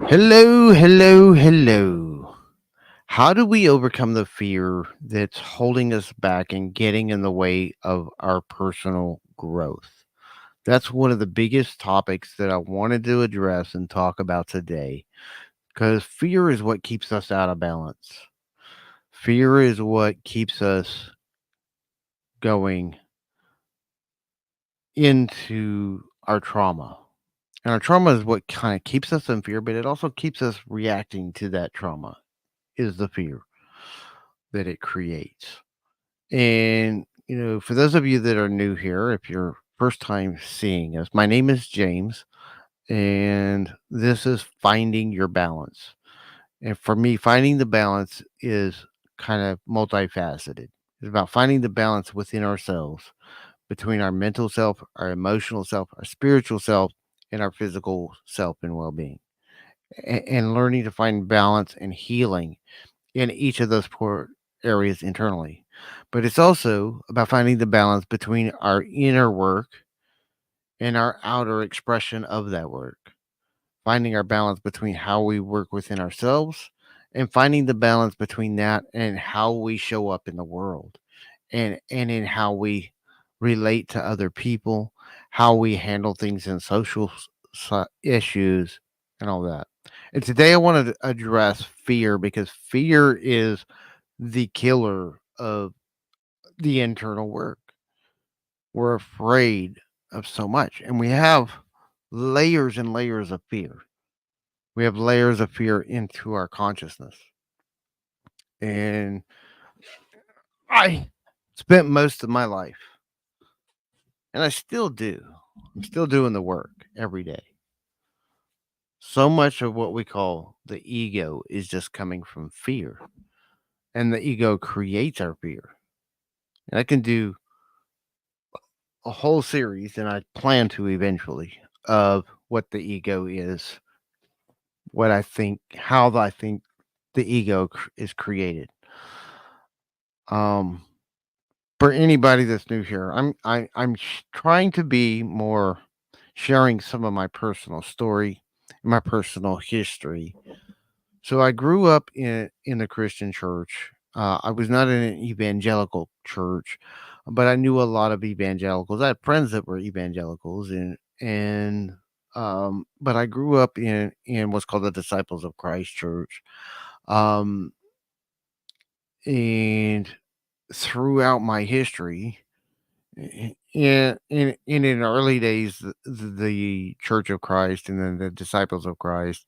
Hello, hello, hello. How do we overcome the fear that's holding us back and getting in the way of our personal growth? That's one of the biggest topics that I wanted to address and talk about today because fear is what keeps us out of balance. Fear is what keeps us going into our trauma. And our trauma is what kind of keeps us in fear, but it also keeps us reacting to that trauma, is the fear that it creates. And, for those of you that are new here, if you're first time seeing us, my name is James, and this is finding your balance. And for me, finding the balance is kind of multifaceted. It's about finding the balance within ourselves, between our mental self, our emotional self, our spiritual self, and our physical self and well being, and learning to find balance and healing in each of those four areas internally. But it's also about finding the balance between our inner work and our outer expression of that work. Finding our balance between how we work within ourselves and finding the balance between that and how we show up in the world and in how we relate to other people, how we handle things in social issues and all that. And today I want to address fear because fear is the killer of the internal work. We're afraid of so much, and we have layers and layers of fear. We have layers of fear into our consciousness. And I spent most of my life, and I still do. I'm still doing the work every day. So much of what we call the ego is just coming from fear, and the ego creates our fear. And I can do a whole series, and I plan to eventually, of what the ego is, what I think, how I think the ego is created. Um, for anybody that's new here, I'm trying to be more sharing some of my personal story, my personal history. So I grew up in a Christian church. I was not in an evangelical church, but I knew a lot of evangelicals. I had friends that were evangelicals, and but I grew up in what's called the Disciples of Christ Church, um, and throughout my history, in the early days, the Church of Christ, and then the Disciples of Christ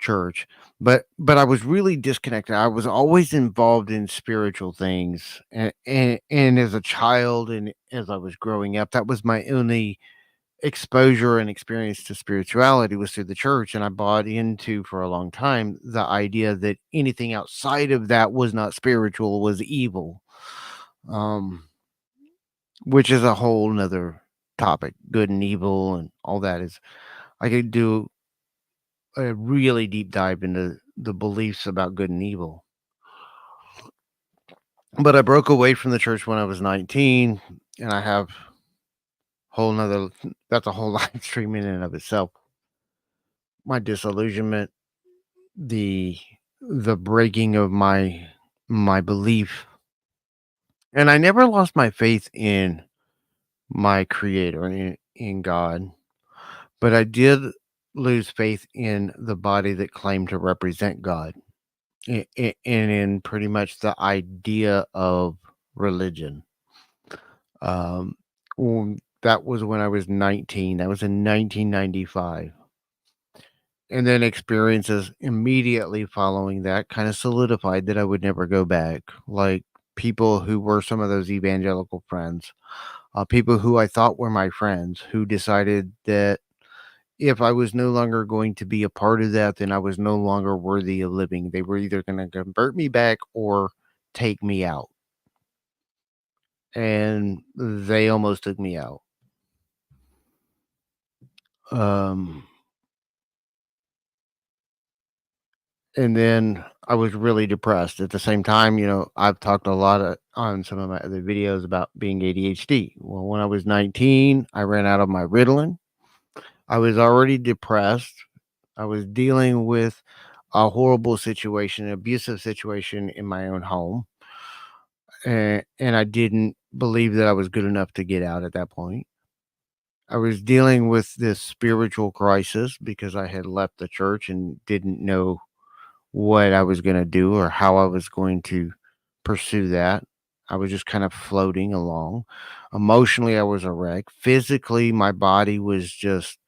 church, but I was really disconnected. I was always involved in spiritual things, and as a child and as I was growing up, that was my only exposure and experience to spirituality was through the church, and I bought into for a long time the idea that anything outside of that was not spiritual, was evil. Um, which is a whole nother topic. Good and evil and all that is I could do a really deep dive into the beliefs about good and evil. But I broke away from the church when I was 19, and I have whole nother that's a whole live stream in and of itself. My disillusionment, the the breaking of my belief. And I never lost my faith in my creator, in God, but I did lose faith in the body that claimed to represent God, and in pretty much the idea of religion. Um, that was when I was 19. That was in 1995. And then experiences immediately following that kind of solidified that I would never go back. Like people who were some of those evangelical friends, people who I thought were my friends, who decided that if I was no longer going to be a part of that, then I was no longer worthy of living. They were either going to convert me back or take me out. And they almost took me out. Um, and then I was really depressed. At the same time, I've talked a lot on some of my other videos about being ADHD. Well, when I was 19, I ran out of my Ritalin. I was already depressed. I was dealing with a horrible situation, an abusive situation in my own home, and I didn't believe that I was good enough to get out at that point. I was dealing with this spiritual crisis because I had left the church and didn't know what I was gonna do or how I was going to pursue that. I was just kind of floating along. Emotionally, I was a wreck. Physically, my body was just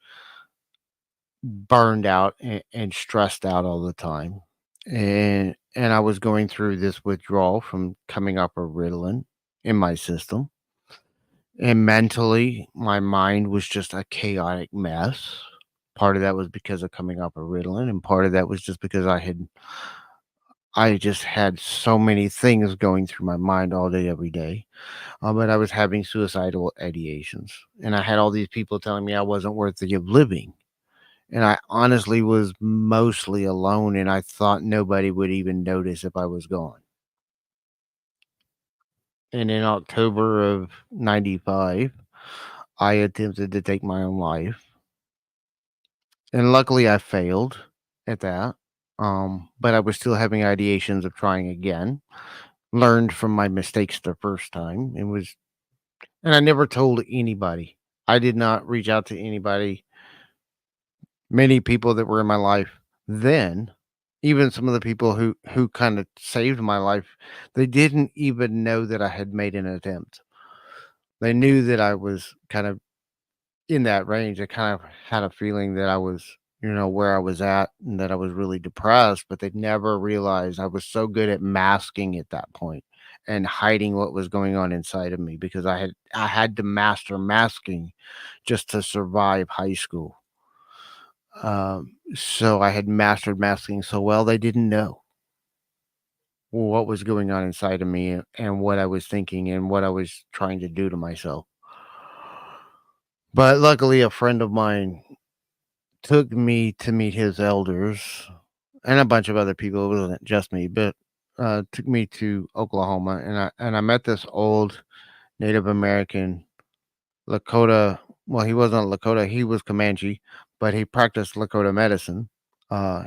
burned out and stressed out all the time. And I was going through this withdrawal from coming up with Ritalin in my system. And mentally, my mind was just a chaotic mess. Part of that was because of coming up with Ritalin, and part of that was just because I just had so many things going through my mind all day, every day. But I was having suicidal ideations, and I had all these people telling me I wasn't worthy of living. And I honestly was mostly alone, and I thought nobody would even notice if I was gone. And in October of 95, I attempted to take my own life. And luckily I failed at that. But I was still having ideations of trying again. Learned from my mistakes the first time. And I never told anybody. I did not reach out to anybody, many people that were in my life then, even some of the people who kind of saved my life, they didn't even know that I had made an attempt. They knew that I was kind of in that range. I kind of had a feeling that I was, where I was at and that I was really depressed, but they never realized I was so good at masking at that point and hiding what was going on inside of me because I had to master masking just to survive high school. So I had mastered masking so well they didn't know what was going on inside of me and what I was thinking and what I was trying to do to myself. But luckily, a friend of mine took me to meet his elders and a bunch of other people. It wasn't just me, but took me to Oklahoma, and I met this old Native American Lakota. Well, he wasn't Lakota; he was Comanche, but he practiced Lakota medicine.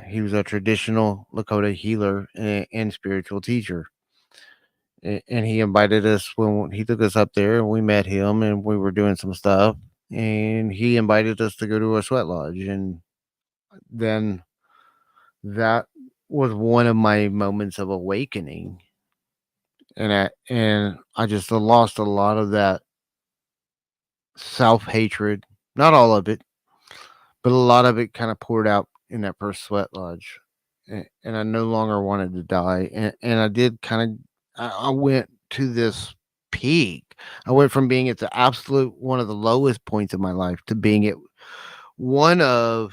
He was a traditional Lakota healer and spiritual teacher. And he invited us when he took us up there, and we met him, and we were doing some stuff. And he invited us to go to a sweat lodge, and then that was one of my moments of awakening, and I just lost a lot of that self-hatred, not all of it, but a lot of it kinda poured out in that first sweat lodge, and I no longer wanted to die, and I did kinda I went to this peak. I went from being at the absolute one of the lowest points of my life to being at one of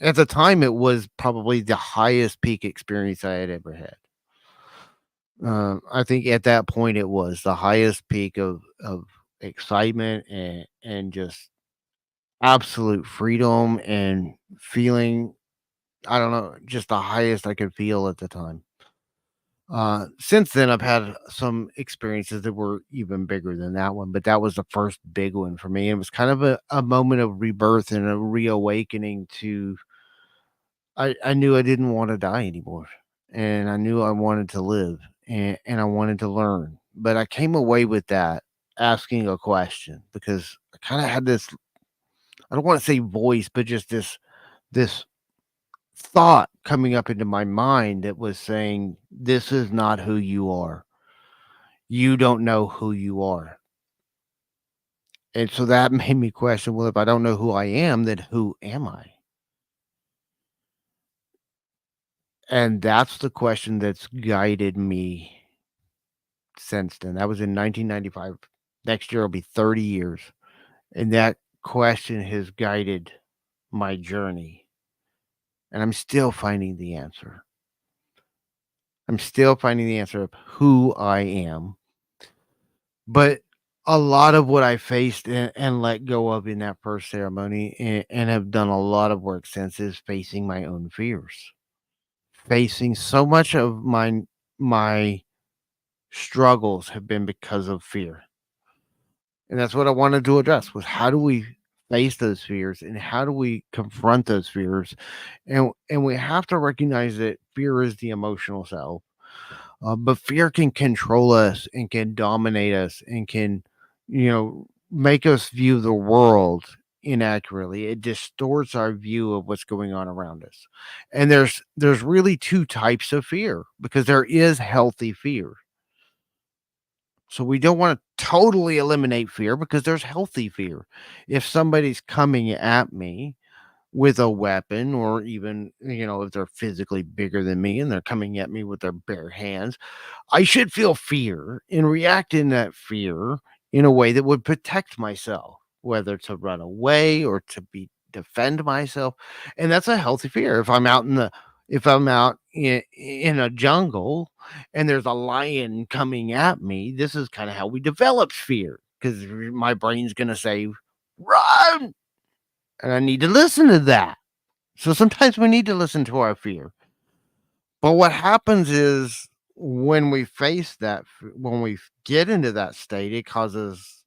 at the time, it was probably the highest peak experience I had ever had. I think at that point it was the highest peak of excitement and just absolute freedom and feeling, I don't know, just the highest I could feel at the time. Since then, I've had some experiences that were even bigger than that one, but that was the first big one for me. It was kind of a moment of rebirth and a reawakening to I knew I didn't wanna die anymore, and I knew I wanted to live, and I wanted to learn, but I came away with that asking a question because I kinda had this, I don't wanna say voice, but just this thought coming up into my mind that was saying, "This is not who you are. You don't know who you are." And so that made me question, well, if I don't know who I am, then who am I? And that's the question that's guided me since then. That was in 1995. Next year will be 30 years, and that question has guided my journey, and I'm still finding the answer. I'm still finding the answer of who I am, but a lot of what I faced and let go of in that first ceremony and have done a lot of work since is facing my own fears. Facing so much of my struggles have been because of fear. And that's what I wanted to address was how do we face those fears and how do we confront those fears? And we have to recognize that fear is the emotional self. But fear can control us and can dominate us and can, make us view the world inaccurately. It distorts our view of what's going on around us. And there's really two types of fear because there is healthy fear. So we don't want to totally eliminate fear because there's healthy fear. If somebody's coming at me with a weapon or even, if they're physically bigger than me and they're coming at me with their bare hands, I should feel fear and react in that fear in a way that would protect myself, whether to run away or to be defend myself. And that's a healthy fear. If I'm out in a jungle and there's a lion coming at me, this is kind of how we develop fear because my brain's going to say, run. And I need to listen to that. So sometimes we need to listen to our fear. But what happens is when we face when we get into that state, it causes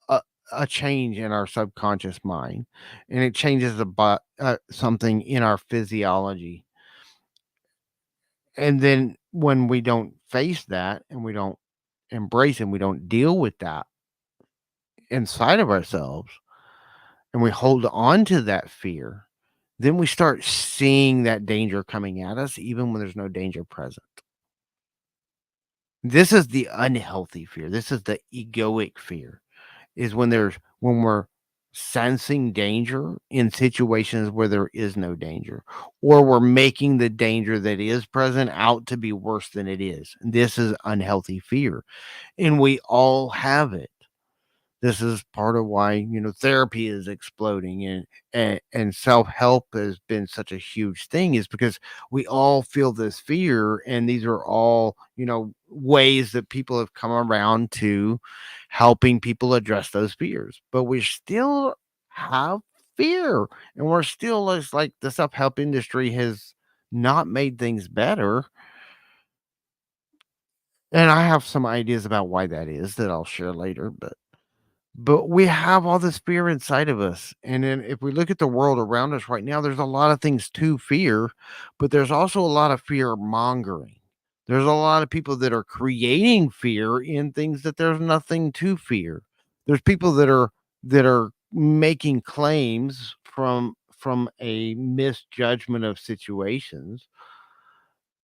a, a change in our subconscious mind, and it changes something in our physiology. And then when we don't face that and we don't embrace and we don't deal with that inside of ourselves, and we hold on to that fear, then we start seeing that danger coming at us, even when there's no danger present. This is the unhealthy fear. This is the egoic fear, is when we're sensing danger in situations where there is no danger, or we're making the danger that is present out to be worse than it is. This is unhealthy fear, and we all have it. This is part of why, therapy is exploding and self-help has been such a huge thing is because we all feel this fear, and these are all, ways that people have come around to helping people address those fears. But we still have fear, and we're still it's like the self-help industry has not made things better. And I have some ideas about why that is that I'll share later, but we have all this fear inside of us. And then if we look at the world around us right now, there's a lot of things to fear, but there's also a lot of fear mongering. There's a lot of people that are creating fear in things that there's nothing to fear. There's people that are making claims from a misjudgment of situations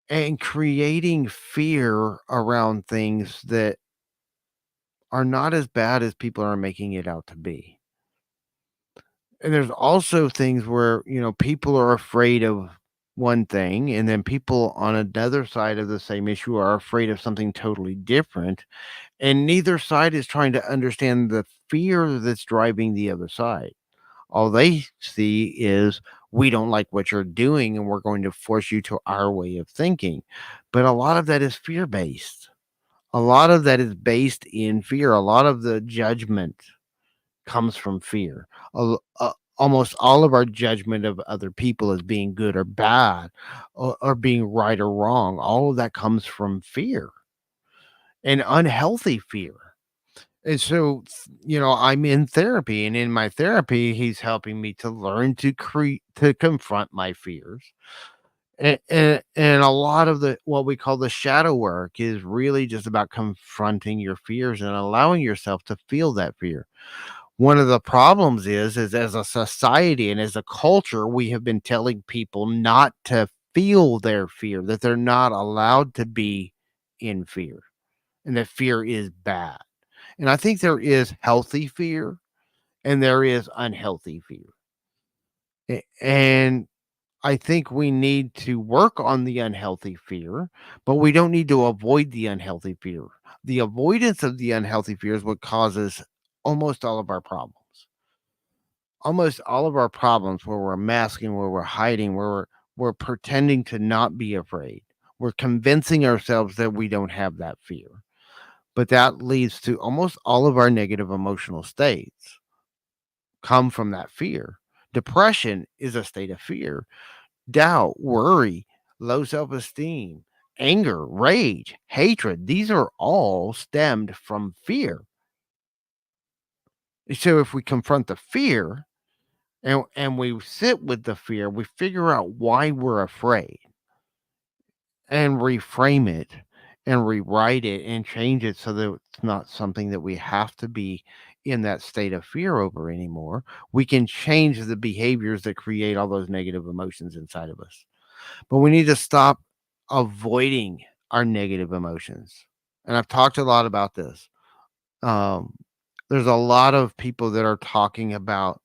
and creating fear around things that are not as bad as people are making it out to be. And there's also things where, people are afraid of one thing, and then people on another side of the same issue are afraid of something totally different. And neither side is trying to understand the fear that's driving the other side. All they see is, we don't like what you're doing, and we're going to force you to our way of thinking. But a lot of that is fear based. A lot of that is based in fear. A lot of the judgment comes from fear. Almost all of our judgment of other people as being good or bad, or being right or wrong, all of that comes from fear and unhealthy fear. And so, I'm in therapy, and in my therapy, he's helping me to learn to confront my fears. And a lot of the what we call the shadow work is really just about confronting your fears and allowing yourself to feel that fear. One of the problems is as a society and as a culture, we have been telling people not to feel their fear, that they're not allowed to be in fear, and that fear is bad. And I think there is healthy fear and there is unhealthy fear. And I think we need to work on the unhealthy fear, but we don't need to avoid the unhealthy fear. The avoidance of the unhealthy fear is what causes almost all of our problems. Almost all of our problems where we're masking, where we're hiding, where we're pretending to not be afraid. We're convincing ourselves that we don't have that fear. But that leads to almost all of our negative emotional states come from that fear. Depression is a state of fear. Doubt, worry, low self-esteem, anger, rage, hatred, these are all stemmed from fear. So if we confront the fear and we sit with the fear, we figure out why we're afraid and reframe it and rewrite it and change it so that it's not something that we have to be in that state of fear over anymore. We can change the behaviors that create all those negative emotions inside of us. But we need to stop avoiding our negative emotions. And I've talked a lot about this. Um, there's a lot of people that are talking about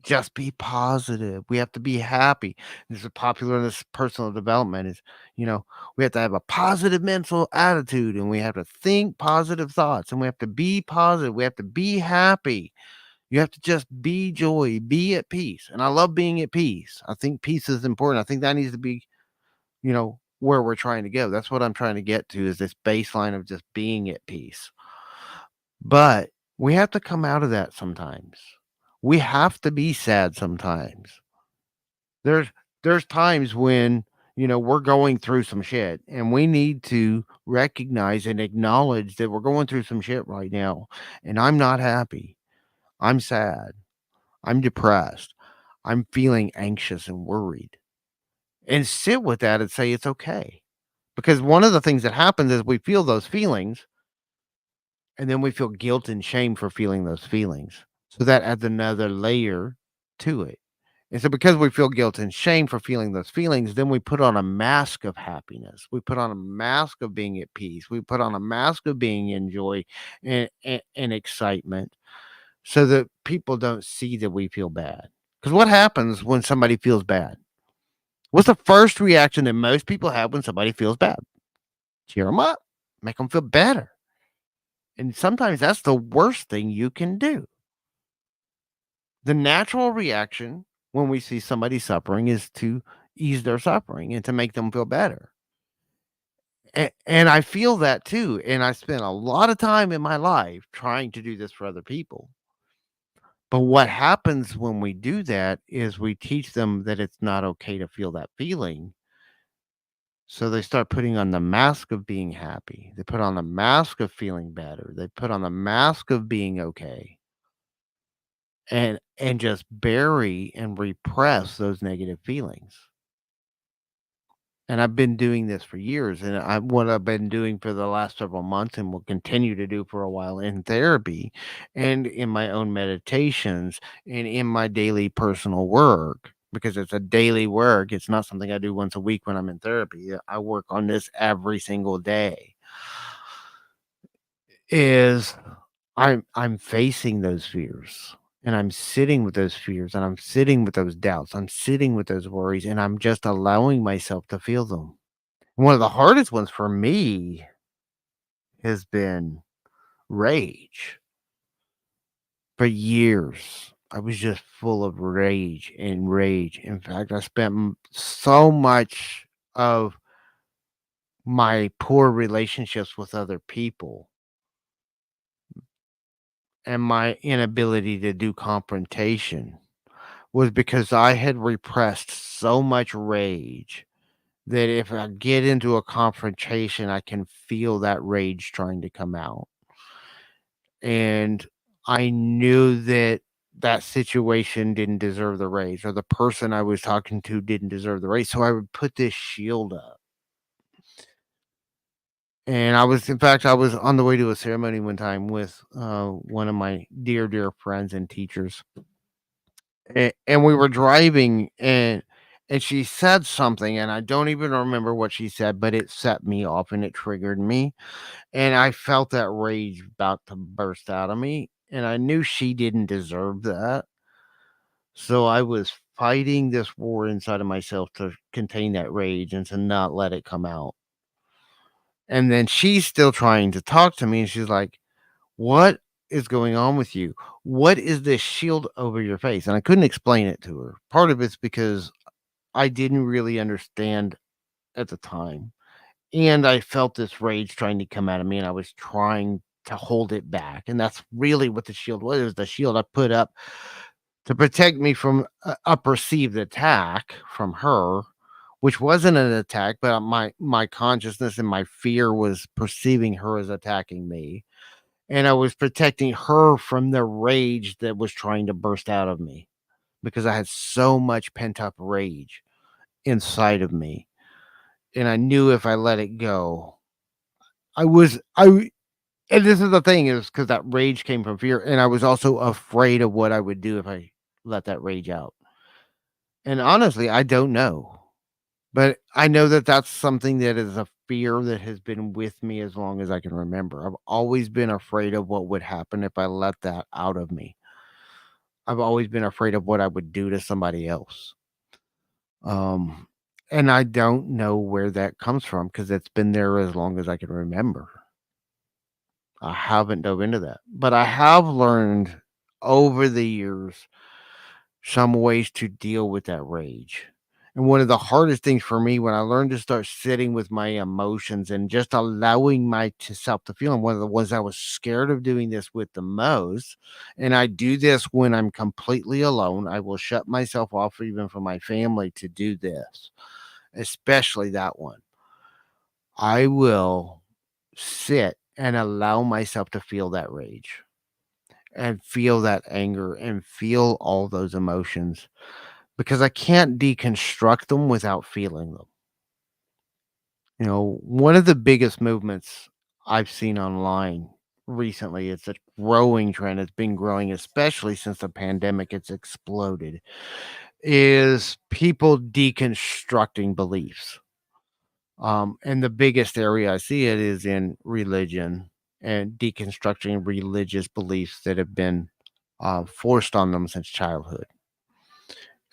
just be positive. We have to be happy. This is popular in this personal development is, we have to have a positive mental attitude and we have to think positive thoughts and we have to be positive. We have to be happy. You have to just be joy, be at peace. And I love being at peace. I think peace is important. I think that needs to be, where we're trying to go. That's what I'm trying to get to is this baseline of just being at peace. But we have to come out of that sometimes. We have to be sad sometimes. There's there's times when, we're going through some shit and we need to recognize and acknowledge that we're going through some shit right now and I'm not happy. I'm sad. I'm depressed. I'm feeling anxious and worried. And sit with that and say it's okay. Because one of the things that happens is we feel those feelings and then we feel guilt and shame for feeling those feelings. So that adds another layer to it. And so because we feel guilt and shame for feeling those feelings, then we put on a mask of happiness. We put on a mask of being at peace. We put on a mask of being in joy and excitement so that people don't see that we feel bad. Because what happens when somebody feels bad? What's the first reaction that most people have when somebody feels bad? Cheer them up, make them feel better. And sometimes that's the worst thing you can do. The natural reaction when we see somebody suffering is to ease their suffering and to make them feel better. And I feel that too. And I spent a lot of time in my life trying to do this for other people. But what happens when we do that is we teach them that it's not okay to feel that feeling. So they start putting on the mask of being happy. They put on the mask of feeling better. They put on the mask of being okay. And just bury and repress those negative feelings. And I've been doing this for years, and what I've been doing for the last several months and will continue to do for a while in therapy and in my own meditations and in my daily personal work, because it's a daily work. It's not something I do once a week when I'm in therapy. I work on this every single day. Is I'm facing those fears, and I'm sitting with those fears, and I'm sitting with those doubts, I'm sitting with those worries, and I'm just allowing myself to feel them. One of the hardest ones for me has been rage. For years, I was just full of rage and rage. In fact, I spent so much of my poor relationships with other people and my inability to do confrontation was because I had repressed so much rage that if I get into a confrontation, I can feel that rage trying to come out. And I knew that that situation didn't deserve the rage or the person I was talking to didn't deserve the rage. So I would put this shield up. And in fact, I was on the way to a ceremony one time with one of my dear, dear friends and teachers. And we were driving and she said something and I don't even remember what she said, but it set me off and it triggered me. And I felt that rage about to burst out of me, and I knew she didn't deserve that. So I was fighting this war inside of myself to contain that rage and to not let it come out. And then she's still trying to talk to me, and she's like, "What is going on with you? What is this shield over your face?" And I couldn't explain it to her. Part of it's because I didn't really understand at the time. And I felt this rage trying to come out of me, and I was trying to hold it back, and that's really what the shield was. It was the shield I put up to protect me from a perceived attack from her, which wasn't an attack, but my consciousness and my fear was perceiving her as attacking me, and I was protecting her from the rage that was trying to burst out of me because I had so much pent up rage inside of me. And I knew if I let it go, I was, I, and this is the thing is because that rage came from fear. And I was also afraid of what I would do if I let that rage out. And honestly, I don't know. But I know that that's something that is a fear that has been with me as long as I can remember. I've always been afraid of what would happen if I let that out of me. I've always been afraid of what I would do to somebody else. Um, and I don't know where that comes from because it's been there as long as I can remember. I haven't dove into that, but I have learned over the years some ways to deal with that rage. And one of the hardest things for me when I learned to start sitting with my emotions and just allowing myself to feel, and one of the ones I was scared of doing this with the most, and I do this when I'm completely alone. I will shut myself off even from my family to do this, especially that one. I will sit and allow myself to feel that rage and feel that anger and feel all those emotions because I can't deconstruct them without feeling them. One of the biggest movements I've seen online recently, it's a growing trend, it's been growing, especially since the pandemic, it's exploded, is people deconstructing beliefs. And the biggest area I see it is in religion and deconstructing religious beliefs that have been forced on them since childhood.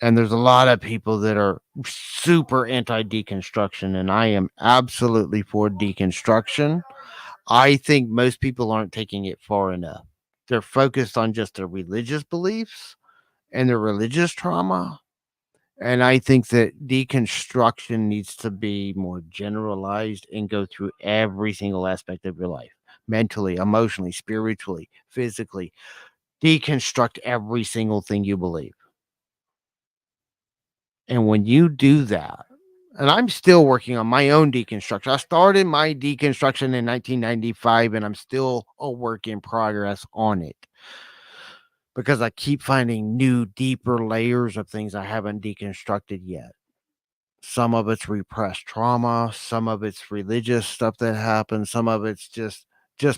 And there's a lot of people that are super anti deconstruction, and I am absolutely for deconstruction. I think most people aren't taking it far enough. They're focused on just their religious beliefs and their religious trauma. And I think that deconstruction needs to be more generalized and go through every single aspect of your life mentally, emotionally, spiritually, physically. Deconstruct every single thing you believe. And when you do that, and I'm still working on my own deconstruction. I started my deconstruction in 1995 and I'm still a work in progress on it because I keep finding new, deeper layers of things I haven't deconstructed yet. Some of it's repressed trauma, some of it's religious stuff that happens, some of it's just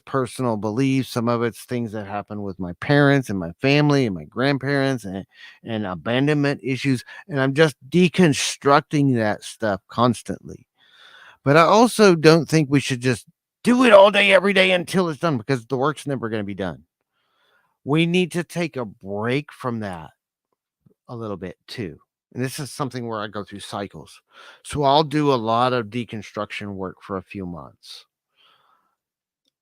personal beliefs, some of it's things that happen with my parents and my family and my grandparents and abandonment issues, and I'm just deconstructing that stuff constantly. But I also don't think we should just do it all day every day until it's done because the work's never going to be done. We need to take a break from that a little bit too. And this is something where I go through cycles. So I'll do a lot of deconstruction work for a few months.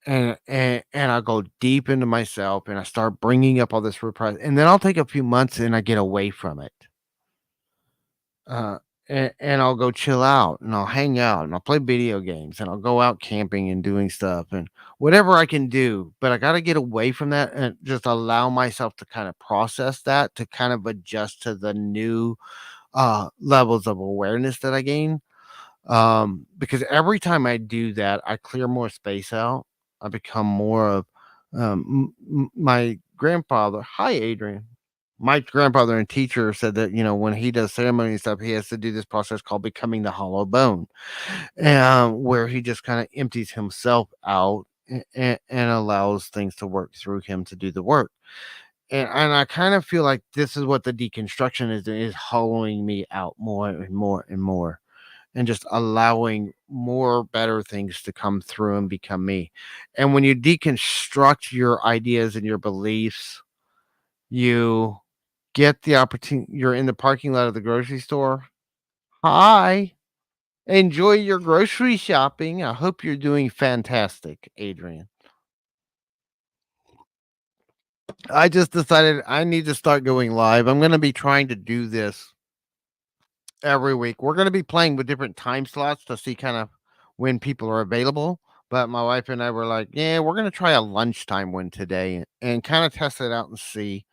And I'll go deep into myself and I start bringing up all this repress and then I'll take a few months and I get away from it. Uh, and I'll go chill out and I'll hang out and I'll play video games and I'll go out camping and doing stuff and whatever I can do. But I got to get away from that and just allow myself to kind of process that to kind of adjust to the new levels of awareness that I gain. Because every time I do that, I clear more space out. I become more of my grandfather. Hi, Adrian. My grandfather and teacher said that when he does ceremony and stuff, he has to do this process called becoming the hollow bone, where he just kind of empties himself out and allows things to work through him to do the work. And I kind of feel like this is what the deconstruction is hollowing me out more and more and more and just allowing more better things to come through and become me. And when you deconstruct your ideas and your beliefs, you get the opportunity. You're in the parking lot of the grocery store. Hi. Enjoy your grocery shopping. I hope you're doing fantastic, Adrian. I just decided I need to start going live. I'm going to be trying to do this every week. We're going to be playing with different time slots to see kind of when people are available. But my wife and I were like, yeah, we're going to try a lunchtime one today and kind of test it out and see.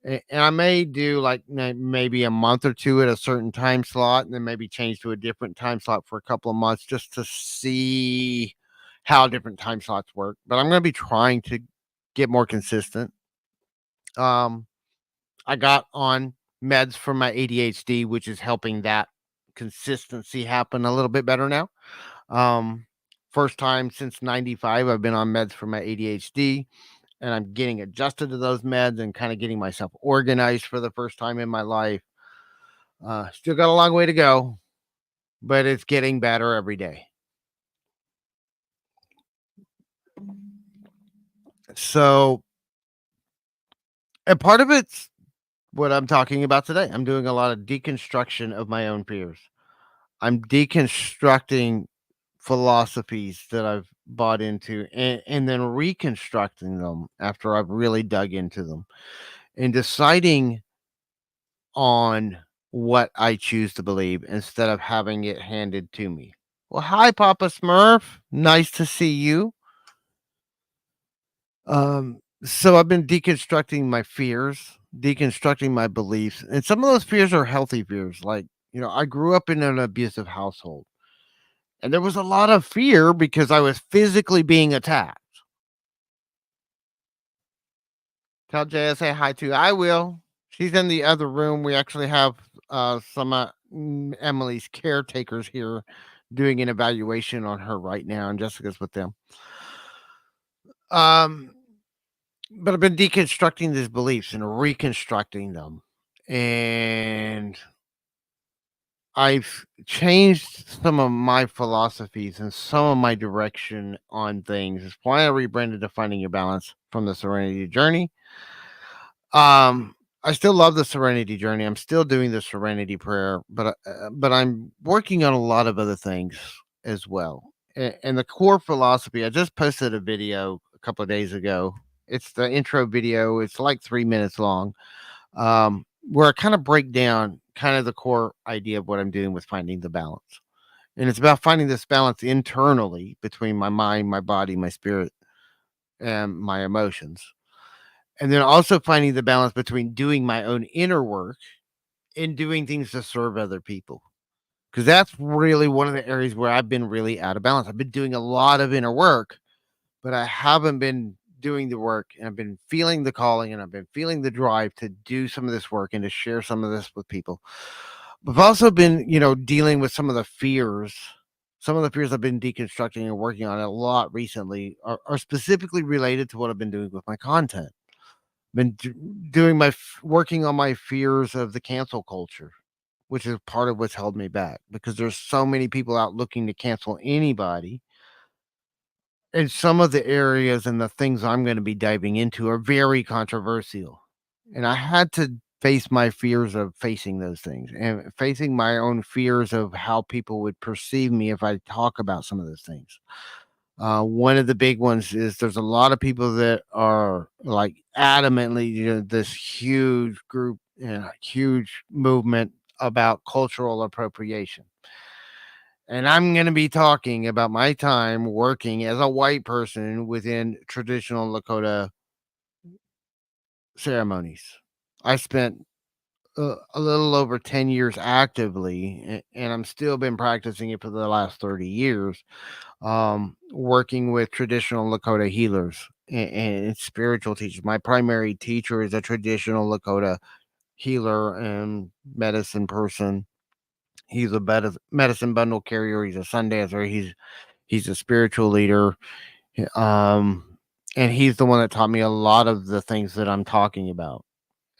And I may do like maybe a month or two at a certain time slot and then maybe change to a different time slot for a couple of months just to see how different time slots work. But I'm going to be trying to get more consistent. Um, I got on meds for my ADHD, which is helping that consistency happen a little bit better now. Um, First time since 95, I've been on meds for my ADHD, and I'm getting adjusted to those meds and kind of getting myself organized for the first time in my life. Still got a long way to go, but it's getting better every day. So, and part of it's what I'm talking about today. I'm doing a lot of deconstruction of my own fears. I'm deconstructing philosophies that I've bought into and then reconstructing them after I've really dug into them and deciding on what I choose to believe instead of having it handed to me. Well, hi, Papa Smurf. Nice to see you. So I've been deconstructing my fears, deconstructing my beliefs, and some of those fears are healthy fears. Like, I grew up in an abusive household, and there was a lot of fear because I was physically being attacked. Tell Jay I say hi to. I will. She's in the other room. We actually have some Emily's caretakers here doing an evaluation on her right now, and Jessica's with them. Um, but I've been deconstructing these beliefs and reconstructing them, and I've changed some of my philosophies and some of my direction on things. It's why I rebranded Defining Your Balance from the Serenity Journey. Um, I still love the Serenity Journey. I'm still doing the Serenity Prayer, but I'm working on a lot of other things as well. And the core philosophy, I just posted a video a couple of days ago. It's the intro video. It's like 3 minutes long, where I kind of break down kind of the core idea of what I'm doing with finding the balance. And it's about finding this balance internally between my mind, my body, my spirit, and my emotions. And then also finding the balance between doing my own inner work and doing things to serve other people. Because that's really one of the areas where I've been really out of balance. I've been doing a lot of inner work, but I haven't been doing the work, and I've been feeling the calling, and I've been feeling the drive to do some of this work and to share some of this with people. But I've also been, dealing with some of the fears. Some of the fears I've been deconstructing and working on a lot recently are specifically related to what I've been doing with my content. Been doing working on my fears of the cancel culture, which is part of what's held me back because there's so many people out looking to cancel anybody. And some of the areas and the things I'm going to be diving into are very controversial. And I had to face my fears of facing those things and facing my own fears of how people would perceive me if I talk about some of those things. One of the big ones is there's a lot of people that are like adamantly, this huge group and huge movement about cultural appropriation. And I'm going to be talking about my time working as a white person within traditional Lakota ceremonies. I spent a little over 10 years actively, and I'm still been practicing it for the last 30 years, working with traditional Lakota healers and spiritual teachers. My primary teacher is a traditional Lakota healer and medicine person. He's a medicine bundle carrier. He's a sun dancer. He's a spiritual leader. Um, and he's the one that taught me a lot of the things that I'm talking about.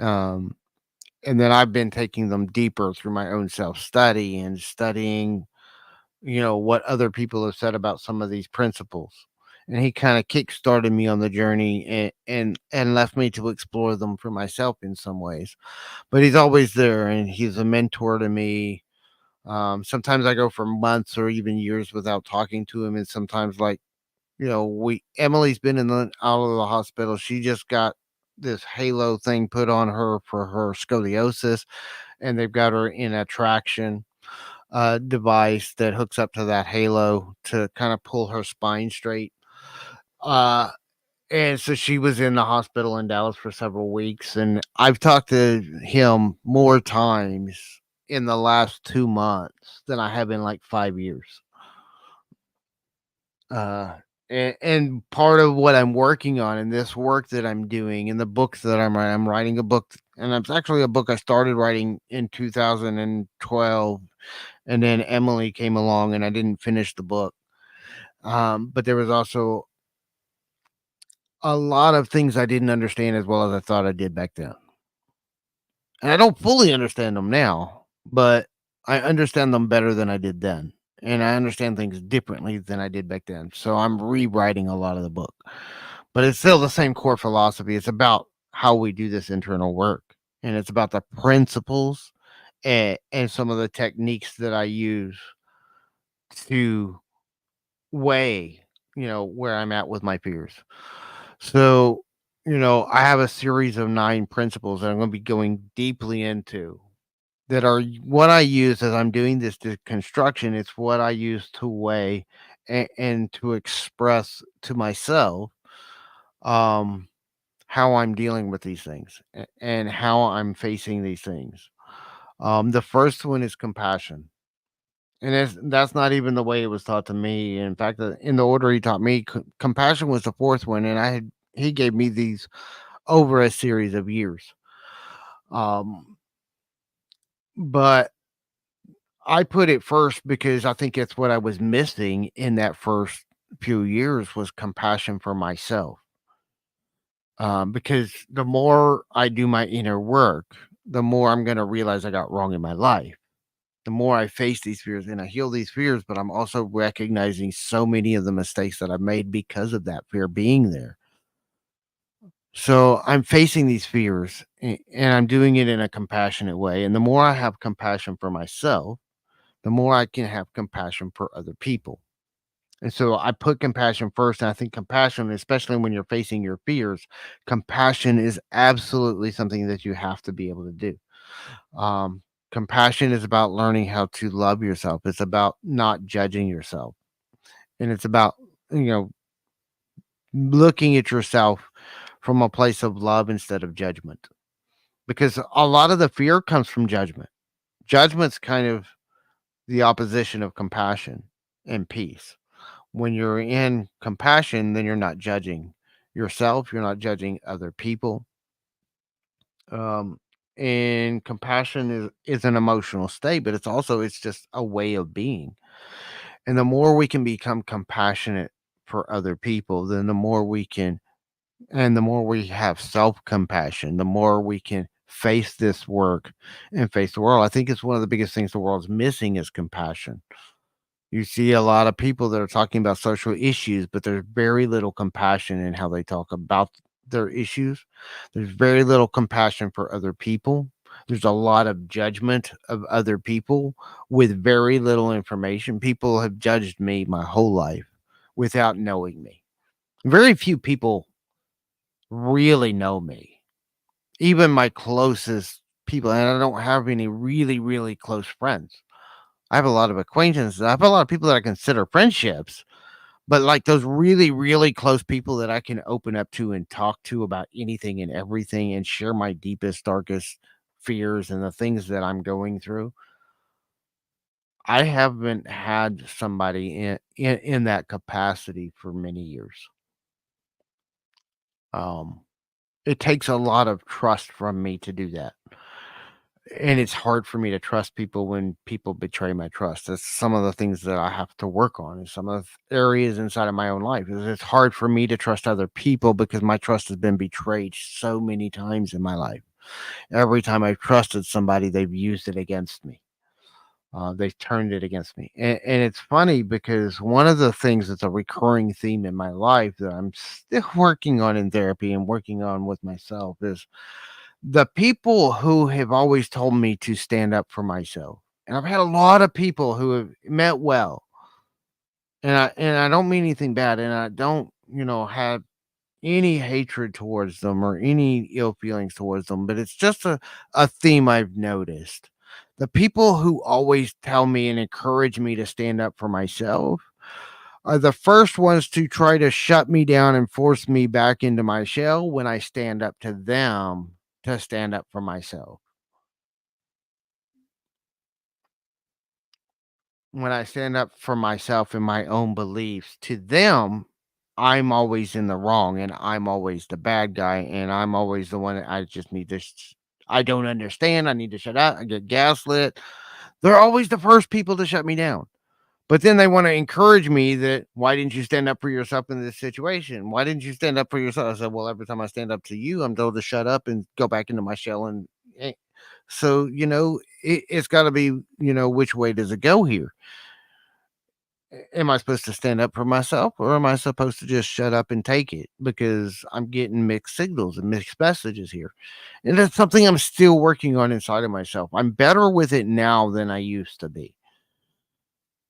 Um, and then I've been taking them deeper through my own self study and studying, what other people have said about some of these principles. And he kind of kick started me on the journey and left me to explore them for myself in some ways. But he's always there and he's a mentor to me. Sometimes I go for months or even years without talking to him, and sometimes we Emily's been out of the hospital. She just got this halo thing put on her for her scoliosis, and they've got her in a traction device that hooks up to that halo to kind of pull her spine straight. Uh, and so she was in the hospital in Dallas for several weeks, and I've talked to him more times in the last 2 months than I have in like 5 years. Uh, And part of what I'm working on in this work that I'm doing and the books that I'm writing a book, and it's actually a book I started writing in 2012, and then Emily came along and I didn't finish the book. But there was also a lot of things I didn't understand as well as I thought I did back then. And I don't fully understand them now, but I understand them better than I did then. And I understand things differently than I did back then. So I'm rewriting a lot of the book. But it's still the same core philosophy. It's about how we do this internal work. And it's about the principles and some of the techniques that I use to weigh, where I'm at with my fears. So, I have a series of 9 principles that I'm going to be going deeply into that are what I use as I'm doing this deconstruction. It's what I use to weigh and to express to myself um, how I'm dealing with these things and how I'm facing these things. The first one is compassion. And that's not even the way it was taught to me. In fact, in the order he taught me, compassion was the fourth one, and he gave me these over a series of years. Um, but I put it first because I think it's what I was missing in that first few years was compassion for myself. Because the more I do my inner work, the more I'm going to realize I got wrong in my life. The more I face these fears and I heal these fears, but I'm also recognizing so many of the mistakes that I've made because of that fear being there. So I'm facing these fears and I'm doing it in a compassionate way. And the more I have compassion for myself, the more I can have compassion for other people. And so I put compassion first. And I think compassion, especially when you're facing your fears, compassion is absolutely something that you have to be able to do. Um, Compassion is about learning how to love yourself. It's about not judging yourself. And it's about, you know, looking at yourself from a place of love instead of judgment. Because a lot of the fear comes from judgment. Judgment's kind of the opposition of compassion and peace. When you're in compassion, then you're not judging yourself, you're not judging other people. Um, and compassion is an emotional state, but it's just a way of being. And the more we can become compassionate for other people, then the more we can and the more we have self-compassion, the more we can face this work and face the world. I think it's one of the biggest things the world's missing is compassion. You see a lot of people that are talking about social issues, but there's very little compassion in how they talk about their issues. There's very little compassion for other people. There's a lot of judgment of other people with very little information. People have judged me my whole life without knowing me. Very few people really know me, even my closest people. And I don't have any really, really close friends. I have a lot of acquaintances. I have a lot of people that I consider friendships, but like those really, really close people that I can open up to and talk to about anything and everything and share my deepest, darkest fears and the things that I'm going through. I haven't had somebody in that capacity for many years. Um, it takes a lot of trust from me to do that. And it's hard for me to trust people when people betray my trust. That's some of the things that I have to work on and some of the areas inside of my own life. Is it's hard for me to trust other people because my trust has been betrayed so many times in my life. Every time I've trusted somebody, they've used it against me. They've turned it against me. And it's funny because one of the things that's a recurring theme in my life that I'm still working on in therapy and working on with myself is the people who have always told me to stand up for myself. And I've had a lot of people who have meant well, and I don't mean anything bad, and I don't, have any hatred towards them or any ill feelings towards them, but it's just a theme I've noticed. The people who always tell me and encourage me to stand up for myself are the first ones to try to shut me down and force me back into my shell when I stand up to them to stand up for myself. When I stand up for myself and my own beliefs to them, I'm always in the wrong and I'm always the bad guy and I'm always the one that I just need to I don't understand. I need to shut up. I get gaslit. They're always the first people to shut me down. But then they want to encourage me that why didn't you stand up for yourself in this situation? Why didn't you stand up for yourself? I said, well, every time I stand up to you, I'm told to shut up and go back into my shell. And so, it's got to be, which way does it go here? Am I supposed to stand up for myself or am I supposed to just shut up and take it? Because I'm getting mixed signals and mixed messages here. And that's something I'm still working on inside of myself. I'm better with it now than I used to be,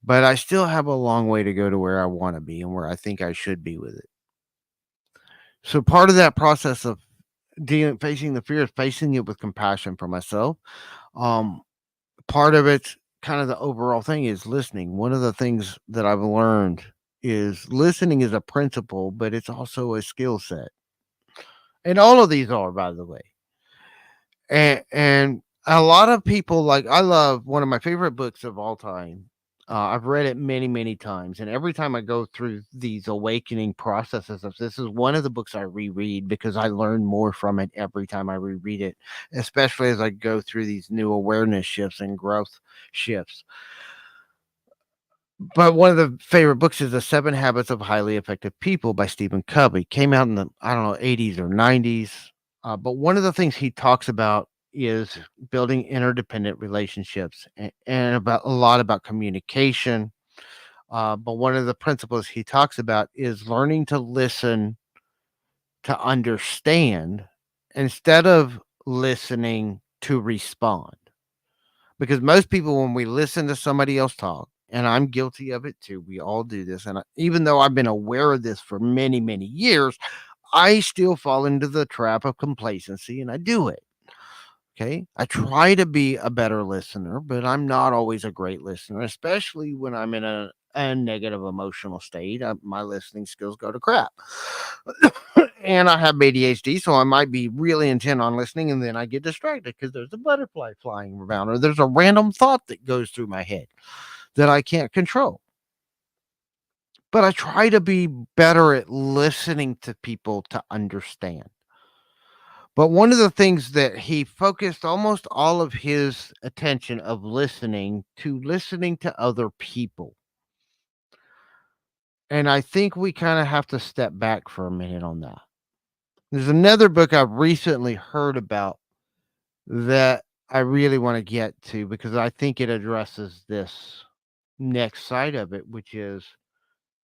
but I still have a long way to go to where I want to be and where I think I should be with it. So part of that process of facing the fear is facing it with compassion for myself. Um, Part of it's kind of the overall thing is listening. One of the things that I've learned is listening is a principle, but it's also a skill set. And all of these are, by the way. And a lot of people like I love one of my favorite books of all time. I've read it many, many times, and every time I go through these awakening processes of this is one of the books I reread because I learn more from it every time I reread it, especially as I go through these new awareness shifts and growth shifts. But one of the favorite books is The 7 Habits of Highly Effective People by Stephen Covey. Came out in the, I don't know, 80s or 90s. But one of the things he talks about is building interdependent relationships and about a lot about communication. But one of the principles he talks about is learning to listen to understand instead of listening to respond. Because most people, when we listen to somebody else talk, and I'm guilty of it too, we all do this. And even though I've been aware of this for many, many years, I still fall into the trap of complacency and I do it. Okay. I try to be a better listener, but I'm not always a great listener, especially when I'm in a negative emotional state. My listening skills go to crap. And I have ADHD, so I might be really intent on listening and then I get distracted because there's a butterfly flying around or there's a random thought that goes through my head that I can't control. But I try to be better at listening to people to understand. But one of the things that he focused almost all of his attention of listening to other people. And I think we kind of have to step back for a minute on that. There's another book I've recently heard about that I really want to get to because I think it addresses this next side of it, which is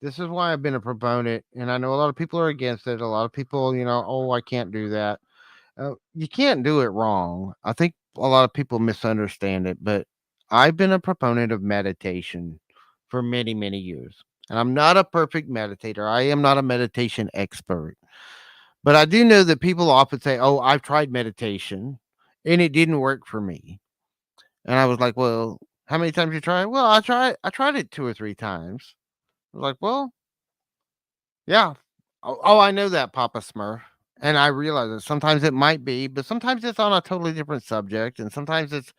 this is why I've been a proponent. And I know a lot of people are against it. A lot of people, oh, I can't do that. You can't do it wrong. I think a lot of people misunderstand it, but I've been a proponent of meditation for many, many years. And I'm not a perfect meditator. I am not a meditation expert. But I do know that people often say, "Oh, I've tried meditation and it didn't work for me." And I was like, "Well, how many times you try?" "Well, I tried it 2 or 3 times." I was like, "Well, yeah. Oh, I know that, Papa Smurf." And I realize that sometimes it might be, but sometimes it's on a totally different subject, and sometimes it's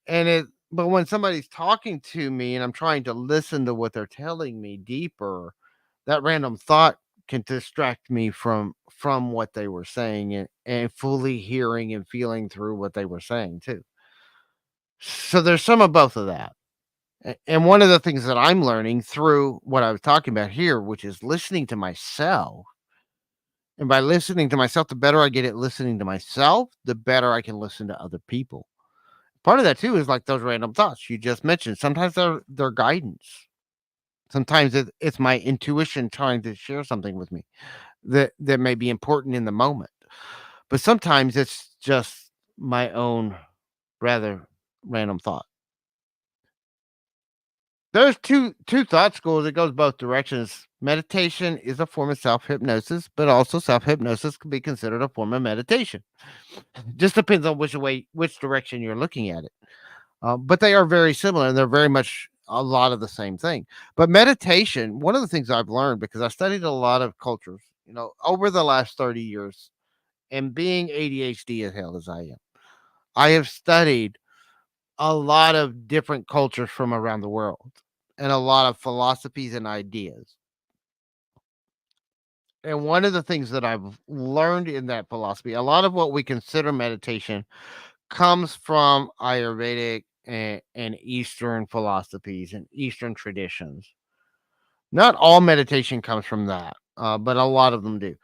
and it but when somebody's talking to me and I'm trying to listen to what they're telling me deeper, that random thought can distract me from what they were saying and fully hearing and feeling through what they were saying too. So there's some of both of that. And one of the things that I'm learning through what I was talking about here, which is listening to myself. And by listening to myself, the better I get at listening to myself, the better I can listen to other people. Part of that too is like those random thoughts you just mentioned. Sometimes they're guidance. Sometimes it's my intuition trying to share something with me that may be important in the moment. But sometimes it's just my own rather random thought. There's two thought schools. It goes both directions. Meditation is a form of self hypnosis, but also self hypnosis can be considered a form of meditation. Just depends on which direction you're looking at it. But they are very similar, and they're very much a lot of the same thing. But meditation, one of the things I've learned because I studied a lot of cultures, over the last 30 years, and being ADHD as hell as I am, I have studied a lot of different cultures from around the world and a lot of philosophies and ideas. And one of the things that I've learned in that philosophy, a lot of what we consider meditation comes from Ayurvedic and Eastern philosophies and Eastern traditions. Not all meditation comes from that, but a lot of them do.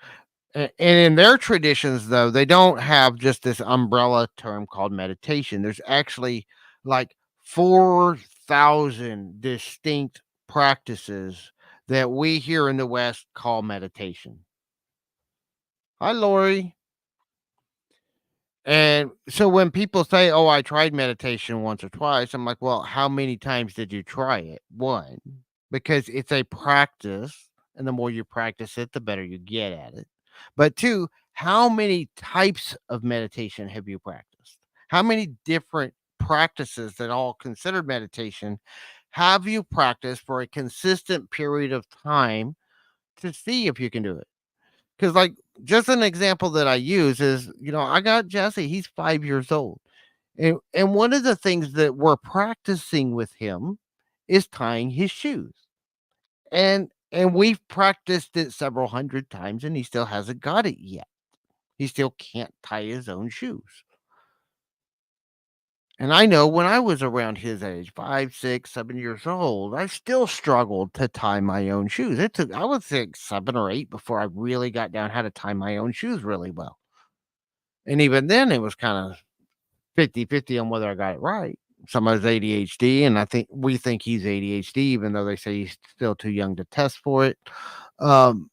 And in their traditions, though, they don't have just this umbrella term called meditation. There's actually like 4,000 distinct practices that we here in the West call meditation. Hi, Lori. And so when people say, "Oh, I tried meditation once or twice," I'm like, "Well, how many times did you try it?" One, because it's a practice, and the more you practice it, the better you get at it. But two, how many types of meditation have you practiced? How many different practices that all considered meditation have you practiced for a consistent period of time to see if you can do it? Because, like, just an example that I use is, I got Jesse, he's 5 years old, and one of the things that we're practicing with him is tying his shoes, and we've practiced it several hundred times, and he still hasn't got it yet. He still can't tie his own shoes, and I know when I was around his age, 5, 6, 7 years old, I still struggled to tie my own shoes. It took, I would think, 7 or 8 before I really got down how to tie my own shoes really well. And even then, it was kinda 50-50 on whether I got it right. Some of it's ADHD, and I think we think he's ADHD, even though they say he's still too young to test for it. Um,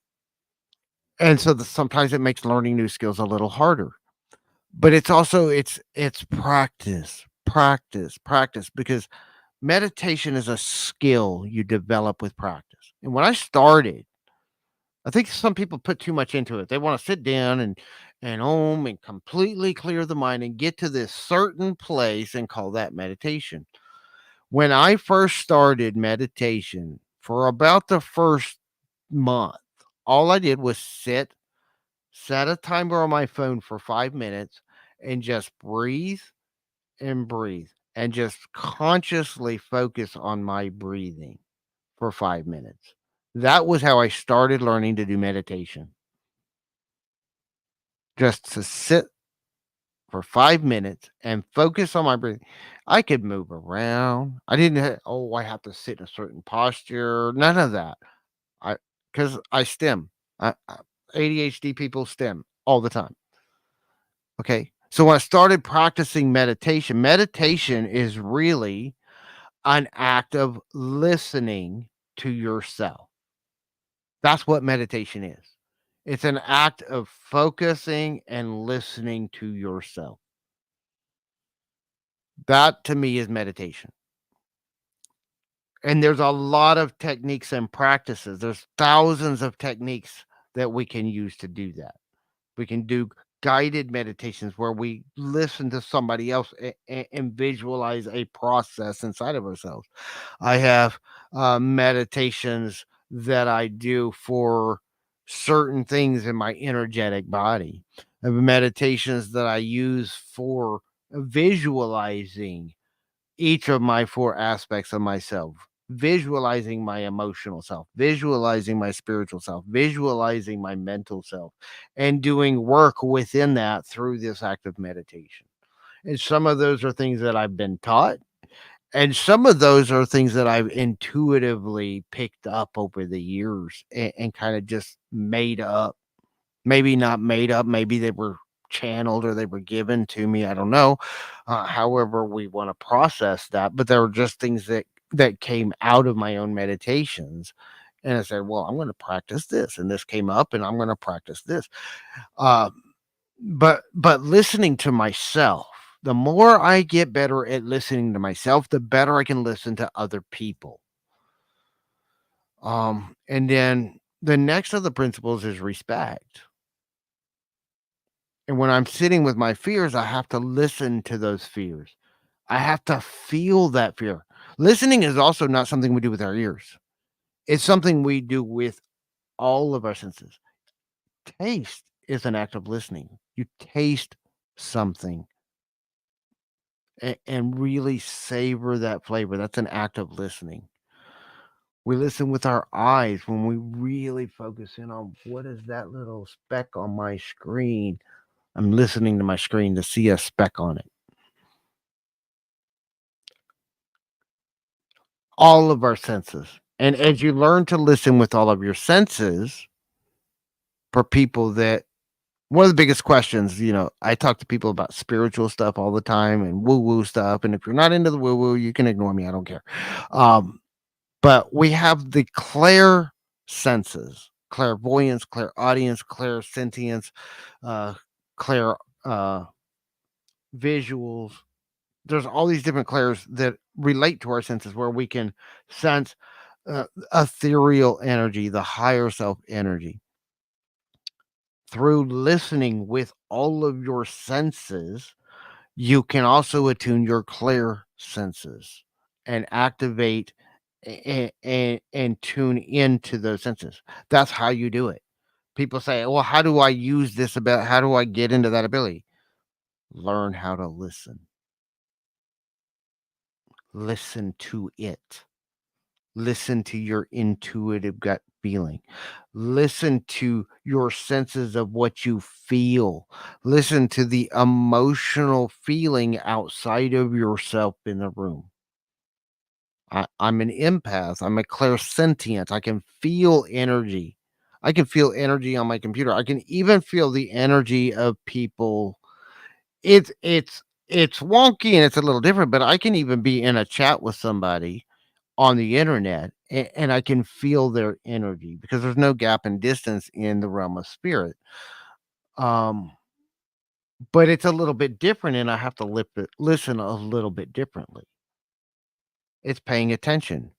and so sometimes it makes learning new skills a little harder. But it's also it's practice, practice, practice, because meditation is a skill you develop with practice. And when I started, I think some people put too much into it. They wanna sit down and and completely clear the mind and get to this certain place and call that meditation. When I first started meditation, for about the first month, all I did was set a timer on my phone for 5 minutes, and just breathe, and just consciously focus on my breathing for 5 minutes. That was how I started learning to do meditation. Just to sit for 5 minutes and focus on my breathing. I could move around. I didn't "Oh, I have to sit in a certain posture." None of that. Because I stim. ADHD people stim all the time, okay? So when I started practicing meditation, meditation is really an act of listening to yourself. That's what meditation is. It's an act of focusing and listening to yourself. That to me is meditation. And there's a lot of techniques and practices. There's thousands of techniques that we can use to do that. We can do guided meditations where we listen to somebody else and visualize a process inside of ourselves. I have meditations that I do for certain things in my energetic body. I have meditations that I use for visualizing each of my 4 aspects of myself, visualizing my emotional self, visualizing my spiritual self, visualizing my mental self, and doing work within that through this act of meditation. And some of those are things that I've been taught, and some of those are things that I've intuitively picked up over the years and kind of just made up. Maybe not made up, maybe they were channeled or they were given to me, I don't know, however we wanna process that, but there were just things that came out of my own meditations, and I said, "Well, I'm gonna practice this," and this came up, and I'm gonna practice this. Um, but listening to myself, the more I get better at listening to myself, the better I can listen to other people. And then the next of the principles is respect. And when I'm sitting with my fears, I have to listen to those fears. I have to feel that fear. Listening is also not something we do with our ears. It's something we do with all of our senses. Taste is an act of listening. You taste something and really savor that flavor. That's an act of listening. We listen with our eyes when we really focus in on what is that little speck on my screen. I'm listening to my screen to see a speck on it. All of our senses. And as you learn to listen with all of your senses, for people that one of the biggest questions, I talk to people about spiritual stuff all the time and woo woo stuff. And if you're not into the woo woo, you can ignore me. I don't care. Um, but we have the clair senses, clairvoyance, clairaudience, clairsentience, uh, clair uh, visuals. There's all these different clairs that relate to our senses where we can sense ethereal energy, the higher self energy. Through listening with all of your senses, you can also attune your clear senses and activate and tune into those senses. That's how you do it. People say, "Well, how do I use this about how do I get into that ability?" Learn how to listen. Listen to it. Listen to your intuitive gut feeling. Listen to your senses of what you feel. Listen to the emotional feeling outside of yourself in the room. I'm an empath. I'm a clairsentient. I can feel energy. I can feel energy on my computer. I can even feel the energy of people. It's wonky and it's a little different, but I can even be in a chat with somebody on the internet and I can feel their energy because there's no gap in distance in the realm of spirit. Um, but it's a little bit different and I have to listen a little bit differently. It's paying attention.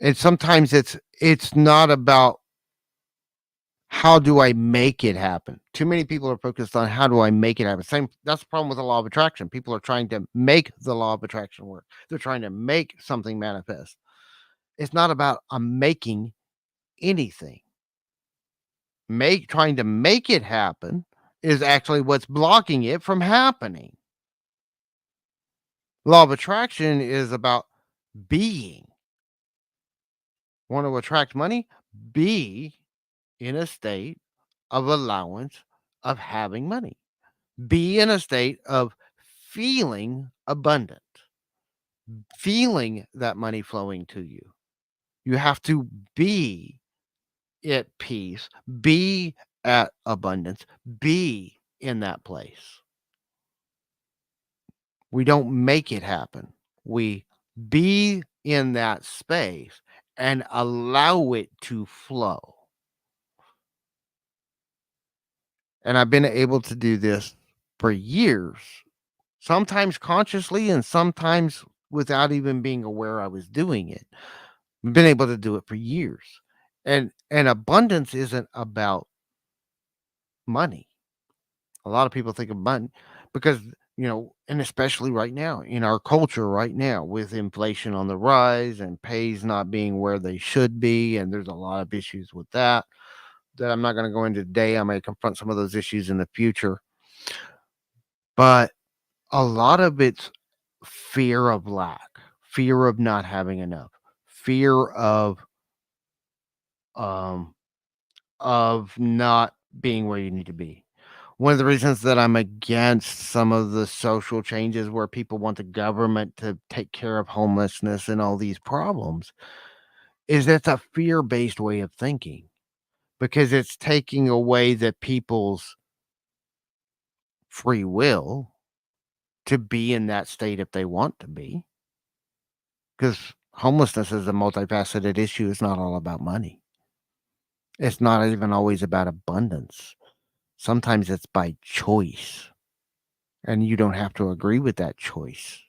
And sometimes it's not about how do I make it happen. Too many people are focused on how do I make it happen. Same that's the problem with the law of attraction. People are trying to make the law of attraction work. They're trying to make something manifest. It's not about I'm making anything. Trying to make it happen is actually what's blocking it from happening. Law of attraction is about being. Want to attract money? Be in a state of allowance of having money. Be in a state of feeling abundant, feeling that money flowing to you. You have to be at peace, be at abundance, be in that place. We don't make it happen. We be in that space and allow it to flow. And I've been able to do this for years, sometimes consciously and sometimes without even being aware I was doing it. I've been able to do it for years. And abundance isn't about money. A lot of people think of money because, and especially right now in our culture right now with inflation on the rise and pays not being where they should be. And there's a lot of issues with that I'm not going to go into today. I may confront some of those issues in the future, but a lot of it's fear of lack, fear of not having enough, fear um, of not being where you need to be. One of the reasons that I'm against some of the social changes where people want the government to take care of homelessness and all these problems is that's a fear-based way of thinking because it's taking away the people's free will to be in that state if they want to be. Because homelessness is a multifaceted issue. It's not all about money. It's not even always about abundance. Sometimes it's by choice. And you don't have to agree with that choice.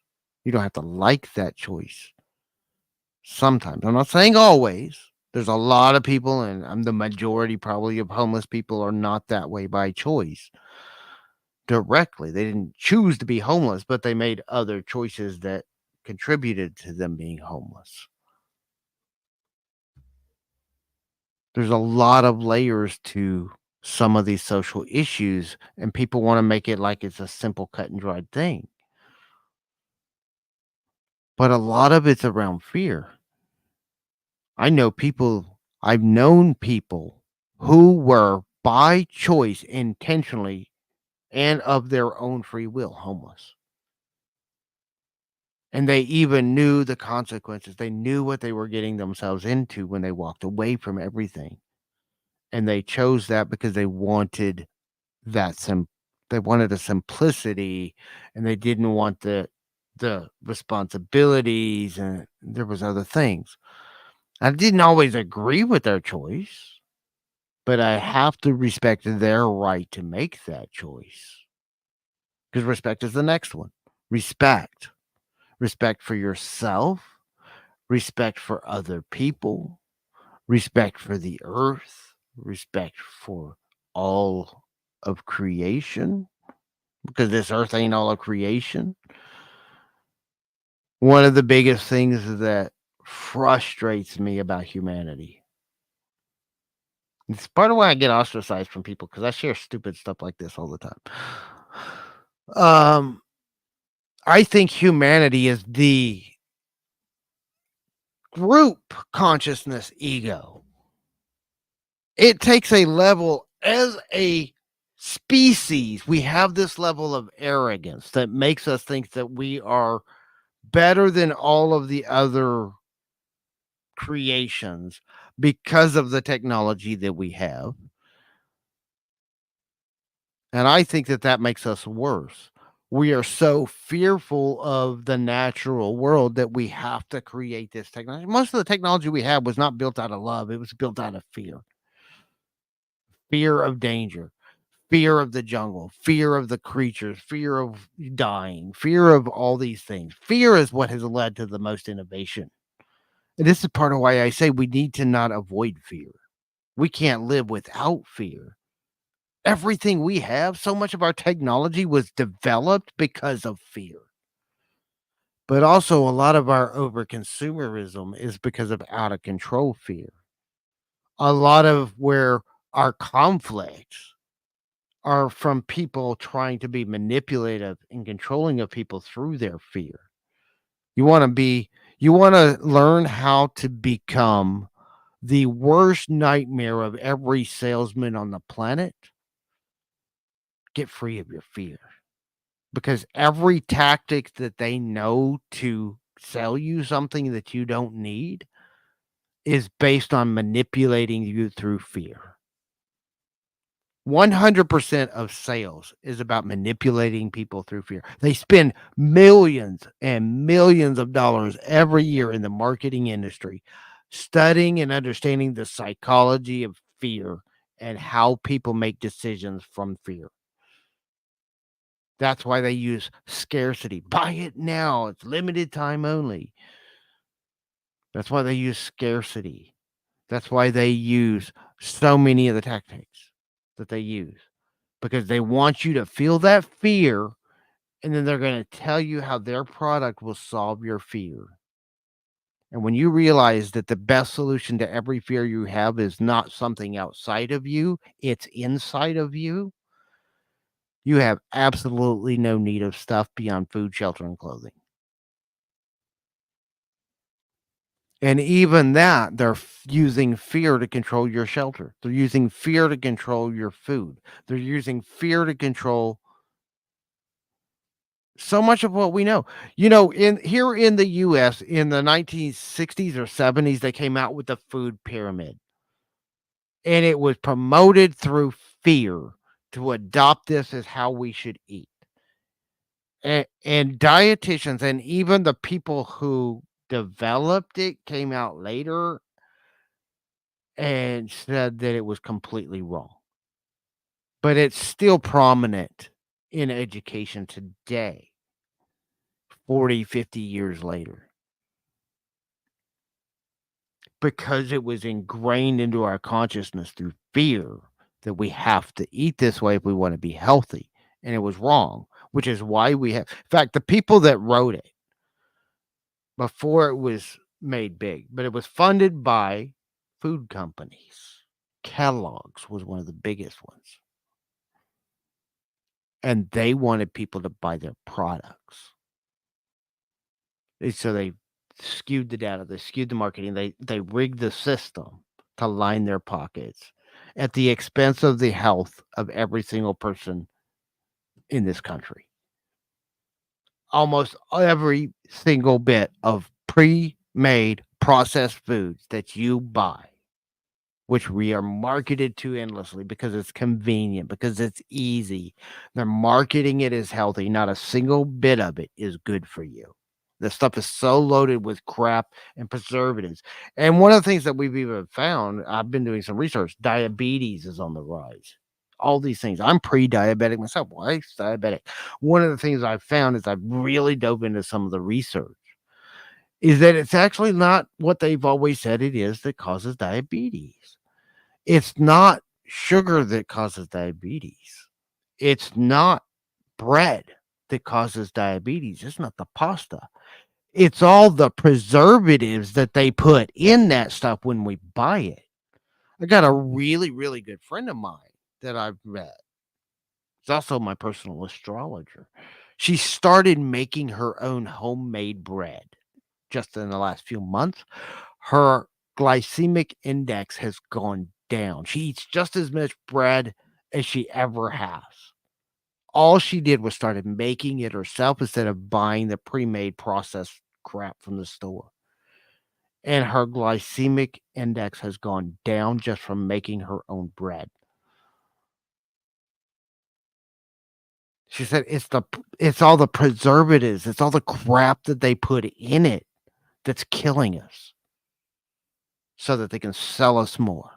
You don't have to like that choice. Sometimes. I'm not saying always. There's a lot of people, and I'm the majority probably of homeless people are not that way by choice directly. They didn't choose to be homeless, but they made other choices that contributed to them being homeless. There's a lot of layers to some of these social issues, and people want to make it like it's a simple cut and dried thing. But a lot of it's around fear. I've known people who were by choice, intentionally, and of their own free will homeless. And they even knew the consequences. They knew what they were getting themselves into when they walked away from everything. And they chose that because that sim they wanted a simplicity, and they didn't want the responsibilities, and there was other things. I didn't always agree with their choice, but I have to respect their right to make that choice. Because respect is the next one. Respect. Respect for yourself, respect for other people, respect for the earth, respect for all of creation, because this earth ain't all of creation. One of the biggest things that frustrates me about humanity. It's part of why I get ostracized from people because I share stupid stuff like this all the time. Um, I think humanity is the group consciousness ego. It takes a level as a species, we have this level of arrogance that makes us think that we are better than all of the other creations because of the technology that we have. And I think that that makes us worse. We are so fearful of the natural world that we have to create this technology. Most of the technology we have was not built out of love, it was built out of fear, fear of danger, fear of the jungle, fear of the creatures, fear of dying, fear of all these things. Fear is what has led to the most innovation. And this is part of why I say we need to not avoid fear. We can't live without fear. Everything we have, so much of our technology was developed because of fear. But also, a lot of our over consumerism is because of out of control fear. A lot of where our conflicts are from people trying to be manipulative and controlling of people through their fear. You want to be, you want to learn how to become the worst nightmare of every salesman on the planet. Get free of your fear, because every tactic that they know to sell you something that you don't need is based on manipulating you through fear. 100% of sales is about manipulating people through fear. They spend millions and millions of dollars every year in the marketing industry studying and understanding the psychology of fear and how people make decisions from fear. That's why they use scarcity. Buy it now. It's limited time only. That's why they use scarcity. That's why they use so many of the tactics that they use, because they want you to feel that fear, and then they're going to tell you how their product will solve your fear. And when you realize that the best solution to every fear you have is not something outside of you, it's inside of you have absolutely no need of stuff beyond food, shelter, and clothing. And even that, they're using fear to control your shelter. They're using fear to control your food. They're using fear to control so much of what we know. In here in the US in the 1960s or 70s, they came out with the food pyramid. And it was promoted through fear to adopt this as how we should eat. And dietitians and even the people who developed it came out later and said that it was completely wrong. But it's still prominent in education today, 40, 50 years later, because it was ingrained into our consciousness through fear that we have to eat this way if we want to be healthy. And it was wrong, which is why in fact, the people that wrote it before it was made big, but it was funded by food companies. Kellogg's was one of the biggest ones. And they wanted people to buy their products. So they skewed the data, they skewed the marketing, they rigged the system to line their pockets at the expense of the health of every single person in this country. Almost every single bit of pre-made processed foods that you buy, which we are marketed to endlessly because it's convenient, because it's easy. They're marketing it as healthy. Not a single bit of it is good for you. The stuff is so loaded with crap and preservatives. And one of the things that we've even found, I've been doing some research, diabetes is on the rise. All these things. I'm pre-diabetic myself. Wife's diabetic. One of the things I've found is I've really dove into some of the research is that it's actually not what they've always said it is that causes diabetes. It's not sugar that causes diabetes. It's not bread that causes diabetes. It's not the pasta. It's all the preservatives that they put in that stuff when we buy it. I got a really, really good friend of mine that I've met. She's also my personal astrologer. She started making her own homemade bread just in the last few months. Her glycemic index has gone down. She eats just as much bread as she ever has. All she did was started making it herself instead of buying the pre-made processed crap from the store. And her glycemic index has gone down just from making her own bread. She said it's all the preservatives, it's all the crap that they put in it that's killing us so that they can sell us more.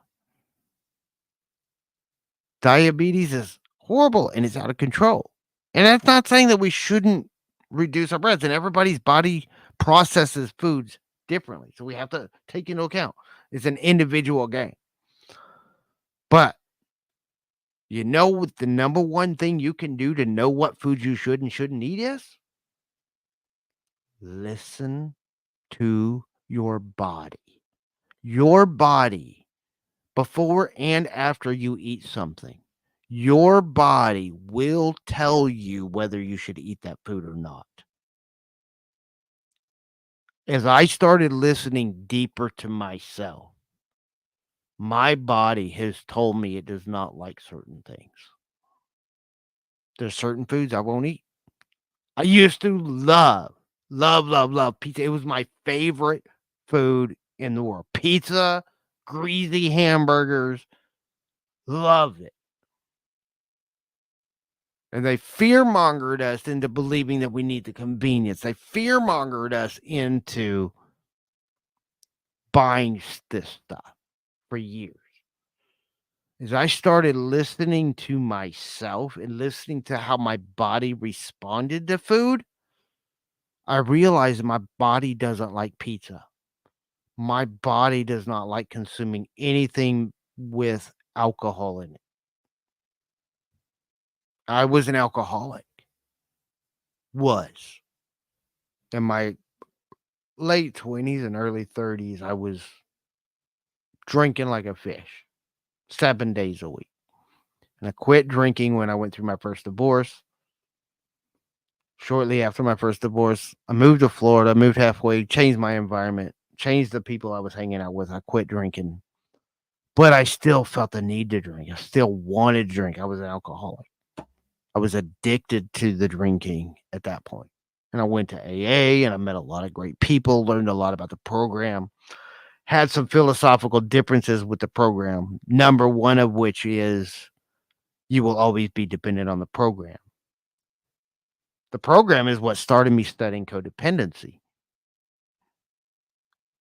Diabetes is horrible and it's out of control. And that's not saying that we shouldn't reduce our breads, and everybody's body processes foods differently. So we have to take into account it's an individual game. But you know what the number one thing you can do to know what foods you should and shouldn't eat is? Listen to your body. Your body, before and after you eat something, your body will tell you whether you should eat that food or not. As I started listening deeper to myself, my body has told me it does not like certain things. There's certain foods I won't eat. I used to love pizza. It was my favorite food in the world. Pizza, greasy hamburgers, loved it. And they fear mongered us into believing that we need the convenience. They fear mongered us into buying this stuff for years. As I started listening to myself and listening to how my body responded to food, I realized my body doesn't like pizza. My body does not like consuming anything with alcohol in it. I was an alcoholic. Was. In my late 20s and early 30s, I was drinking like a fish 7 days a week. And I quit drinking when I went through my first divorce. Shortly after my first divorce, I moved to Florida, moved halfway, changed my environment, changed the people I was hanging out with. I quit drinking, but I still felt the need to drink. I still wanted to drink. I was an alcoholic. I was addicted to the drinking at that point. And I went to AA and I met a lot of great people, learned a lot about the program, had some philosophical differences with the program. Number one of which is you will always be dependent on the program. The program is what started me studying codependency,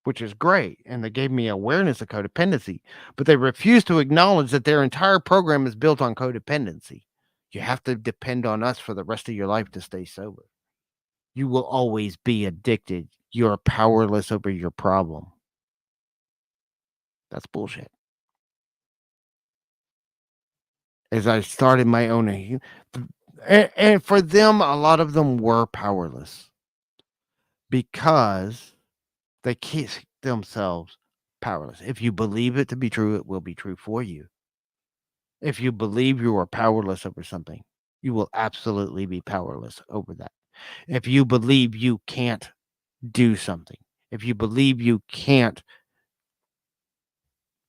which is great. And they gave me awareness of codependency, but they refuse to acknowledge that their entire program is built on codependency. You have to depend on us for the rest of your life to stay sober. You will always be addicted. You're powerless over your problem. That's bullshit. As I started my own, and for them, a lot of them were powerless because they keep themselves powerless. If you believe it to be true, it will be true for you. If you believe you are powerless over something, you will absolutely be powerless over that. If you believe you can't do something, If you believe you can't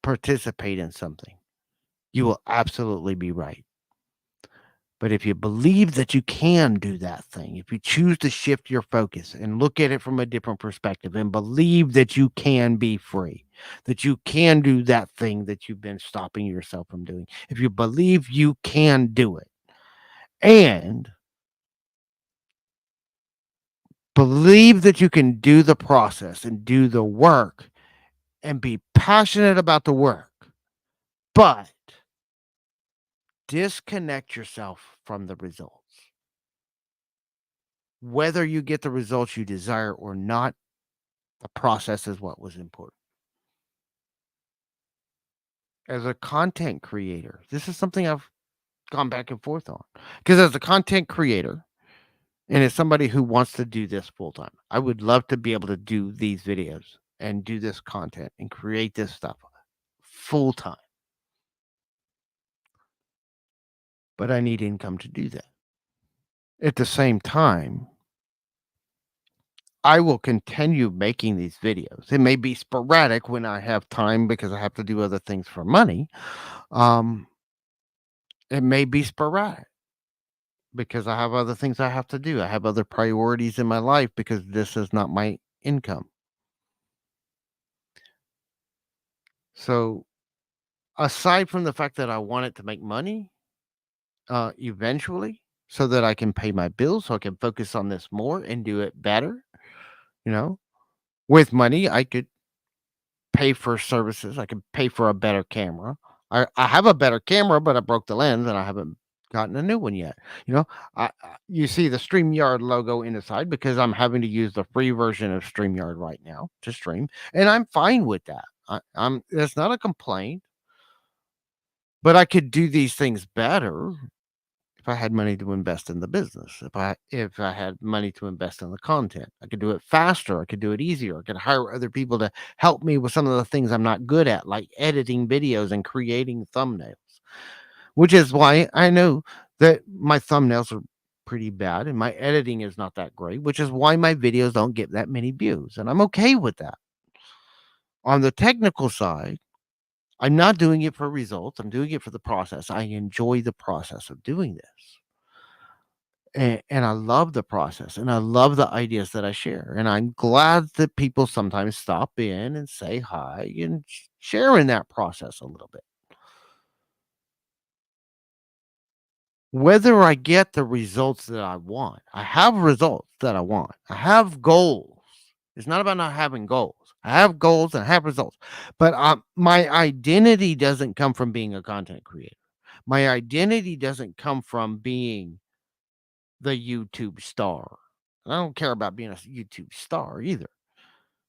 participate in something, you will absolutely be right. But if you believe that you can do that thing, if you choose to shift your focus and look at it from a different perspective and believe that you can be free, that you can do that thing that you've been stopping yourself from doing, if you believe you can do it and believe that you can do the process and do the work and be passionate about the work, but disconnect yourself from the results. Whether you get the results you desire or not, the process is what was important. As a content creator, this is something I've gone back and forth on. Because as a content creator, and as somebody who wants to do this full time, I would love to be able to do these videos and do this content and create this stuff full time. But I need income to do that. At the same time, I will continue making these videos. It may be sporadic when I have time because I have to do other things for money. Um, it may be sporadic because I have other things I have to do. I have other priorities in my life because this is not my income. So, aside from the fact that I want it to make money, eventually, so that I can pay my bills, so I can focus on this more and do it better, you know, with money, I could pay for services. I could pay for a better camera. I have a better camera, but I broke the lens and I haven't gotten a new one yet. You know, you see the StreamYard logo in the side because I'm having to use the free version of StreamYard right now to stream, and I'm fine with that. I'm That's not a complaint, but I could do these things better if I had money to invest in the business, if I had money to invest in the content. I could do it faster, I could do it easier, I could hire other people to help me with some of the things I'm not good at, like editing videos and creating thumbnails, which is why I know that my thumbnails are pretty bad and my editing is not that great, which is why my videos don't get that many views, and I'm okay with that. On the technical side, I'm not doing it for results, I'm doing it for the process. I enjoy the process of doing this. And I love the process and I love the ideas that I share. And I'm glad that people sometimes stop in and say hi and share in that process a little bit. Whether I get the results that I want, I have results that I want. I have goals. It's not about not having goals. I have goals and I have results. But my identity doesn't come from being a content creator. My identity doesn't come from being the YouTube star. I don't care about being a YouTube star either.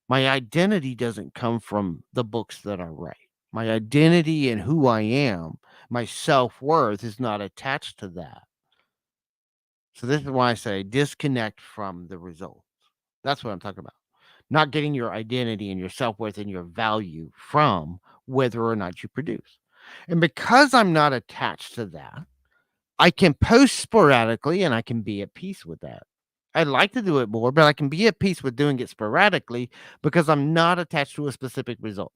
My identity doesn't come from the books that I write. My identity and who I am, my self worth is not attached to that. So, this is why I say disconnect from the results. That's what I'm talking about. Not getting your identity and your self worth and your value from whether or not you produce. And because I'm not attached to that, I can post sporadically and I can be at peace with that. I'd like to do it more, but I can be at peace with doing it sporadically because I'm not attached to a specific result.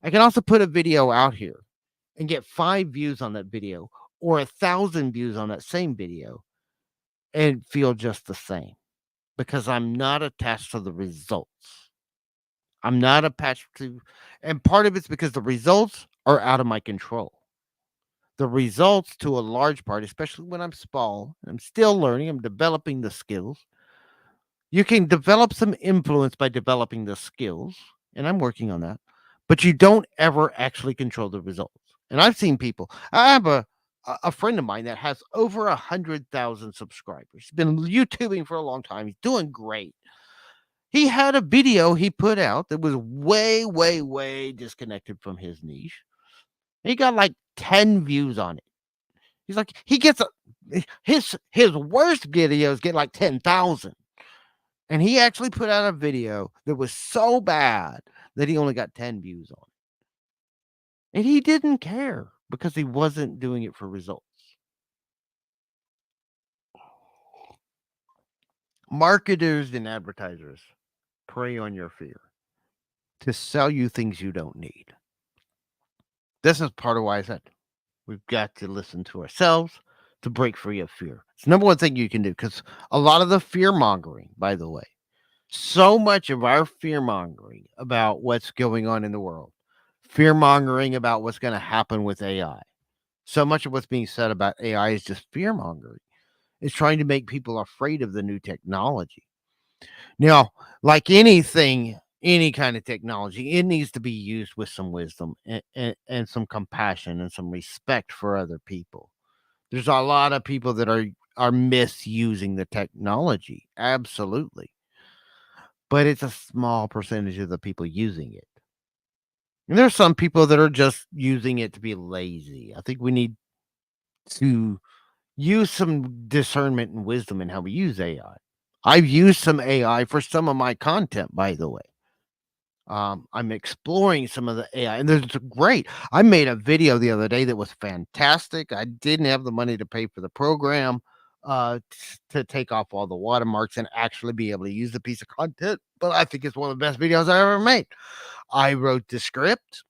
I can also put a video out here and get 5 views on that video or 1,000 views on that same video and feel just the same because I'm not attached to the results. I'm not attached to, and part of it's because the results are out of my control. The results, to a large part, especially when I'm small, I'm still learning, I'm developing the skills. You can develop some influence by developing the skills, and I'm working on that, but you don't ever actually control the results. And I've seen people. I have a friend of mine that has over 100,000 subscribers. He's been YouTubing for a long time. He's doing great. He had a video he put out that was way, way, way disconnected from his niche. He got like 10 views on it. He's like, he gets his worst videos get like 10,000. And he actually put out a video that was so bad that he only got 10 views on it. And he didn't care because he wasn't doing it for results. Marketers and advertisers. prey on your fear, to sell you things you don't need. This is part of why I said we've got to listen to ourselves to break free of fear. It's the number one thing you can do because a lot of the fear mongering, by the way, so much of our fear mongering about what's going on in the world, fear mongering about what's going to happen with AI. So much of what's being said about AI is just fear mongering. It's trying to make people afraid of the new technology. Now, like anything, any kind of technology, it needs to be used with some wisdom and some compassion and some respect for other people. There's a lot of people that are misusing the technology, absolutely, but it's a small percentage of the people using it. And there's some people that are just using it to be lazy. I think we need to use some discernment and wisdom in how we use AI. I've used some AI for some of my content, by the way. I'm exploring some of the AI, and there's great. I made a video the other day that was fantastic. I didn't have the money to pay for the program to take off all the watermarks and actually be able to use the piece of content, but I think it's one of the best videos I ever made. I wrote the script,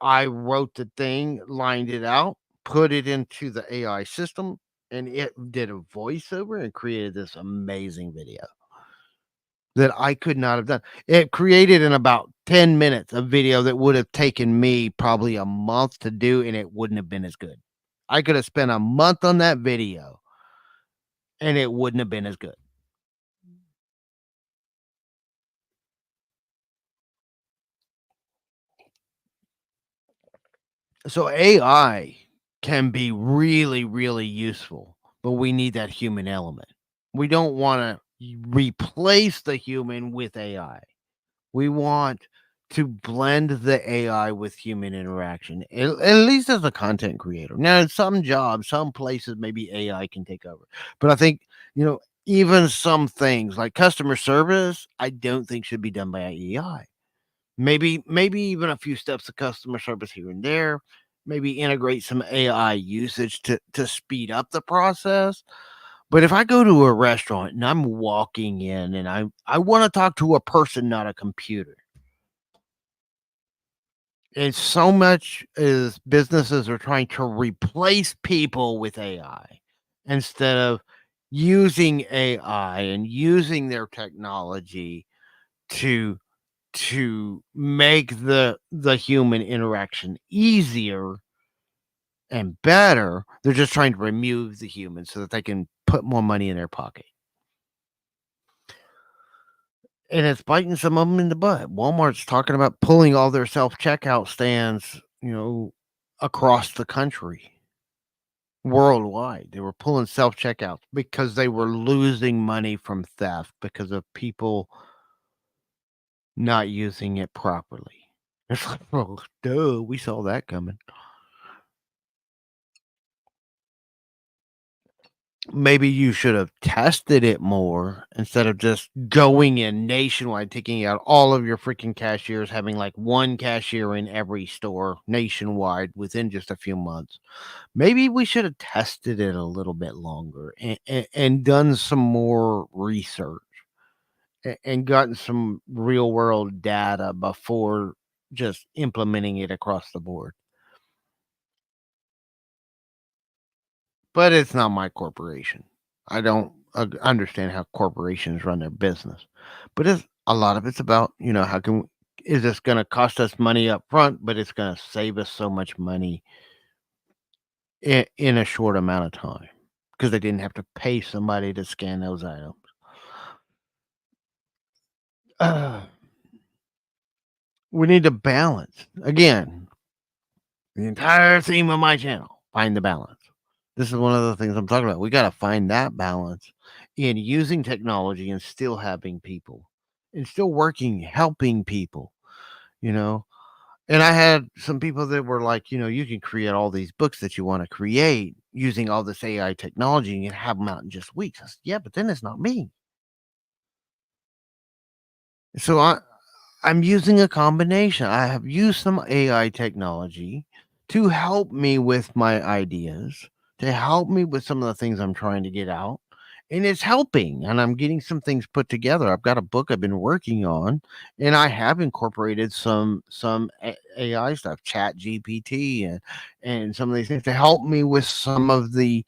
I wrote the thing, lined it out, put it into the AI system, and it did a voiceover and created this amazing video that I could not have done. It created in about 10 minutes a video that would have taken me probably a month to do, and it wouldn't have been as good. I could have spent a month on that video, and it wouldn't have been as good. So AI can be really, really useful, but we need that human element. We don't want to replace the human with AI. We want to blend the AI with human interaction, at least as a content creator. Now, in some jobs, some places, maybe AI can take over. But I think, even some things like customer service, I don't think should be done by AI. Maybe even a few steps of customer service here and there. Maybe integrate some AI usage to speed up the process. But if I go to a restaurant and I'm walking in and I want to talk to a person, not a computer, and so much as businesses are trying to replace people with AI instead of using AI and using their technology to make the human interaction easier and better, they're just trying to remove the human so that they can put more money in their pocket. And it's biting some of them in the butt. Walmart's talking about pulling all their self-checkout stands, across the country, worldwide. They were pulling self-checkouts because they were losing money from theft because of people not using it properly. It's like, "Well, duh, we saw that coming." Maybe you should have tested it more instead of just going in nationwide, taking out all of your freaking cashiers, having like one cashier in every store nationwide within just a few months. Maybe we should have tested it a little bit longer and done some more research and gotten some real world data before just implementing it across the board. But it's not my corporation. I don't understand how corporations run their business. But it's a lot of it's about, how can is this going to cost us money up front, but it's going to save us so much money in a short amount of time because they didn't have to pay somebody to scan those items. Uh, we need to balance. Again, the entire theme of my channel, find the balance. This is one of the things I'm talking about. We got to find that balance in using technology and still having people and still working, helping people, you know. And I had some people that were like, you can create all these books that you want to create using all this AI technology and have them out in just weeks. I said, yeah, but then it's not me. So I'm using a combination. I have used some AI technology to help me with my ideas, to help me with some of the things I'm trying to get out. and it's helping, and I'm getting some things put together. I've got a book I've been working on, and I have incorporated AI stuff, Chat GPT, and some of these things to help me with some of the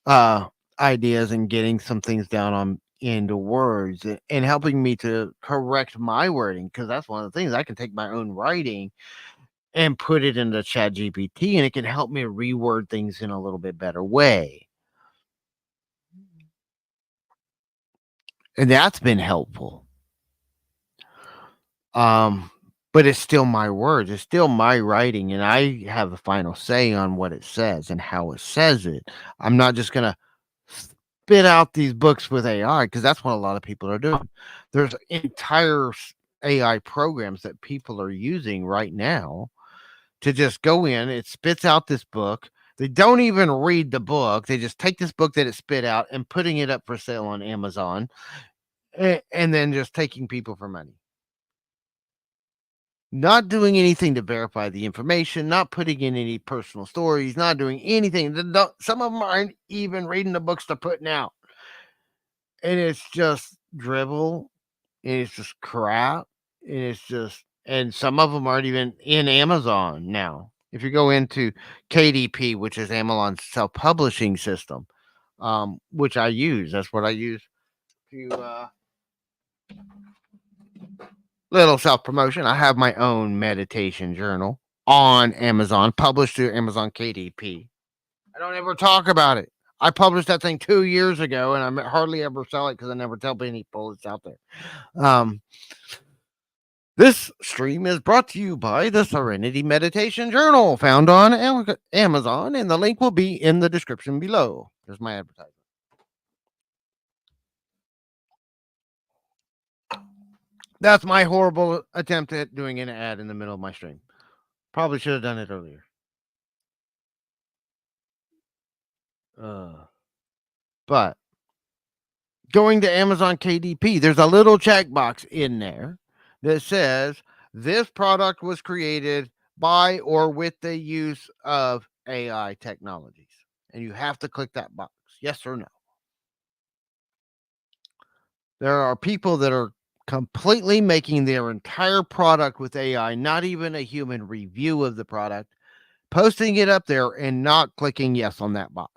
uh ideas and getting some things down on into words, and helping me to correct my wording, because that's one of the things. I can take my own writing and put it into Chat GPT, and it can help me reword things in a little bit better way. And that's been helpful. Um, but it's still my words, it's still my writing, and I have the final say on what it says and how it says it. I'm not just gonna spit out these books with AI, because that's what a lot of people are doing. There's entire AI programs that people are using right now to just go in, it spits out this book. They don't even read the book. They just take this book that it spit out and putting it up for sale on Amazon, and then just taking people for money. Not doing anything to verify the information, not putting in any personal stories, not doing anything. Some of them aren't even reading the books they're putting out. And it's just dribble, and it's just crap, and and some of them aren't even in Amazon now. If you go into KDP, which is Amazon's self-publishing system, which I use, that's what I use to little self-promotion. I have my own meditation journal on Amazon, published through Amazon KDP. I don't ever talk about it. I published that thing 2 years ago, and I hardly ever sell it because I never tell people it's out there. Um, This stream is brought to you by the Serenity Meditation Journal, found on Amazon, and the link will be in the description below. There's my advertisement. That's my horrible attempt at doing an ad in the middle of my stream. Probably should have done it earlier. Uh, but going to Amazon KDP, there's a little checkbox in there that says this product was created by or with the use of AI technologies. And you have to click that box, yes or no. There are people that are completely making their entire product with AI, not even a human review of the product, posting it up there and not clicking yes on that box.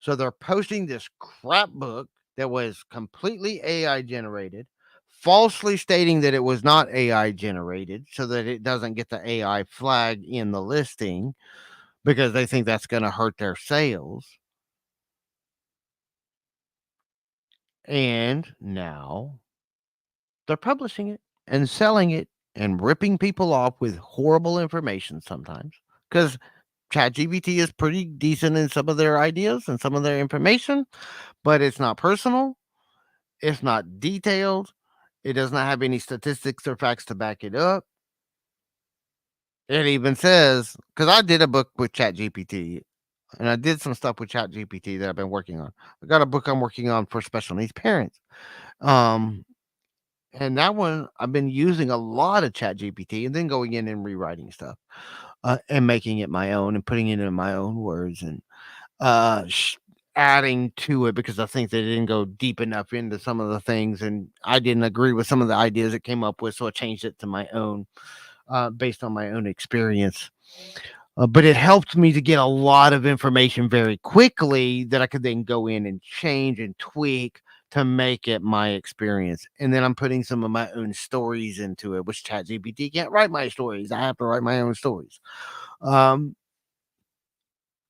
So they're posting this crap book that was completely AI generated, falsely stating that it was not AI generated so that it doesn't get the AI flag in the listing, because they think that's going to hurt their sales. And now they're publishing it and selling it and ripping people off with horrible information sometimes, because ChatGPT is pretty decent in some of their ideas and some of their information, but it's not personal. It's not detailed. It does not have any statistics or facts to back it up. It even says, because I did a book with ChatGPT, and I did some stuff with ChatGPT that I've been working on. I got a book I'm working on for special needs parents. Um, And that one, I've been using a lot of Chat GPT and then going in and rewriting stuff, and making it my own and putting it in my own words, and adding to it, because I think they didn't go deep enough into some of the things, and I didn't agree with some of the ideas it came up with, so I changed it to my own, based on my own experience. But it helped me to get a lot of information very quickly that I could then go in and change and tweak to make it my experience. And then I'm putting some of my own stories into it, which ChatGPT can't write my stories. I have to write my own stories. Um,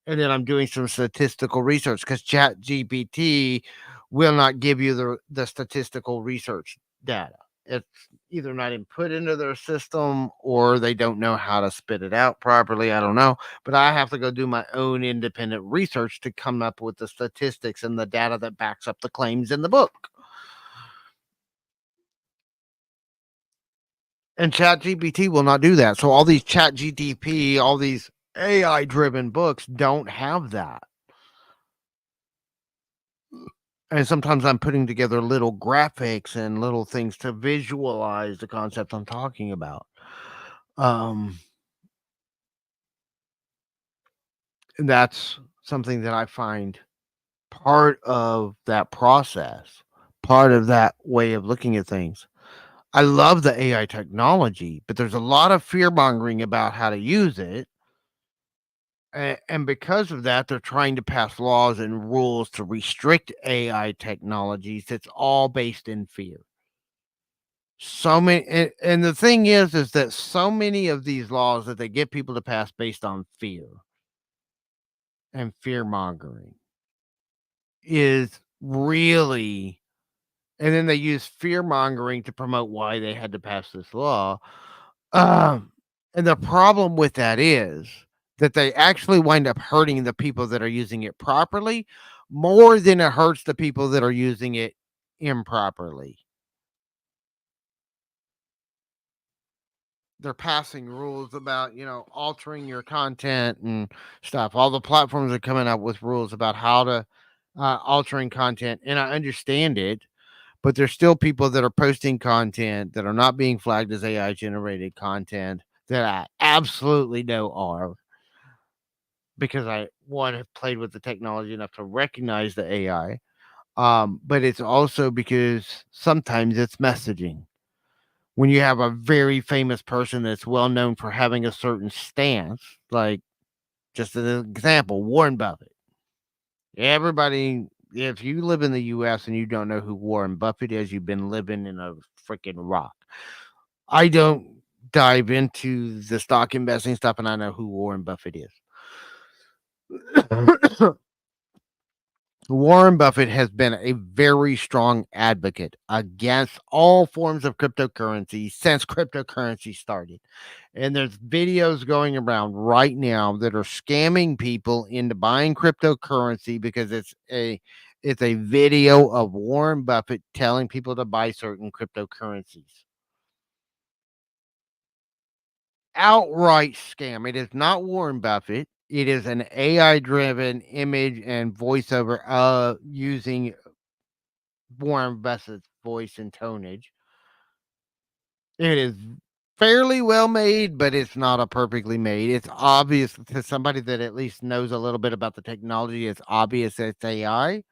and then I'm doing some statistical research, because ChatGPT will not give you the statistical research data. It's either not input into their system, or they don't know how to spit it out properly. I don't know. But I have to go do my own independent research to come up with the statistics and the data that backs up the claims in the book. And ChatGPT will not do that. So all these ChatGPT, all these AI driven books don't have that. And sometimes I'm putting together little graphics and little things to visualize the concept I'm talking about. Um, and that's something that I find part of that process, part of that way of looking at things. I love the AI technology, but there's a lot of fear mongering about how to use it. And because of that, they're trying to pass laws and rules to restrict AI technologies. It's all based in fear. So many, and the thing is that so many of these laws that they get people to pass based on fear and fear mongering is really, and then they use fear mongering to promote why they had to pass this law. Um, and the problem with that is that they actually wind up hurting the people that are using it properly more than it hurts the people that are using it improperly. They're passing rules about, altering your content and stuff. All the platforms are coming up with rules about how to altering content, and I understand it, but there's still people that are posting content that are not being flagged as AI generated content that I absolutely know are, because I one have played with the technology enough to recognize the AI. But it's also because sometimes it's messaging. When you have a very famous person that's well known for having a certain stance, like just an example, Warren Buffett. Everybody, if you live in the US and you don't know who Warren Buffett is, you've been living in a freaking rock. I don't dive into the stock investing stuff, and I know who Warren Buffett is. Warren Buffett has been a very strong advocate against all forms of cryptocurrency since cryptocurrency started. And there's videos going around right now that are scamming people into buying cryptocurrency because it's a video of Warren Buffett telling people to buy certain cryptocurrencies. Outright scam. It is not Warren Buffett. It is an AI driven image and voiceover using Warren Buffett's voice and tonage. It is fairly well made, but it's not a perfectly made. It's obvious to somebody that at least knows a little bit about the technology. It's obvious it's AI,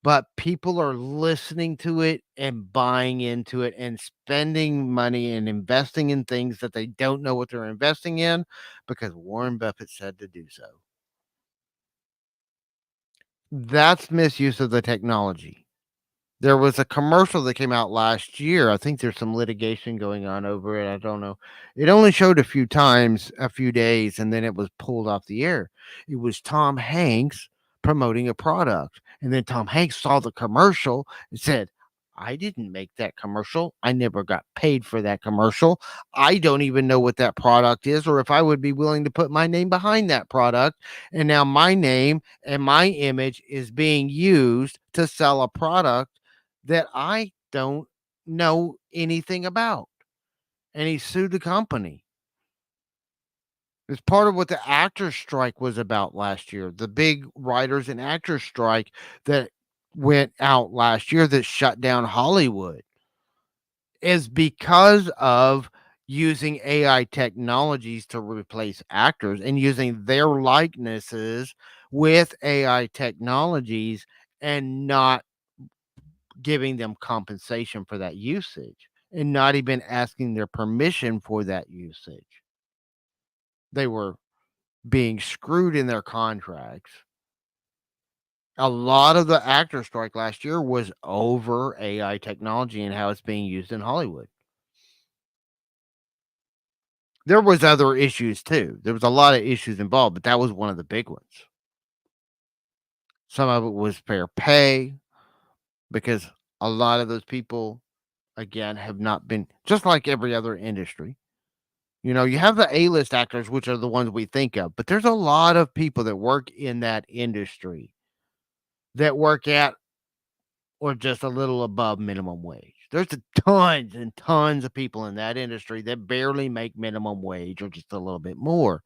but people are listening to it and buying into it and spending money and investing in things that they don't know what they're investing in because Warren Buffett said to do so. That's misuse of the technology. There was a commercial that came out last year. I think there's some litigation going on over it. I don't know. It only showed a few times, a few days, and then it was pulled off the air. It was Tom Hanks promoting a product. And then Tom Hanks saw the commercial and said, I didn't make that commercial. I never got paid for that commercial. I don't even know what that product is or if I would be willing to put my name behind that product. And now my name and my image is being used to sell a product that I don't know anything about. And he sued the company. It's part of what the actors strike was about last year. The big writers and actors strike that went out last year that shut down Hollywood is because of using AI technologies to replace actors and using their likenesses with AI technologies and not giving them compensation for that usage and not even asking their permission for that usage. They were being screwed in their contracts. A lot of the actor strike last year was over AI technology and how it's being used in Hollywood. There was other issues too. There was a lot of issues involved, but that was one of the big ones. Some of it was fair pay because a lot of those people, again, have not been, just like every other industry. You have the A-list actors, which are the ones we think of, but there's a lot of people that work in that industry that work at or just a little above minimum wage. There's tons and tons of people in that industry that barely make minimum wage or just a little bit more.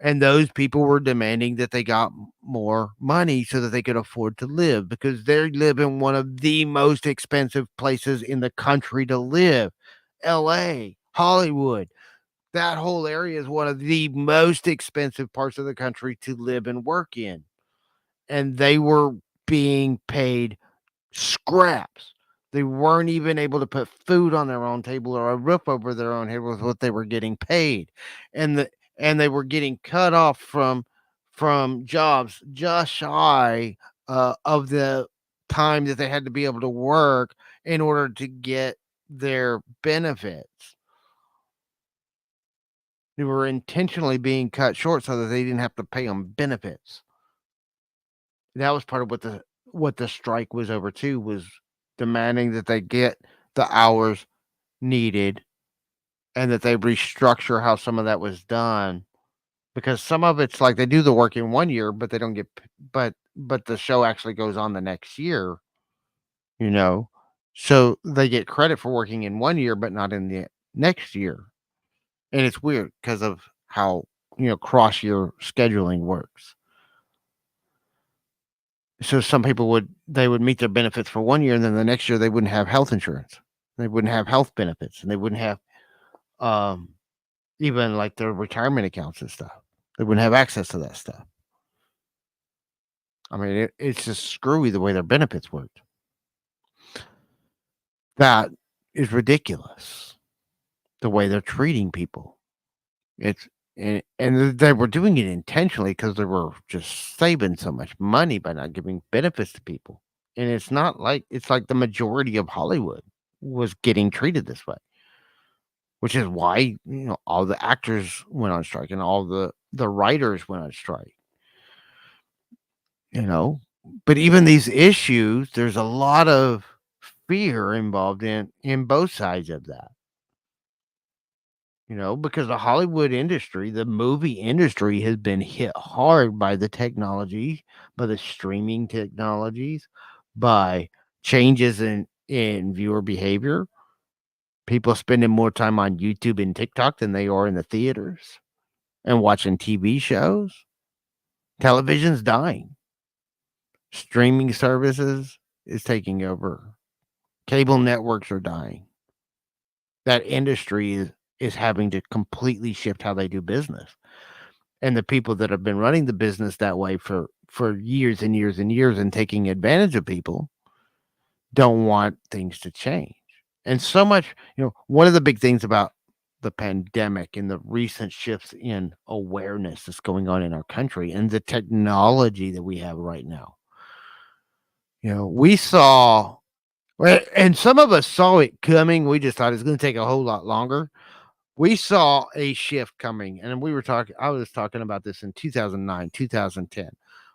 And those people were demanding that they got more money so that they could afford to live because they live in one of the most expensive places in the country to live. LA, Hollywood. That whole area is one of the most expensive parts of the country to live and work in. And they were being paid scraps. They weren't even able to put food on their own table or a roof over their own head with what they were getting paid. And they were getting cut off from jobs just shy of the time that they had to be able to work in order to get their benefits. They were intentionally being cut short so that they didn't have to pay them benefits. That was part of what the strike was over too, was demanding that they get the hours needed and that they restructure how some of that was done, because some of it's like they do the work in 1 year, but they don't get p but the show actually goes on the next year, you know? So, they get credit for working in 1 year, but not in the next year, and it's weird because of how, cross-year scheduling works. So some people would meet their benefits for 1 year, and then the next year they wouldn't have health insurance. They wouldn't have health benefits, and they wouldn't have, um, even, like, their retirement accounts and stuff. They wouldn't have access to that stuff. I mean, it's just screwy the way their benefits worked. That is ridiculous, the way they're treating people. It's and they were doing it intentionally because they were just saving so much money by not giving benefits to people. And it's like the majority of Hollywood was getting treated this way, which is why, all the actors went on strike and all the writers went on strike, you know? But even these issues, there's a lot of fear involved in both sides of that. Because the Hollywood industry, the movie industry has been hit hard by the technology, by the streaming technologies, by changes in viewer behavior. People spending more time on YouTube and TikTok than they are in the theaters and watching TV shows. Television's dying. Streaming services is taking over. Cable networks are dying. That industry is having to completely shift how they do business. And the people that have been running the business that way for years and years and years and taking advantage of people don't want things to change. And so much, one of the big things about the pandemic and the recent shifts in awareness that's going on in our country and the technology that we have right now. We saw, and some of us saw it coming. We just thought it's going to take a whole lot longer. We saw a shift coming, and I was talking about this in 2009, 2010,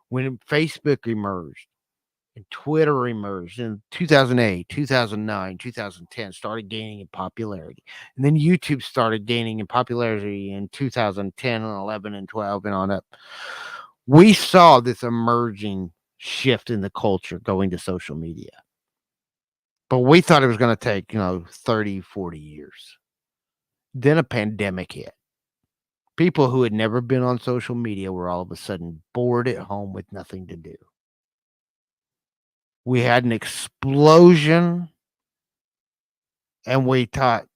when Facebook emerged and Twitter emerged in 2008, 2009, 2010, started gaining in popularity. And then YouTube started gaining in popularity in 2010 and 11 and 12 and on up. We saw this emerging shift in the culture going to social media. But we thought it was going to take, 30, 40 years. Then a pandemic hit. People who had never been on social media were all of a sudden bored at home with nothing to do. We had an explosion, and we thought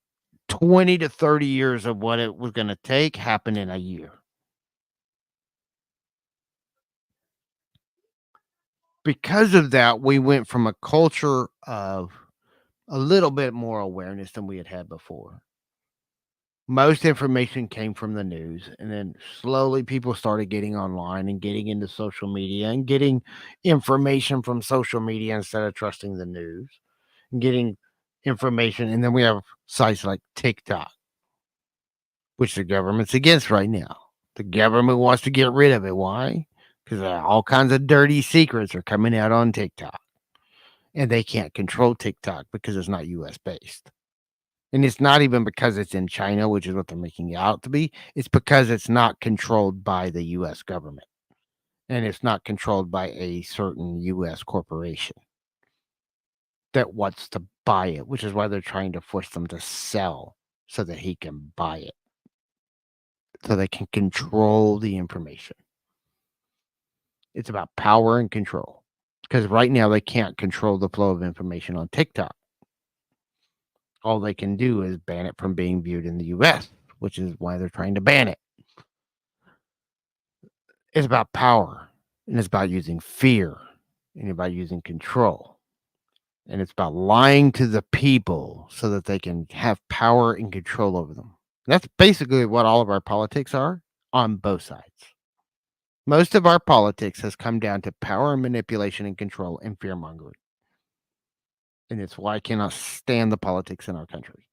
20 to 30 years of what it was gonna take happened in a year. Because of that, we went from a culture of a little bit more awareness than we had had before. Most information came from the news, and then slowly people started getting online and getting into social media and getting information from social media instead of trusting the news and getting information. And then we have sites like TikTok, which the government's against right now. The government wants to get rid of it. Why? Because all kinds of dirty secrets are coming out on TikTok, and they can't control TikTok because it's not US based. And it's not even because it's in China, which is what they're making it out to be. It's because it's not controlled by the US government, and it's not controlled by a certain US corporation that wants to buy it, which is why they're trying to force them to sell so that he can buy it, so they can control the information. It's about power and control, because right now they can't control the flow of information on TikTok. All they can do is ban it from being viewed in the US, which is why they're trying to ban it. It's about power, and it's about using fear, and about using control. And it's about lying to the people so that they can have power and control over them. That's basically what all of our politics are on both sides. Most of our politics has come down to power and manipulation and control and fear mongering. And it's why I cannot stand the politics in our country.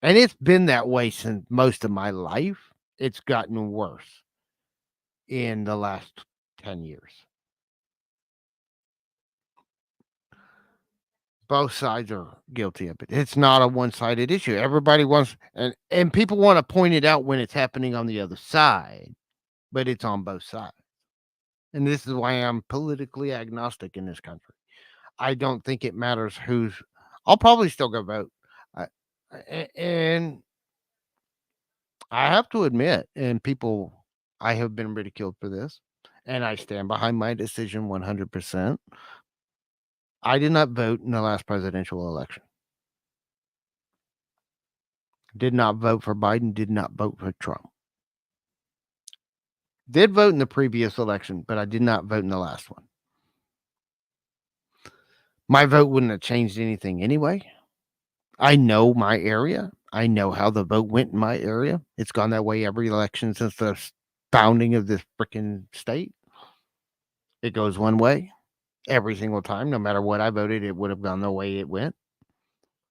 And it's been that way since most of my life. It's gotten worse in the last 10 years. Both sides are guilty of it. It's not a one-sided issue. Everybody wants and people want to point it out when it's happening on the other side, but it's on both sides. And this is why I'm politically agnostic in this country. I don't think it matters who's I'll probably still go vote. I, and I have to admit, and people I have been ridiculed for this, and I stand behind my decision 100%. I did not vote in the last presidential election. Did not vote for Biden, did not vote for Trump. Did vote in the previous election, but I did not vote in the last one. My vote wouldn't have changed anything anyway. I know my area. I know how the vote went in my area. It's gone that way every election since the founding of this freaking state. It goes one way every single time. No matter what I voted, it would have gone the way it went.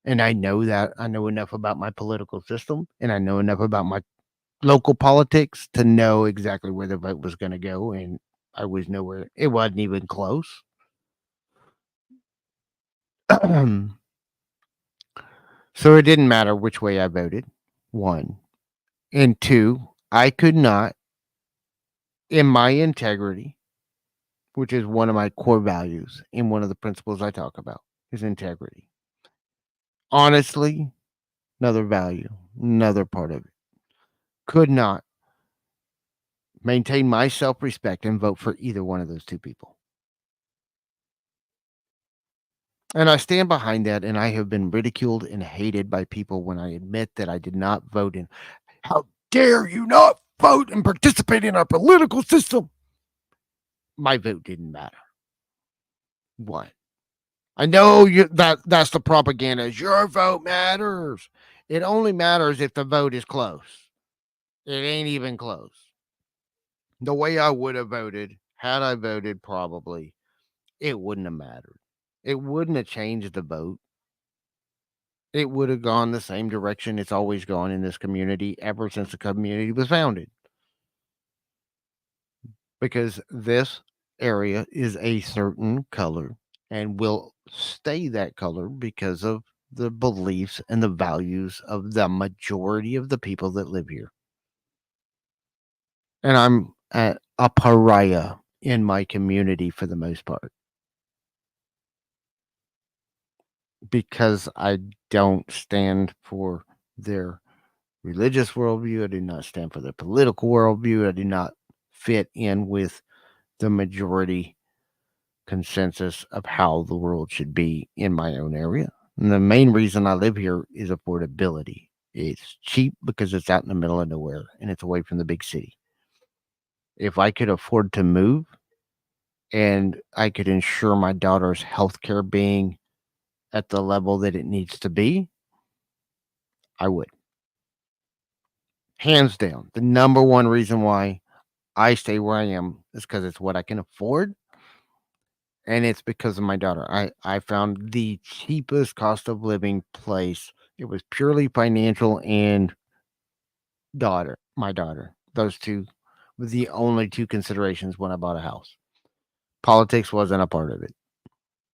And I know that. I know enough about my political system and I know enough about my local politics to know exactly where the vote was going to go. And I was nowhere. It wasn't even close. So it didn't matter which way I voted. One. And two, I could not, in my integrity, which is one of my core values and one of the principles I talk about, is integrity. Honestly, another value, another part of it. Could not maintain my self respect and vote for either one of those two people. And I stand behind that, and I have been ridiculed and hated by people when I admit that I did not vote in. How dare you not vote and participate in our political system? My vote didn't matter. What? I know that's the propaganda. Is your vote matters. It only matters if the vote is close. It ain't even close. The way I would have voted, had I voted probably, it wouldn't have mattered. It wouldn't have changed the vote. It would have gone the same direction it's always gone in this community ever since the community was founded. Because this area is a certain color and will stay that color because of the beliefs and the values of the majority of the people that live here. And I'm a pariah in my community for the most part because I don't stand for their religious worldview. I do not stand for their political worldview. I do not fit in with the majority consensus of how the world should be in my own area. And the main reason I live here is affordability. It's cheap because it's out in the middle of nowhere and it's away from the big city. If I could afford to move and I could ensure my daughter's health care being at the level that it needs to be, I would. Hands down. The number one reason why I stay where I am is because it's what I can afford. And it's because of my daughter. I found the cheapest cost of living place. It was purely financial and my daughter. Those two were the only two considerations when I bought a house. Politics wasn't a part of it.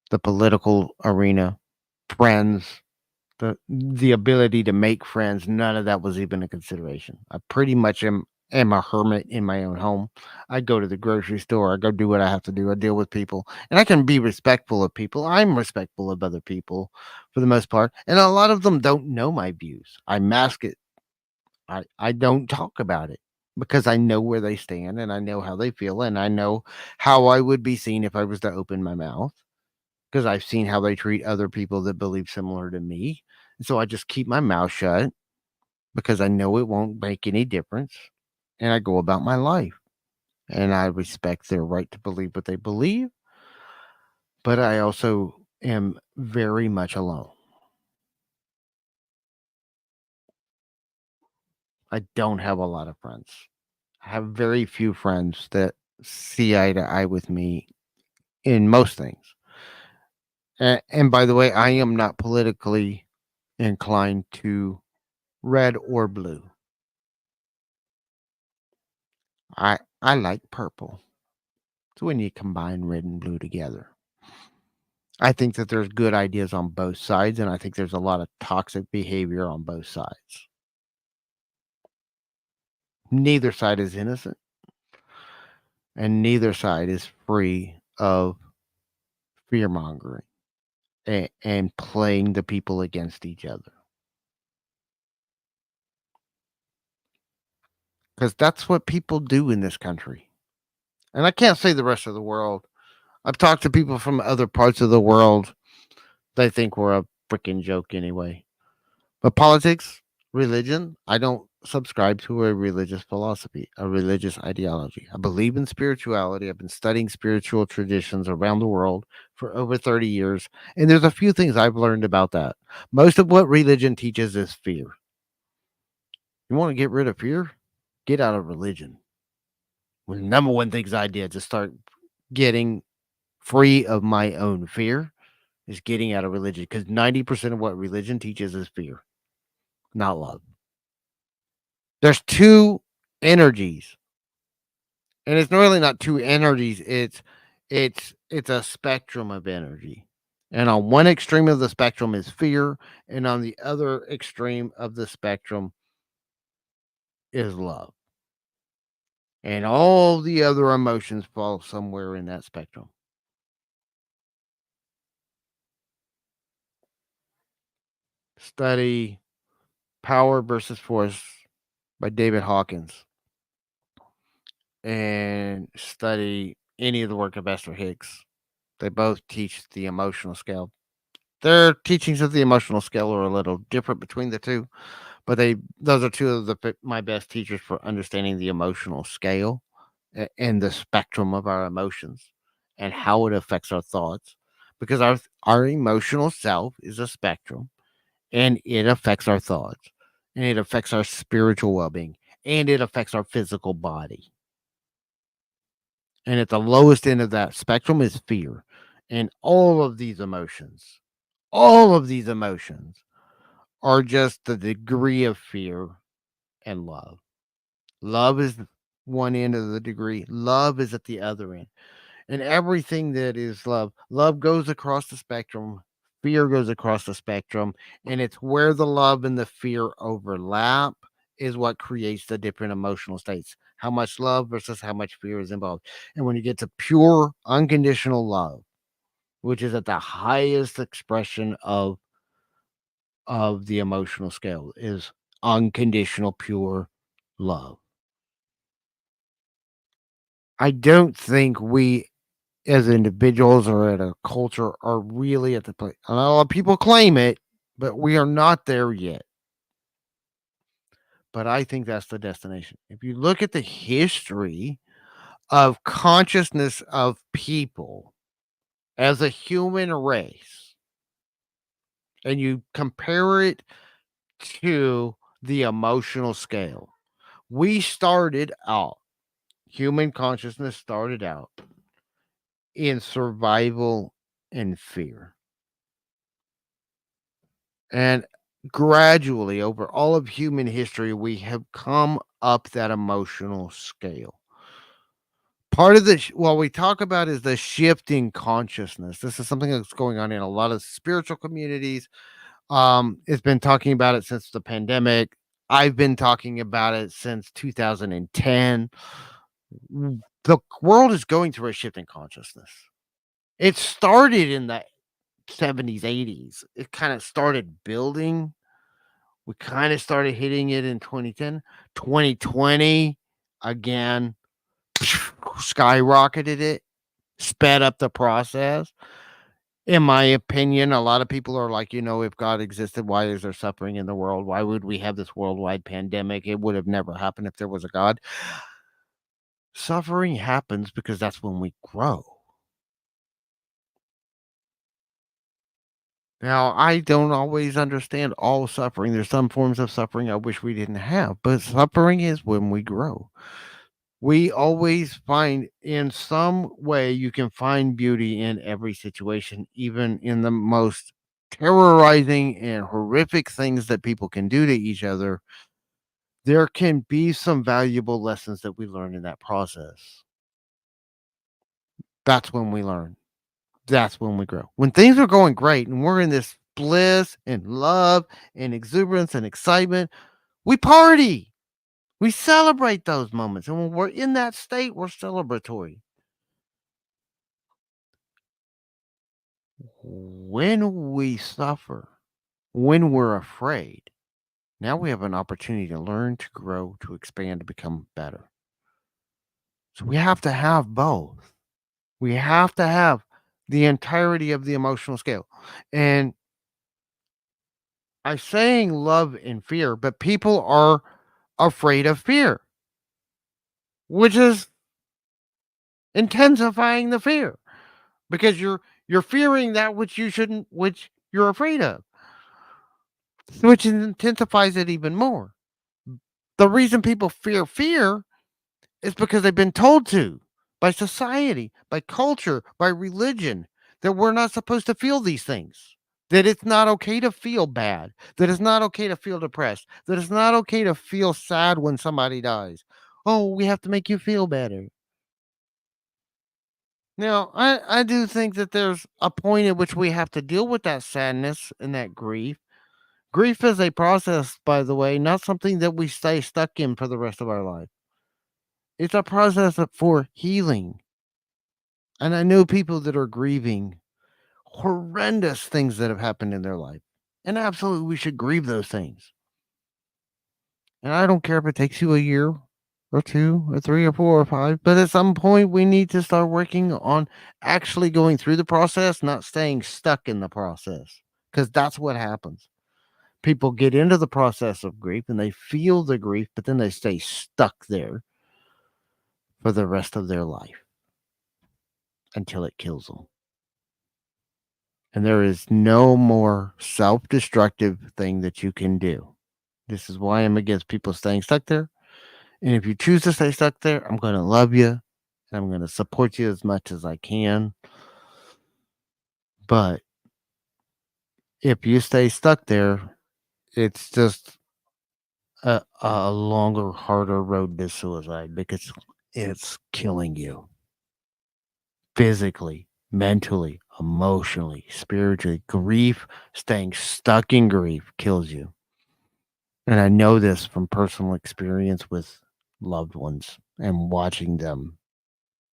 The political arena, friends, the ability to make friends, none of that was even a consideration. I pretty much am a hermit in my own home. I go to the grocery store, I go do what I have to do, I deal with people, and I can be respectful of people. I'm respectful of other people for the most part, and a lot of them don't know my views. I mask it. I don't talk about it because I know where they stand and I know how they feel and I know how I would be seen if I was to open my mouth because I've seen how they treat other people that believe similar to me. And so I just keep my mouth shut because I know it won't make any difference. And I go about my life and I respect their right to believe what they believe. but I also am very much alone. I don't have a lot of friends. I have very few friends that see eye to eye with me in most things. And by the way, I am not politically inclined to red or blue. I like purple. So when you combine red and blue together, I think that there's good ideas on both sides, and I think there's a lot of toxic behavior on both sides. Neither side is innocent, and neither side is free of fear mongering and playing the people against each other. Because that's what people do in this country. And I can't say the rest of the world. I've talked to people from other parts of the world. They think we're a freaking joke anyway. But politics, religion, I don't subscribe to a religious philosophy, a religious ideology. I believe in spirituality. I've been studying spiritual traditions around the world for over 30 years. And there's a few things I've learned about that. Most of what religion teaches is fear. You want to get rid of fear? Get out of religion. Well, the number one things I did to start getting free of my own fear is getting out of religion because 90% of what religion teaches is fear, not love. There's two energies, and it's really not two energies. It's a spectrum of energy. And on one extreme of the spectrum is fear, and on the other extreme of the spectrum is love. And all the other emotions fall somewhere in that spectrum. Study Power versus Force by David Hawkins and study any of the work of Esther Hicks. They both teach the emotional scale. Their teachings of the emotional scale are a little different between the two, but those are two of my best teachers for understanding the emotional scale and the spectrum of our emotions and how it affects our thoughts because our emotional self is a spectrum and it affects our thoughts and it affects our spiritual well-being and it affects our physical body. And at the lowest end of that spectrum is fear. And all of these emotions are just the degree of fear and love. Love is one end of the degree, love is at the other end. And everything that is love goes across the spectrum, fear goes across the spectrum, and it's where the love and the fear overlap is what creates the different emotional states. How much love versus how much fear is involved. And when you get to pure unconditional love, which is at the highest expression of the emotional scale, is unconditional pure love. I don't think we as individuals or at a culture are really at the place. A lot of people claim it, but we are not there yet. But I think that's the destination. If you look at the history of consciousness of people as a human race and you compare it to the emotional scale, we started out, human consciousness started out in survival and fear. And gradually, over all of human history, we have come up that emotional scale. Part of the what we talk about is the shift in consciousness. This is something that's going on in a lot of spiritual communities. It's been talking about it since the pandemic. I've been talking about it since 2010. The world is going through a shift in consciousness. It started in the 70s, 80s. It kind of started building. We kinda started hitting it in 2010. 2020, again, skyrocketed it, sped up the process. In my opinion, a lot of people are like, "If God existed, why is there suffering in the world? Why would we have this worldwide pandemic? It would have never happened if there was a God." Suffering happens because that's when we grow. Now, I don't always understand all suffering. There's some forms of suffering I wish we didn't have, but suffering is when we grow. We always find in some way you can find beauty in every situation, even in the most terrorizing and horrific things that people can do to each other. There can be some valuable lessons that we learn in that process. That's when we learn. That's when we grow. When things are going great and we're in this bliss and love and exuberance and excitement, we party. We celebrate those moments. And when we're in that state, we're celebratory. When we suffer, when we're afraid, now we have an opportunity to learn, to grow, to expand, to become better. So we have to have both. We have to have the entirety of the emotional scale. And I'm saying love and fear, but people are afraid of fear, which is intensifying the fear because you're fearing that which you shouldn't, which you're afraid of, which intensifies it even more. The reason people fear is because they've been told to by society, by culture, by religion that we're not supposed to feel these things. That it's not okay to feel bad, that it's not okay to feel depressed, that it's not okay to feel sad when somebody dies. Oh, we have to make you feel better. Now, I do think that there's a point at which we have to deal with that sadness and that grief. Grief is a process, by the way, not something that we stay stuck in for the rest of our life. It's a process for healing. And I know people that are grieving horrendous things that have happened in their life. And absolutely, we should grieve those things. And I don't care if it takes you a year or two or three or four or five, but at some point, we need to start working on actually going through the process, not staying stuck in the process, because that's what happens. People get into the process of grief and they feel the grief, but then they stay stuck there for the rest of their life until it kills them. And there is no more self destructive thing that you can do. This is why I'm against people staying stuck there. And if you choose to stay stuck there, I'm going to love you and I'm going to support you as much as I can. But if you stay stuck there, it's just a longer, harder road to suicide because it's killing you physically, mentally, emotionally, spiritually. Grief, staying stuck in grief kills you. And I know this from personal experience with loved ones and watching them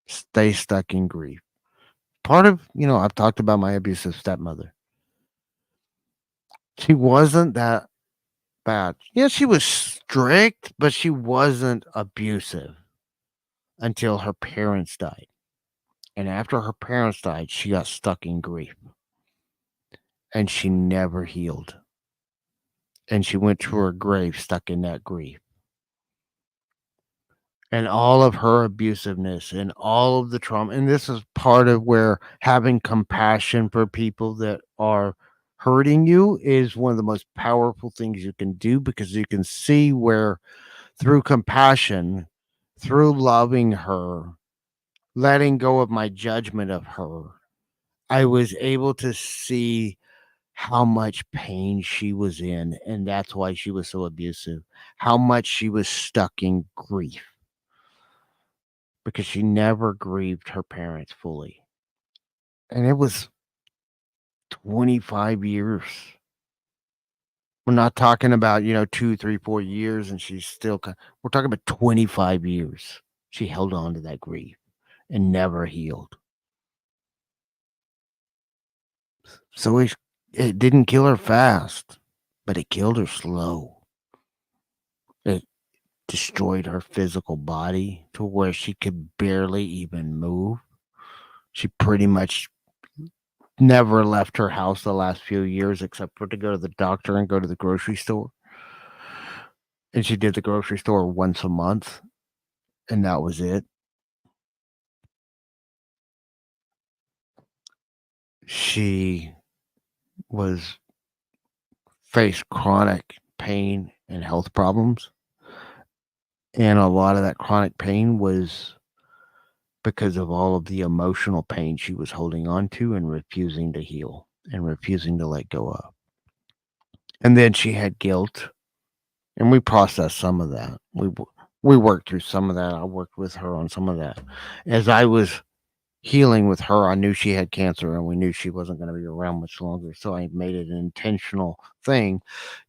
stay stuck in grief. Part of, I've talked about my abusive stepmother. She wasn't that bad. Yeah, she was strict, but she wasn't abusive until her parents died. And after her parents died, she got stuck in grief and she never healed. And she went to her grave stuck in that grief. And all of her abusiveness and all of the trauma, and this is part of where having compassion for people that are hurting you is one of the most powerful things you can do because you can see where through compassion, through loving her, letting go of my judgment of her, I was able to see how much pain she was in, and that's why she was so abusive, how much she was stuck in grief because she never grieved her parents fully. And it was 25 years. We're not talking about, 2, 3, 4 years, and she's still, we're talking about 25 years. She held on to that grief and never healed. So it didn't kill her fast, but it killed her slow. It destroyed her physical body to where she could barely even move. She pretty much never left her house the last few years except for to go to the doctor and go to the grocery store. And she did the grocery store once a month, and that was it. She was faced chronic pain and health problems, and a lot of that chronic pain was because of all of the emotional pain she was holding on to and refusing to heal and refusing to let go of. And then she had guilt, and we processed some of that. We worked through some of that. I worked with her on some of that. As I was healing with her, I knew she had cancer, and we knew she wasn't going to be around much longer. So I made it an intentional thing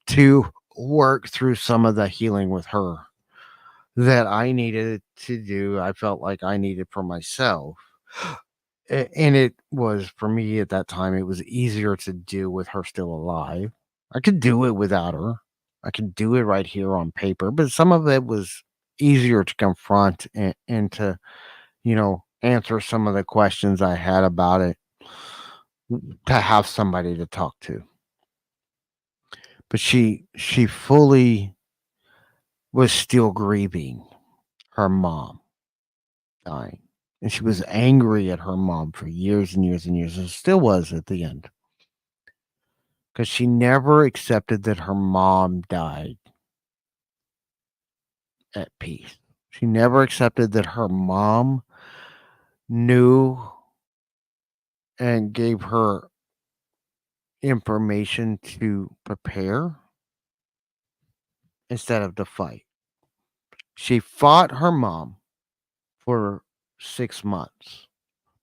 to work through some of the healing with her that I needed to do. I felt like I needed for myself. And it was for me at that time, it was easier to do with her still alive. I could do it without her. I could do it right here on paper, but some of it was easier to confront and to, answer some of the questions I had about it, to have somebody to talk to. But she fully was still grieving her mom dying. And she was angry at her mom for years and years and years, and still was at the end. Because she never accepted that her mom died at peace. She never accepted that her mom knew and gave her information to prepare instead of to fight. She fought her mom for 6 months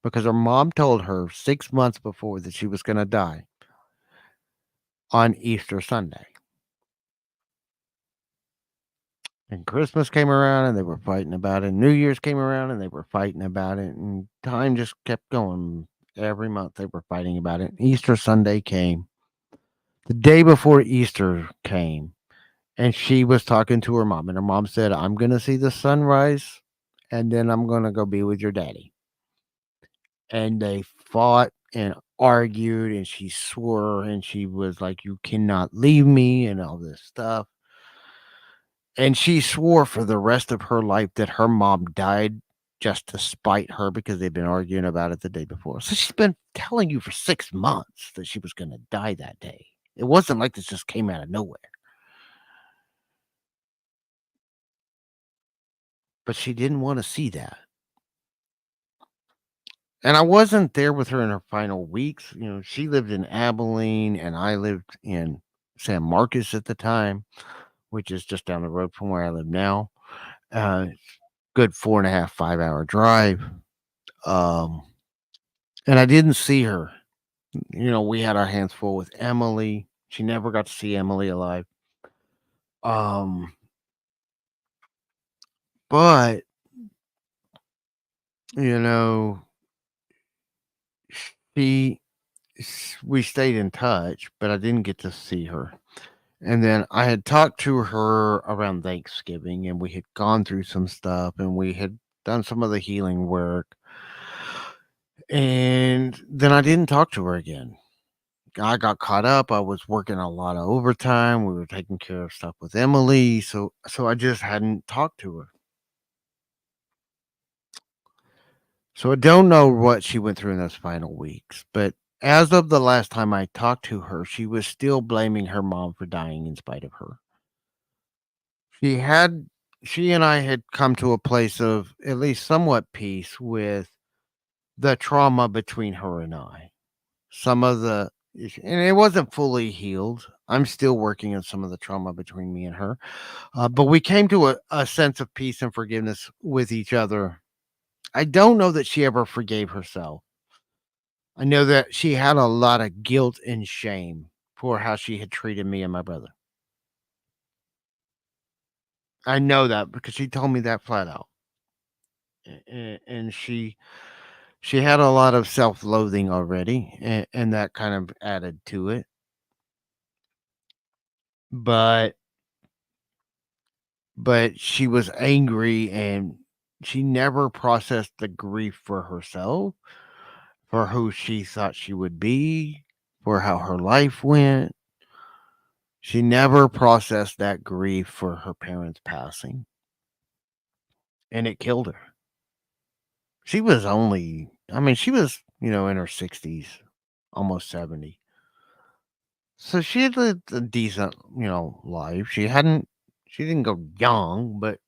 because her mom told her 6 months before that she was going to die on Easter Sunday. And Christmas came around and they were fighting about it. New Year's came around and they were fighting about it. And time just kept going. Every month they were fighting about it. Easter Sunday came. The day before Easter came, and she was talking to her mom. And her mom said, I'm going to see the sunrise and then I'm going to go be with your daddy. And they fought and argued, and she swore and she was like, you cannot leave me, and all this stuff. And she swore for the rest of her life that her mom died just to spite her because they've been arguing about it the day before. So she's been telling you for 6 months that she was going to die that day. It wasn't like this just came out of nowhere. But she didn't want to see that. And I wasn't there with her in her final weeks. She lived in Abilene and I lived in San Marcos at the time, which is just down the road from where I live now. Uh, Good 4.5, 5 hour drive. Um, and I didn't see her. We had our hands full with Emily. She never got to see Emily alive. Um, but you know, she we stayed in touch, but I didn't get to see her. And then I had talked to her around Thanksgiving, and we had gone through some stuff, and we had done some of the healing work. And then I didn't talk to her again. I got caught up. I was working a lot of overtime. We were taking care of stuff with Emily, so I just hadn't talked to her. So I don't know what she went through in those final weeks, but as of the last time I talked to her, she was still blaming her mom for dying in spite of her. She had she and I had come to a place of at least somewhat peace with the trauma between her and I. Some of the and it wasn't fully healed. I'm still working on some of the trauma between me and her. But we came to a sense of peace and forgiveness with each other. I don't know that she ever forgave herself. I know that she had a lot of guilt and shame for how she had treated me and my brother. I know that because she told me that flat out. And she had a lot of self-loathing already, and that kind of added to it. But she was angry, and she never processed the grief for herself, for who she thought she would be, for how her life went. She never processed that grief for her parents passing, and it killed her. She was only I mean, she was, in her 60s, almost 70. So she had lived a decent, life. She didn't go young, but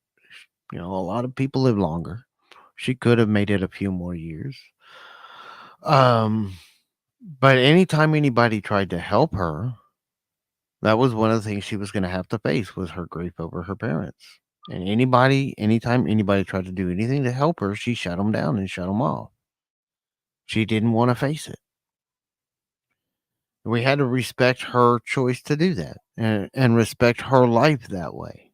a lot of people live longer. She could have made it a few more years. Um, but anytime anybody tried to help her, that was one of the things she was going to have to face was her grief over her parents. And anytime anybody tried to do anything to help her, she shut them down and shut them off. She didn't want to face it. We had to respect her choice to do that and respect her life that way.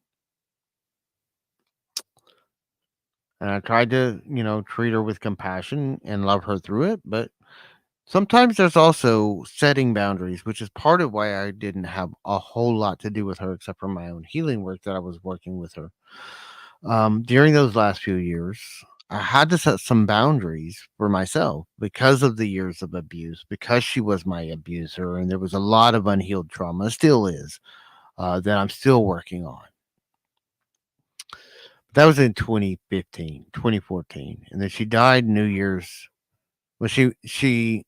And I tried to, treat her with compassion and love her through it. But sometimes there's also setting boundaries, which is part of why I didn't have a whole lot to do with her except for my own healing work that I was working with her. During those last few years, I had to set some boundaries for myself because of the years of abuse, because she was my abuser, and there was a lot of unhealed trauma, still is, that I'm still working on. That was in 2015, 2014, and then she died New Year's. Well, she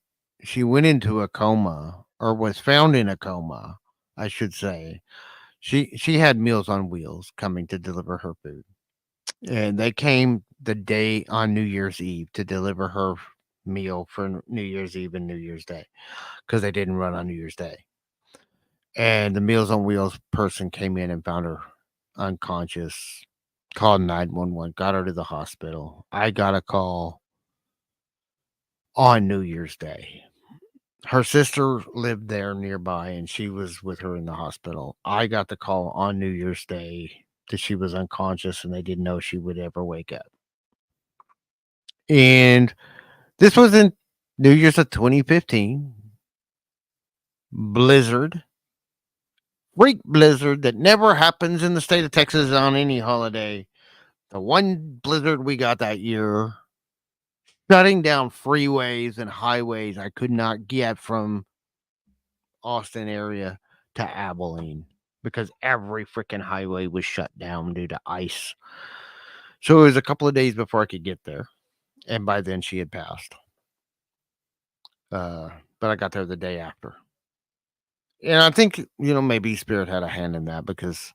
went into a coma, or was found in a coma, I should say. She had Meals on Wheels coming to deliver her food. And they came the day on New Year's Eve to deliver her meal for New Year's Eve and New Year's Day because they didn't run on New Year's Day. And the Meals on Wheels person came in and found her unconscious, called 911, got her to the hospital. I got a call on New Year's Day. Her sister lived there nearby and she was with her in the hospital. I got the call on New Year's Day that she was unconscious and they didn't know she would ever wake up. And this was in New Year's of 2015. Blizzard. Freak blizzard that never happens in the state of Texas on any holiday. The one blizzard we got that year, shutting down freeways and highways I could not get from Austin area to Abilene because every freaking highway was shut down due to ice. So it was a couple of days before I could get there. And by then she had passed. But I got there the day after. And I think, maybe Spirit had a hand in that because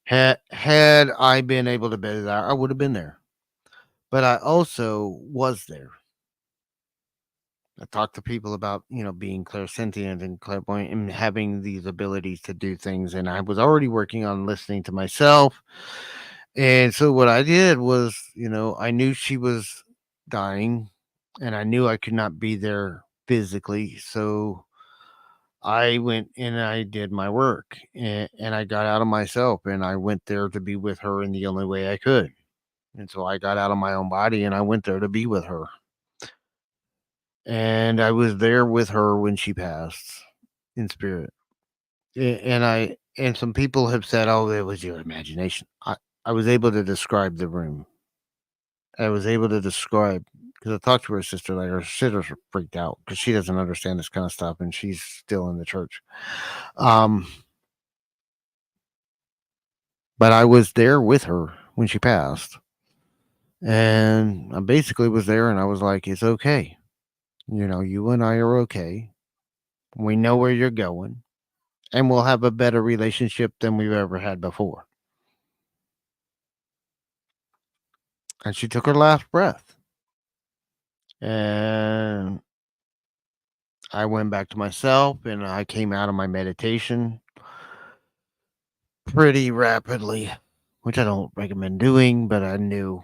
had I been able to be there, I would have been there. But I also was there. I talked to people about, being clairsentient and clairvoyant and having these abilities to do things. And I was already working on listening to myself. And so what I did was, I knew she was dying and I knew I could not be there physically. So I went and I did my work and I got out of myself and I went there to be with her in the only way I could. And so I got out of my own body and I went there to be with her. And I was there with her when she passed in spirit. And some people have said, "Oh, it was your imagination." I was able to describe the room. I was able to describe because I talked to her sister. Like her sister's freaked out because she doesn't understand this kind of stuff, and she's still in the church. Um, but I was there with her when she passed, and I basically was there, and I was like, "It's okay. You and I are okay. We know where you're going, and we'll have a better relationship than we've ever had before." And she took her last breath. And I went back to myself and I came out of my meditation pretty rapidly, which I don't recommend doing, but I knew.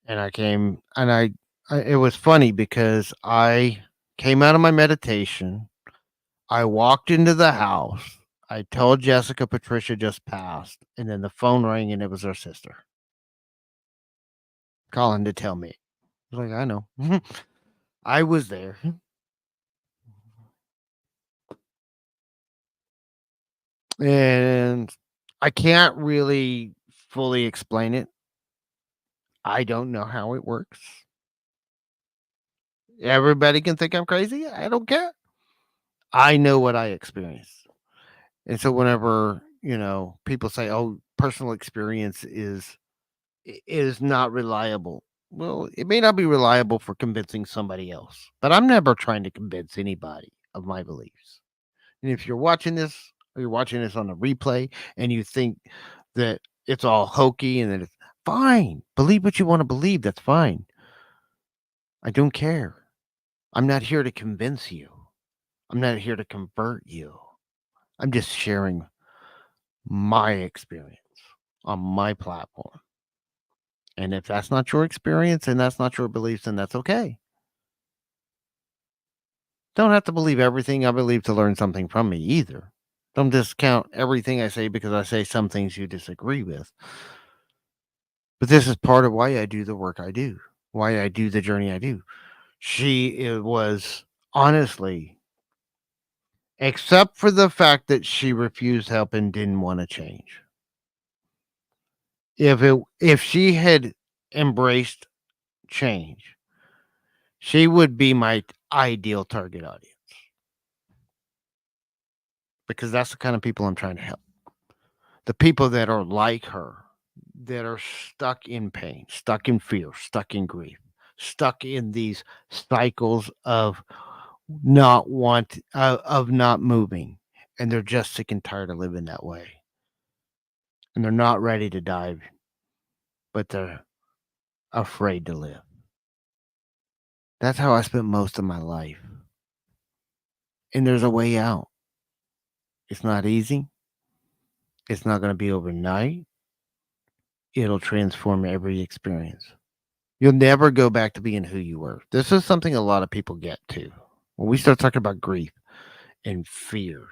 And I came and it was funny because I came out of my meditation. I walked into the house. I told Jessica Patricia just passed, and then the phone rang and it was her sister calling to tell me. I was like, I know. I was there. And I can't really fully explain it. I don't know how it works. Everybody can think I'm crazy. I don't care. I know what I experienced. And so whenever, people say, "Oh, personal experience is not reliable." Well, it may not be reliable for convincing somebody else, but I'm never trying to convince anybody of my beliefs. And if you're watching this, or you're watching this on a replay, and you think that it's all hokey and that it's fine, believe what you want to believe. That's fine. I don't care. I'm not here to convince you. I'm not here to convert you. I'm just sharing my experience on my platform. And if that's not your experience and that's not your beliefs, then that's okay. Don't have to believe everything I believe to learn something from me either. Don't discount everything I say because I say some things you disagree with. But this is part of why I do the work I do, why I do the journey I do. Was honestly, except for the fact that she refused help and didn't want to change. If she had embraced change, she would be my ideal target audience because that's the kind of people I'm trying to help. The people that are like her, that are stuck in pain, stuck in fear, stuck in grief, stuck in these cycles of not moving, and they're just sick and tired of living that way. And they're not ready to die, but they're afraid to live. That's how I spent most of my life. And there's a way out. It's not easy. It's not going to be overnight. It'll transform every experience. You'll never go back to being who you were. This is something a lot of people get to. When we start talking about grief and fear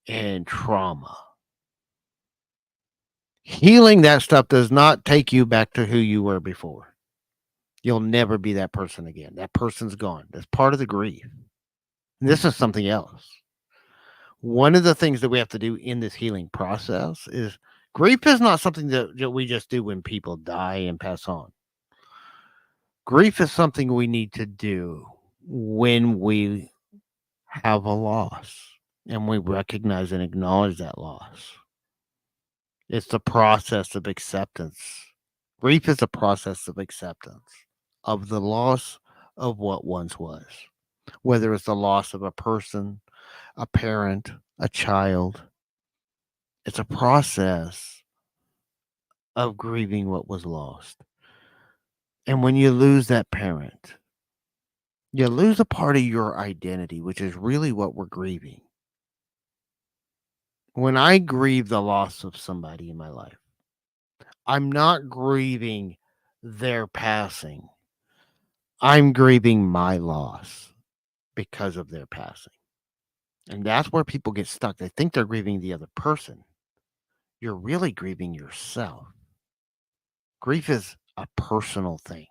and trauma, healing that stuff does not take you back to who you were before. You'll never be that person again. That person's gone. That's part of the grief. And this is something else. One of the things that we have to do in this healing process is grief is not something that we just do when people die and pass on. Grief is something we need to do when we have a loss and we recognize and acknowledge that loss. It's the process of acceptance. Grief is a process of acceptance of the loss of what once was, whether it's the loss of a person, a parent, a child. It's a process of grieving what was lost. And when you lose that parent, you lose a part of your identity, which is really what we're grieving. When I grieve the loss of somebody in my life, I'm not grieving their passing. I'm grieving my loss because of their passing. And that's where people get stuck. They think they're grieving the other person. You're really grieving yourself. Grief is a personal thing.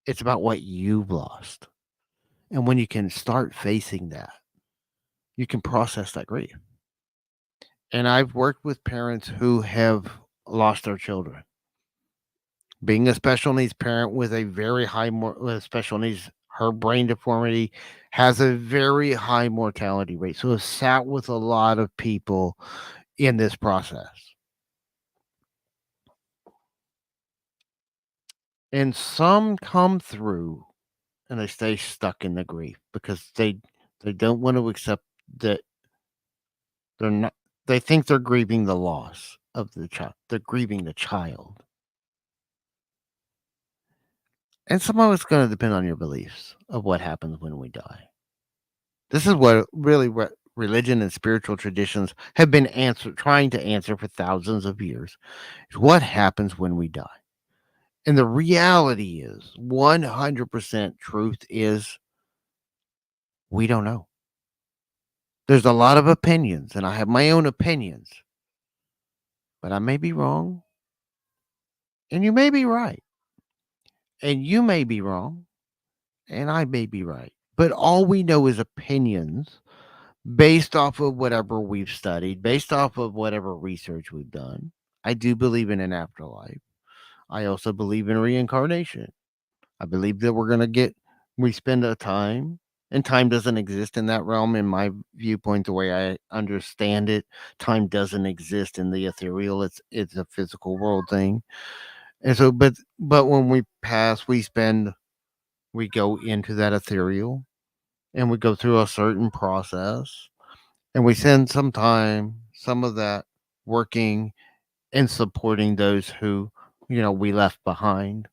It's about what you've lost. And when you can start facing that, you can process that grief. And I've worked with parents who have lost their children. Being a special needs parent with a very high with special needs, her brain deformity has a very high mortality rate. So I've sat with a lot of people in this process. And some come through and they stay stuck in the grief because they don't want to accept that they're not they think they're grieving the loss of the child. They're grieving the child. And some of it's going to depend on your beliefs of what happens when we die. This is what religion and spiritual traditions have been trying to answer for thousands of years. Is what happens when we die. And the reality is 100% truth is we don't know. There's a lot of opinions, and I have my own opinions, but I may be wrong, and you may be right, and you may be wrong, and I may be right. But all we know is opinions based off of whatever we've studied, based off of whatever research we've done. I do believe in an afterlife. I also believe in reincarnation. I believe that we spend a time, and time doesn't exist in that realm. In my viewpoint, the way I understand it, time doesn't exist in the ethereal. It's a physical world thing. And so, but when we pass, we go into that ethereal, and we go through a certain process, And we spend some of that working and supporting those who, we left behind.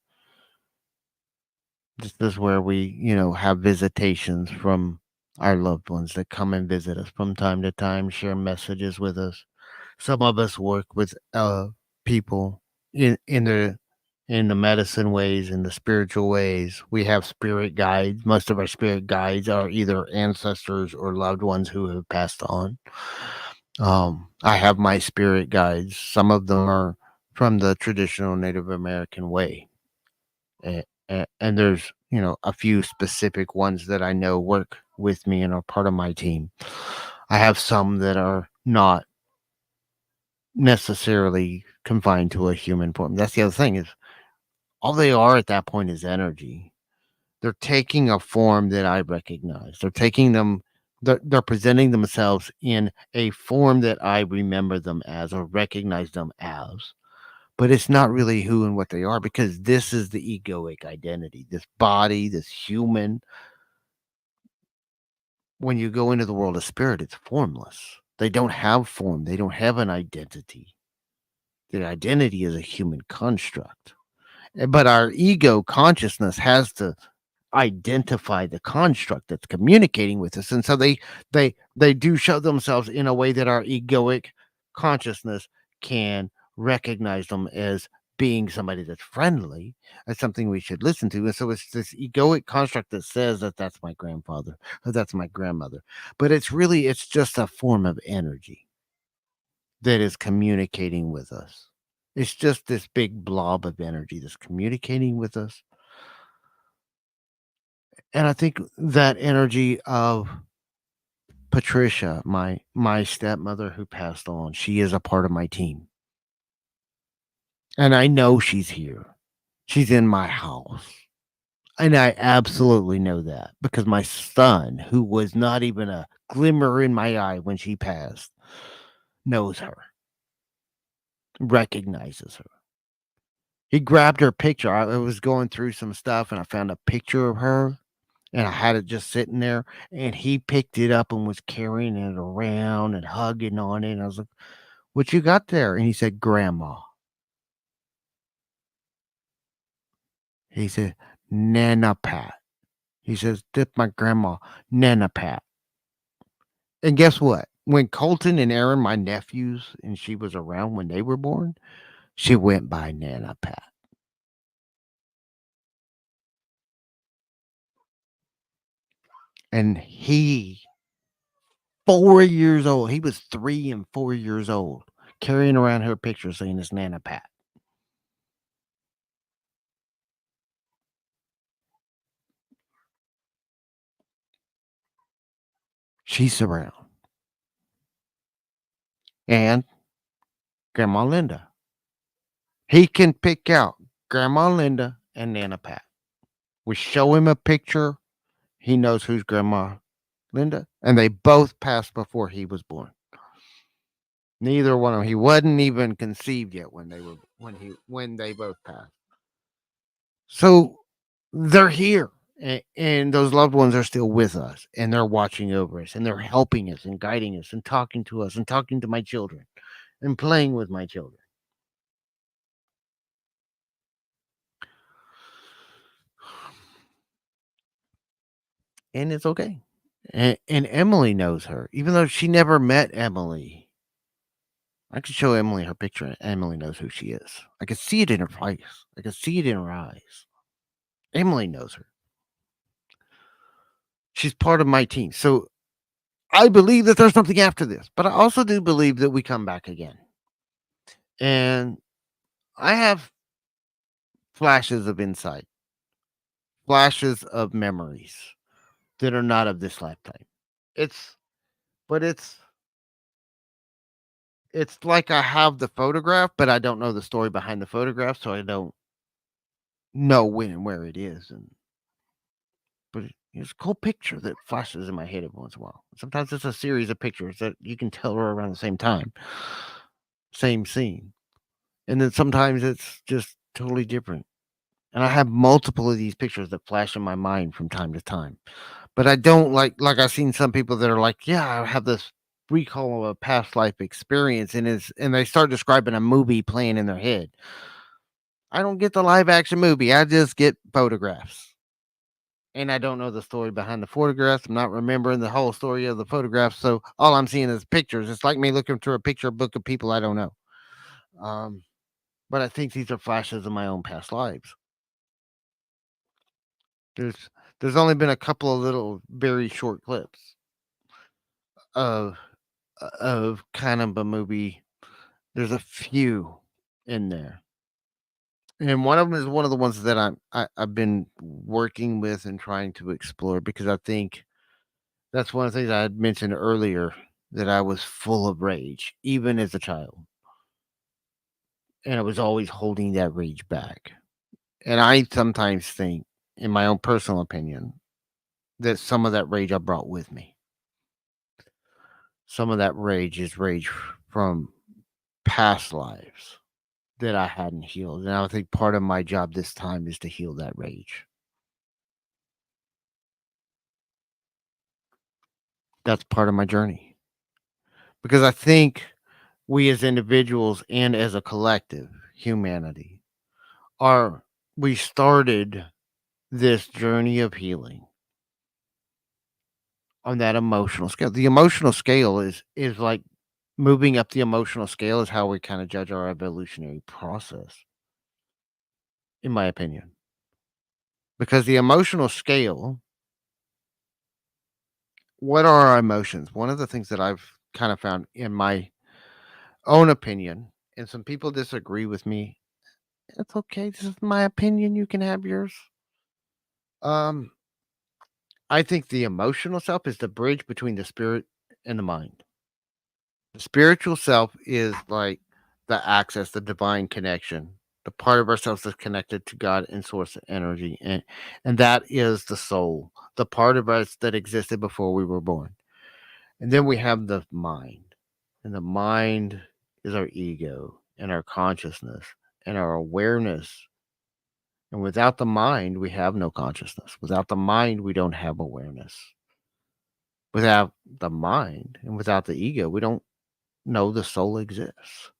This is where we, have visitations from our loved ones that come and visit us from time to time, share messages with us. Some of us work with people in the medicine ways, in the spiritual ways. We have spirit guides. Most of our spirit guides are either ancestors or loved ones who have passed on. I have my spirit guides. Some of them are from the traditional Native American way, and there's a few specific ones that I know work with me and are part of my team. I have some that are not necessarily confined to a human form. That's the other thing is all they are at that point is energy. They're taking a form that I recognize. They're presenting themselves in a form that I remember them as or recognize them as. But it's not really who and what they are because this is the egoic identity. This body, this human. When you go into the world of spirit, it's formless. They don't have form. They don't have an identity. The identity is a human construct. But our ego consciousness has to identify the construct that's communicating with us, and so they do show themselves in a way that our egoic consciousness can recognize them as being somebody that's friendly, as something we should listen to. And so it's this egoic construct that says that that's my grandfather or that's my grandmother, but it's just a form of energy that is communicating with us. It's just this big blob of energy that's communicating with us. And I think that energy of Patricia, my stepmother who passed on, she is a part of my team. And I know she's here. She's in my house. And I absolutely know that because my son, who was not even a glimmer in my eye when she passed, knows her, recognizes her. He grabbed her picture. I was going through some stuff and I found a picture of her and I had it just sitting there, and he picked it up and was carrying it around and hugging on it, and I was like, "What you got there?" And he said, "Grandma." He said, "Nana Pat." He says, "That's my grandma, Nana Pat." And guess what? When Colton and Aaron, my nephews, and she was around when they were born, she went by Nana Pat. And 4 years old, he was 3 and 4 years old, carrying around her picture saying it's Nana Pat. She's around. And Grandma Linda. He can pick out Grandma Linda and Nana Pat. We show him a picture, he knows who's Grandma Linda, and they both passed before he was born. Neither one of them. He wasn't even conceived yet when they both passed. So they're here, and those loved ones are still with us, and they're watching over us, and they're helping us and guiding us and talking to us and talking to my children and playing with my children. And it's okay. And Emily knows her, even though she never met Emily. I could show Emily her picture, and Emily knows who she is. I could see it in her face. I could see it in her eyes. Emily knows her. She's part of my team. So I believe that there's something after this, but I also do believe that we come back again. And I have flashes of insight, flashes of memories that are not of this lifetime. It's, but it's like I have the photograph, but I don't know the story behind the photograph, so I don't know when and where it is. But it's a cool picture that flashes in my head every once in a while. Sometimes it's a series of pictures that you can tell are around the same time, same scene. And then sometimes it's just totally different. And I have multiple of these pictures that flash in my mind from time to time. But I don't like I've seen some people that are like, yeah, I have this recall of a past life experience and they start describing a movie playing in their head. I don't get the live action movie. I just get photographs. And I don't know the story behind the photographs. I'm not remembering the whole story of the photographs. So all I'm seeing is pictures. It's like me looking through a picture book of people I don't know. Um, but I think these are flashes of my own past lives. There's there's only been a couple of little very short clips of of kind of a movie. There's a few in there. And one of them is one of the ones that I've been working with and trying to explore because I think that's one of the things I had mentioned earlier that I was full of rage, even as a child. And I was always holding that rage back. And I sometimes think, in my own personal opinion, that some of that rage I brought with me. Some of that rage is rage from past lives that I hadn't healed. And I think part of my job this time is to heal that rage. That's part of my journey. Because I think we as individuals and as a collective, humanity, are we started this journey of healing on that emotional scale. The emotional scale is like moving up the emotional scale is how we kind of judge our evolutionary process, in my opinion. Because the emotional scale, what are our emotions? One of the things that I've kind of found in my own opinion, and some people disagree with me. It's okay. This is my opinion. You can have yours. Um, I think the emotional self is the bridge between the spirit and the mind. The spiritual self is like the access, the divine connection, the part of ourselves that's connected to God and source energy. And that is the soul, the part of us that existed before we were born. And then we have the mind. And the mind is our ego and our consciousness and our awareness. And without the mind, we have no consciousness. Without the mind, we don't have awareness. Without the mind and without the ego, we don't know the soul exists.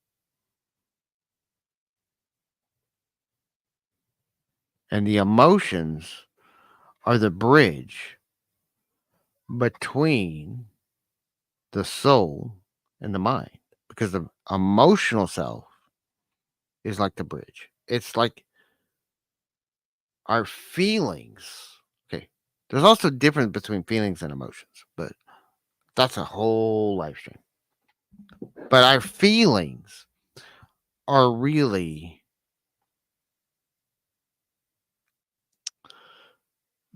And the emotions are the bridge between the soul and the mind because the emotional self is like the bridge. It's like our feelings. Okay. There's also a difference between feelings and emotions, but that's a whole live stream. But our feelings are really,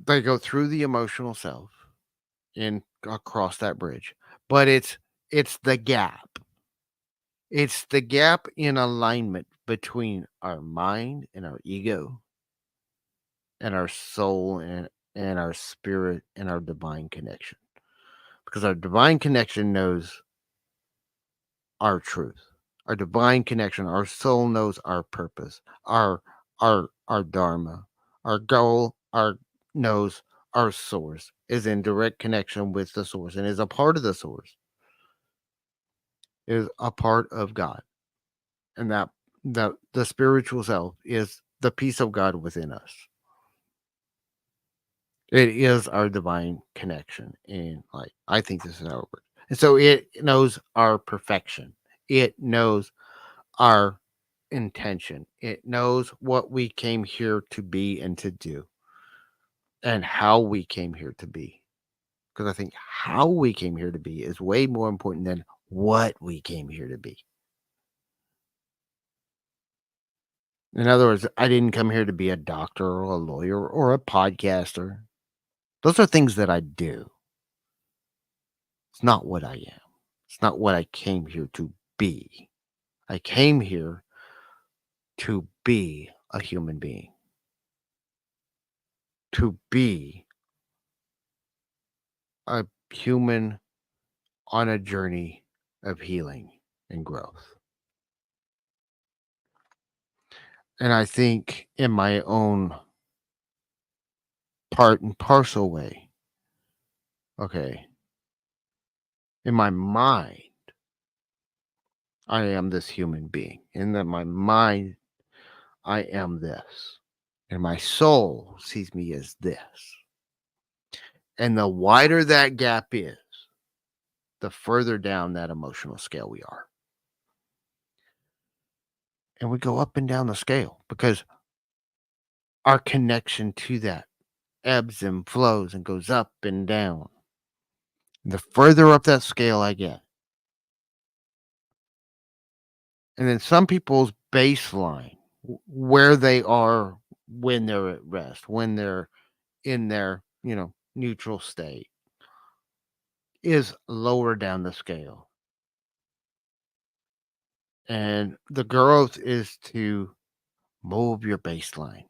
they go through the emotional self and across that bridge. But it's the gap. It's the gap in alignment between our mind and our ego and our soul and our spirit and our divine connection. Because our divine connection knows our truth. Our divine connection, our soul knows our purpose, our dharma, our goal, our knows our source is in direct connection with the source and is a part of the source, is a part of God. And that the spiritual self is the peace of God within us. It is our divine connection. And like I think this is how it works. And so it knows our perfection. It knows our intention. It knows what we came here to be and to do and how we came here to be. Because I think how we came here to be is way more important than what we came here to be. In other words, I didn't come here to be a doctor or a lawyer or a podcaster. Those are things that I do. It's not what I am. It's not what I came here to be. I came here to be a human being, to be a human on a journey of healing and growth. And I think in my own part and parcel way, okay, In my mind, I am this human being. In my mind, I am this. And my soul sees me as this. And the wider that gap is, the further down that emotional scale we are. And we go up and down the scale because our connection to that ebbs and flows and goes up and down. The further up that scale I get, and then some people's baseline, where they are when they're at rest, when they're in their, neutral state, is lower down the scale. And the growth is to move your baseline.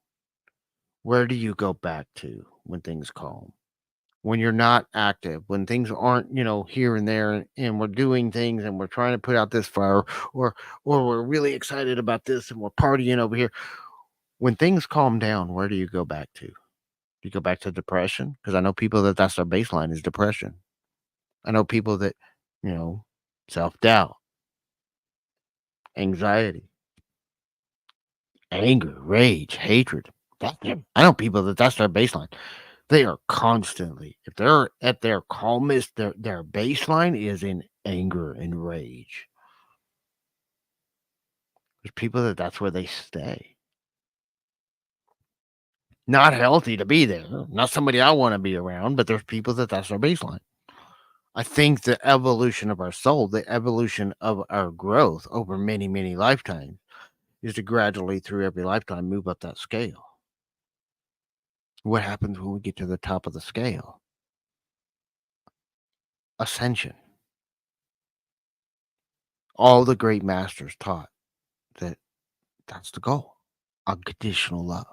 Where do you go back to when things calm? When you're not active, when things aren't, here and there, and we're doing things and we're trying to put out this fire, or we're really excited about this and we're partying over here. When things calm down, where do you go back to? Do you go back to depression? Because I know people that's their baseline is depression. I know people that, you know, self-doubt, anxiety, anger, rage, hatred. I know people that's their baseline. They are constantly, if they're at their calmest, their baseline is in anger and rage. There's people that's where they stay. Not healthy to be there. Not somebody I want to be around, but there's people that's their baseline. I think the evolution of our soul, the evolution of our growth over many, many lifetimes is to gradually through every lifetime move up that scale. What happens when we get to the top of the scale? Ascension. All the great masters taught that that's the goal. Unconditional love.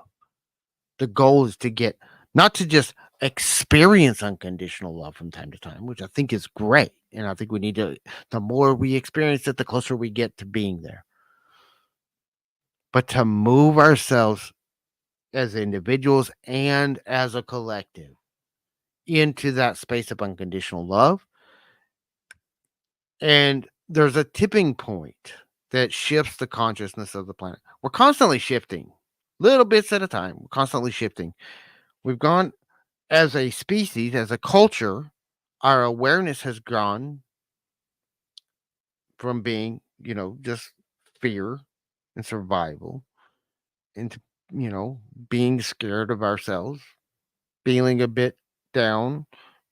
The goal is to get not to just experience unconditional love from time to time, which I think is great. And I think we need to, the more we experience it, the closer we get to being there. But to move ourselves as individuals and as a collective into that space of unconditional love. And there's a tipping point that shifts the consciousness of the planet. We're constantly shifting, little bits at a time. We're constantly shifting. We've gone as a species, as a culture, our awareness has gone from being, just fear and survival into, being scared of ourselves, feeling a bit down,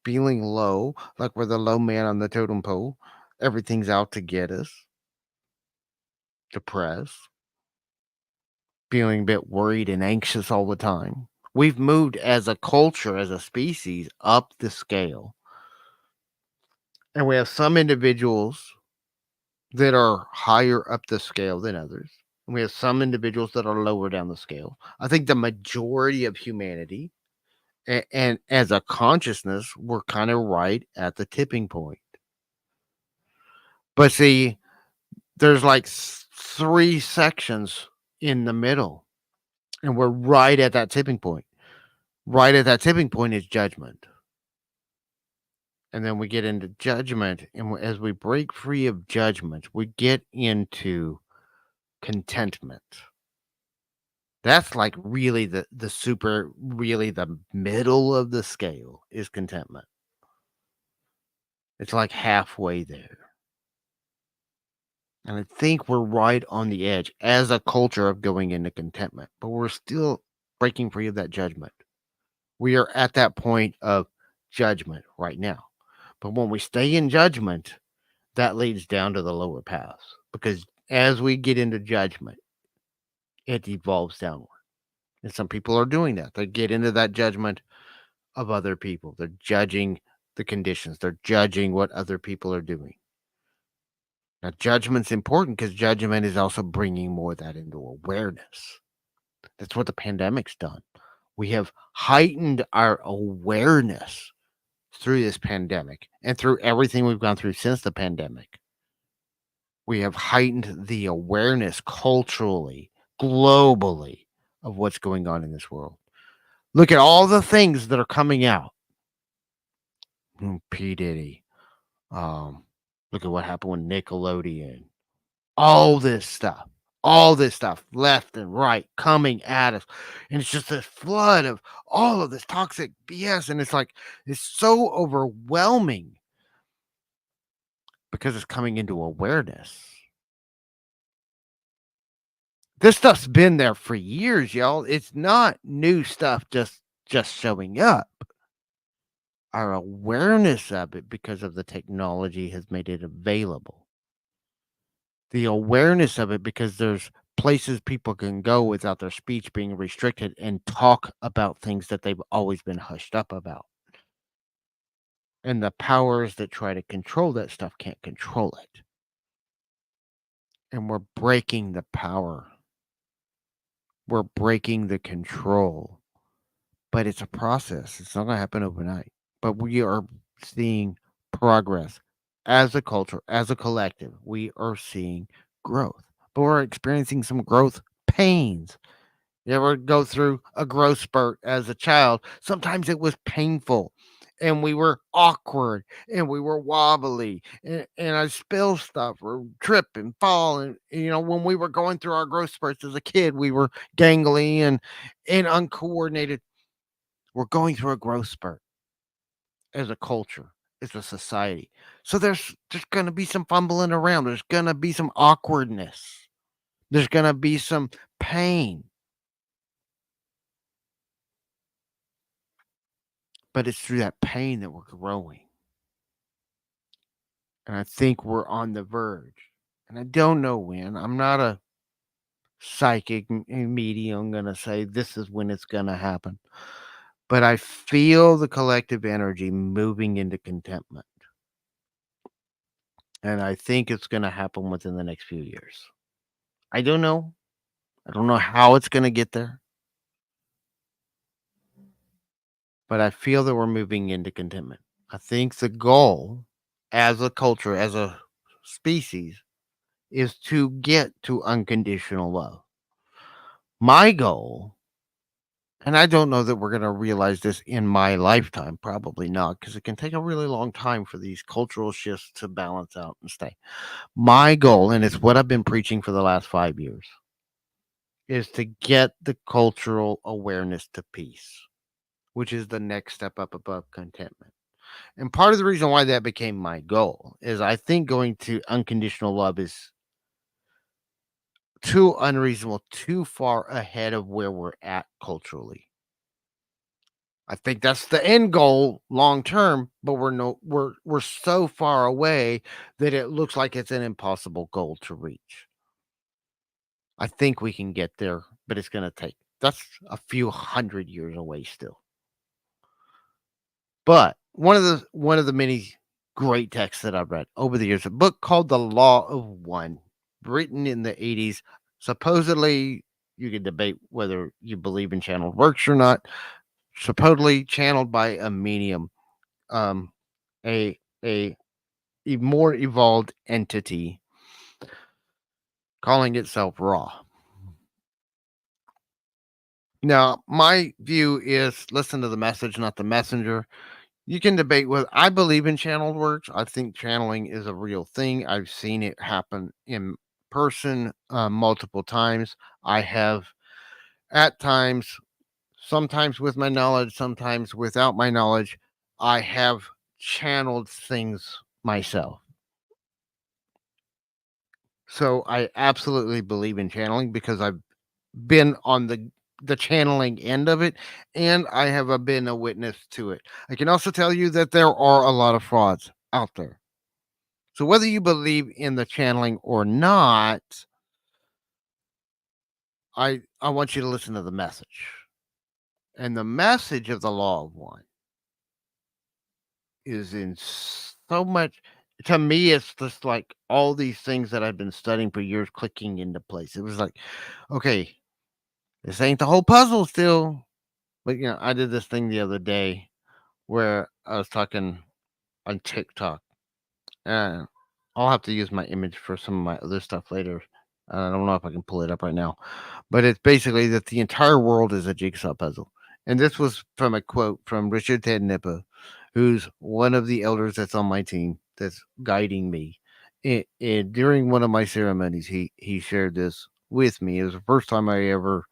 feeling low, like we're the low man on the totem pole. Everything's out to get us, depressed, feeling a bit worried and anxious all the time. We've moved as a culture, as a species, up the scale. And we have some individuals that are higher up the scale than others. And we have some individuals that are lower down the scale. I think the majority of humanity and as a consciousness, we're kind of right at the tipping point. But see, there's like three sections in the middle, and we're right at that tipping point. Right at that tipping point is judgment. And then we get into judgment. And as we break free of judgment, we get into contentment. That's like really the super, really the middle of the scale is contentment. It's like halfway there. And I think we're right on the edge as a culture of going into contentment, but we're still breaking free of that judgment. We are at that point of judgment right now. But when we stay in judgment, that leads down to the lower paths because as we get into judgment, it evolves downward. And some people are doing that. They get into that judgment of other people. They're judging the conditions. They're judging what other people are doing. Now, judgment's important because judgment is also bringing more of that into awareness. That's what the pandemic's done. We have heightened our awareness through this pandemic and through everything we've gone through since the pandemic. We have heightened the awareness culturally, globally, of what's going on in this world. Look at all the things that are coming out. P. Diddy, Um, Look at what happened with Nickelodeon. All this stuff, all this stuff left and right coming at us. And it's just this flood of all of this toxic BS. And it's like, it's so overwhelming because it's coming into awareness. This stuff's been there for years, y'all. It's not new stuff just showing up. Our awareness of it because of the technology has made it available. The awareness of it because there's places people can go without their speech being restricted and talk about things that they've always been hushed up about. And the powers that try to control that stuff can't control it. And we're breaking the power. We're breaking the control. But it's a process. It's not going to happen overnight. But we are seeing progress as a culture, as a collective. We are seeing growth, but we're experiencing some growth pains. You ever go through a growth spurt as a child? Sometimes it was painful and we were awkward and we were wobbly and I spill stuff or trip and fall. And, when we were going through our growth spurts as a kid, we were gangly and uncoordinated. We're going through a growth spurt as a culture, as a society. So there's going to be some fumbling around. There's going to be some awkwardness. There's going to be some pain. But it's through that pain that we're growing. And I think we're on the verge. And I don't know when. I'm not a psychic medium going to say this is when it's going to happen. But I feel the collective energy moving into contentment. And I think it's going to happen within the next few years. I don't know. I don't know how it's going to get there. But I feel that we're moving into contentment. I think the goal as a culture, as a species, is to get to unconditional love. My goal, and I don't know that we're going to realize this in my lifetime, probably not, because it can take a really long time for these cultural shifts to balance out and stay. My goal, and it's what I've been preaching for the last 5 years, is to get the cultural awareness to peace, which is the next step up above contentment. And part of the reason why that became my goal is I think going to unconditional love is too unreasonable, too far ahead of where we're at culturally. I think that's the end goal long term, but we're so far away that it looks like it's an impossible goal to reach. I think we can get there, but it's going to take that's a few hundred years away still. But one of the many great texts that I've read over the years, a book called The Law of One, written in the 80s. Supposedly, you can debate whether you believe in channeled works or not. Supposedly channeled by a medium, um, a more evolved entity calling itself Raw. Now, my view is listen to the message, not the messenger. You can debate whether I believe in channeled works. I think channeling is a real thing. I've seen it happen in person multiple times. I have at times, sometimes with my knowledge, sometimes without my knowledge, I have channeled things myself. So I absolutely believe in channeling because I've been on the channeling end of it and I have been a witness to it. I can also tell you that there are a lot of frauds out there. So whether you believe in the channeling or not, I want you to listen to the message. And the message of the law of one is in so much to me it's just like all these things that I've been studying for years clicking into place. It was like, okay, this ain't the whole puzzle still. But I did this thing the other day where I was talking on TikTok. And I'll have to use my image for some of my other stuff later. I don't know if I can pull it up right now, but it's basically that the entire world is a jigsaw puzzle. And this was from a quote from Richard Ted Nippa, who's one of the elders that's on my team that's guiding me. And during one of my ceremonies, he shared this with me. It was the first time I ever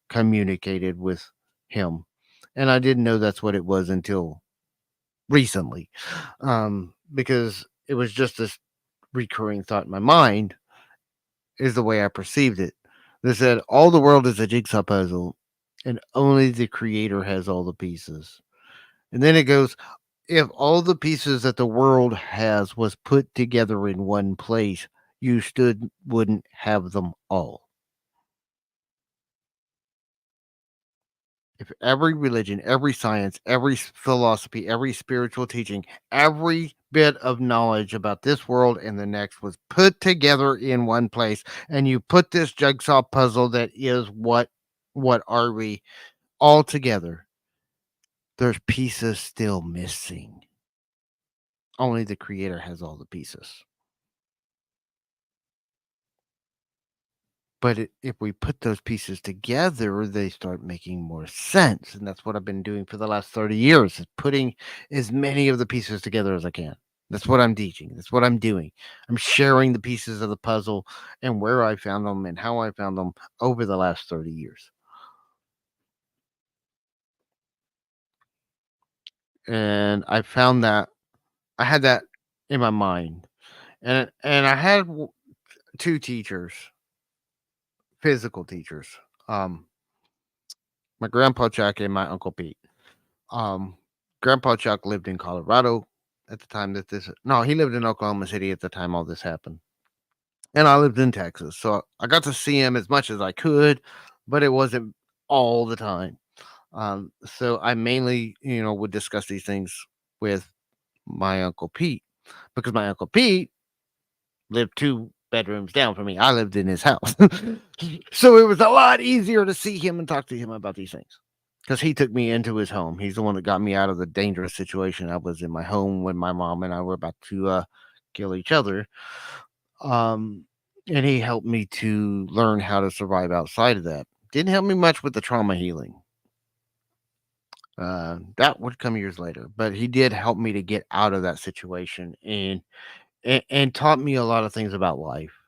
communicated with him, and I didn't know that's what it was until recently, because it was just this recurring thought in my mind is the way I perceived it. They said all the world is a jigsaw puzzle, and only the creator has all the pieces. And then it goes, if all the pieces that the world has was put together in one place, you stood wouldn't have them all. If every religion, every science, every philosophy, every spiritual teaching, every bit of knowledge about this world and the next was put together in one place, and you put this jigsaw puzzle that is what are we all together, there's pieces still missing. Only the creator has all the pieces. But if we put those pieces together, they start making more sense, and that's what I've been doing for the last 30 years, is putting as many of the pieces together as I can. That's what I'm teaching. That's what I'm doing. I'm sharing the pieces of the puzzle and where I found them and how I found them over the last 30 years. And I found that I had that in my mind. And I had two teachers, physical teachers. Um my grandpa Jack and my uncle Pete. Um, Grandpa Chuck lived in Colorado at the time that this. No, he lived in Oklahoma City at the time all this happened, and I lived in Texas, so I got to see him as much as I could, but it wasn't all the time. So I mainly, would discuss these things with my uncle Pete because my uncle Pete lived two bedrooms down from me. I lived in his house, so it was a lot easier to see him and talk to him about these things. Because he took me into his home. He's the one that got me out of the dangerous situation I was in my home when my mom and I were about to kill each other. Um, and he helped me to learn how to survive outside of that. Didn't help me much with the trauma healing. That would come years later, but he did help me to get out of that situation and taught me a lot of things about life.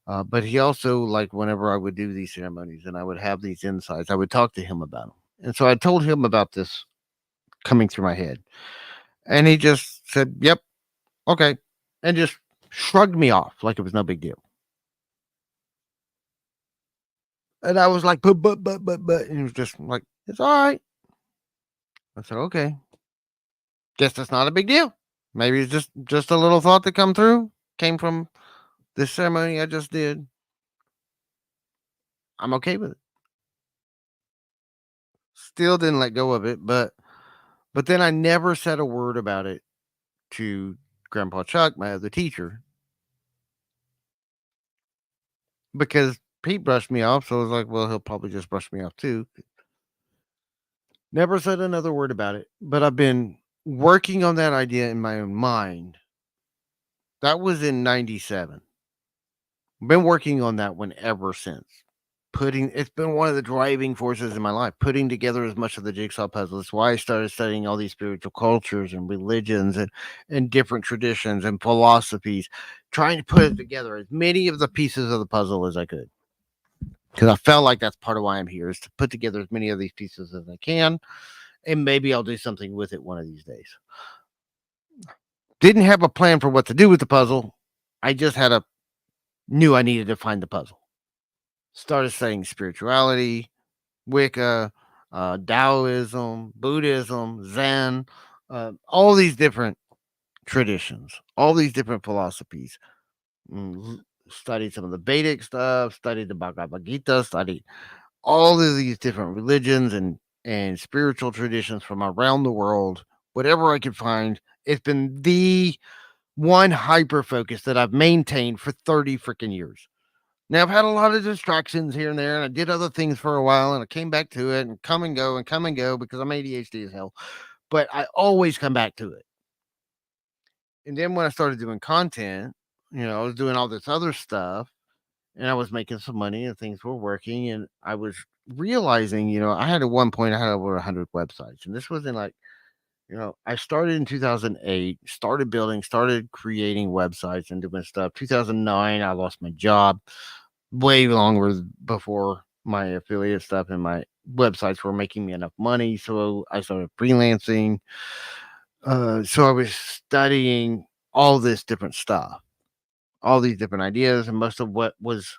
But he also, like, whenever I would do these ceremonies and I would have these insights, I would talk to him about them. And so I told him about this coming through my head. And he just said, "Yep, okay," and just shrugged me off like it was no big deal. And I was like, but," and he was just like, "It's all right." I said, "Okay, guess that's not a big deal. Maybe it's just a little thought that came from this ceremony I just did. I'm okay with it." Still didn't let go of it, but then I never said a word about it to Grandpa Chuck, my other teacher, because Pete brushed me off. So I was like, well, he'll probably just brush me off too. Never said another word about it, but I've been working on that idea in my own mind. That was in 97. Been working on that one ever since. It's been one of the driving forces in my life, putting together as much of the jigsaw puzzle. That's why I started studying all these spiritual cultures and religions and different traditions and philosophies, trying to put it together as many of the pieces of the puzzle as I could. Because I felt like that's part of why I'm here, is to put together as many of these pieces as I can, and maybe I'll do something with it one of these days. Didn't have a plan for what to do with the puzzle. I just knew I needed to find the puzzle. Started studying spirituality, Wicca, Taoism, Buddhism, Zen, all these different traditions, all these different philosophies. Studied some of the Vedic stuff, studied the Bhagavad Gita, studied all of these different religions and spiritual traditions from around the world. Whatever I could find, it's been the one hyper focus that I've maintained for 30 freaking years. Now, I've had a lot of distractions here and there, and I did other things for a while, and I came back to it and come and go because I'm ADHD as hell. But I always come back to it. And then when I started doing content, I was doing all this other stuff and I was making some money and things were working. And I was realizing, I had at one point, I had over 100 websites. And this was in like I started in 2008, started building, started creating websites and doing stuff. 2009, I lost my job way longer before my affiliate stuff and my websites were making me enough money. So I started freelancing. So I was studying all this different stuff, all these different ideas, and most of what was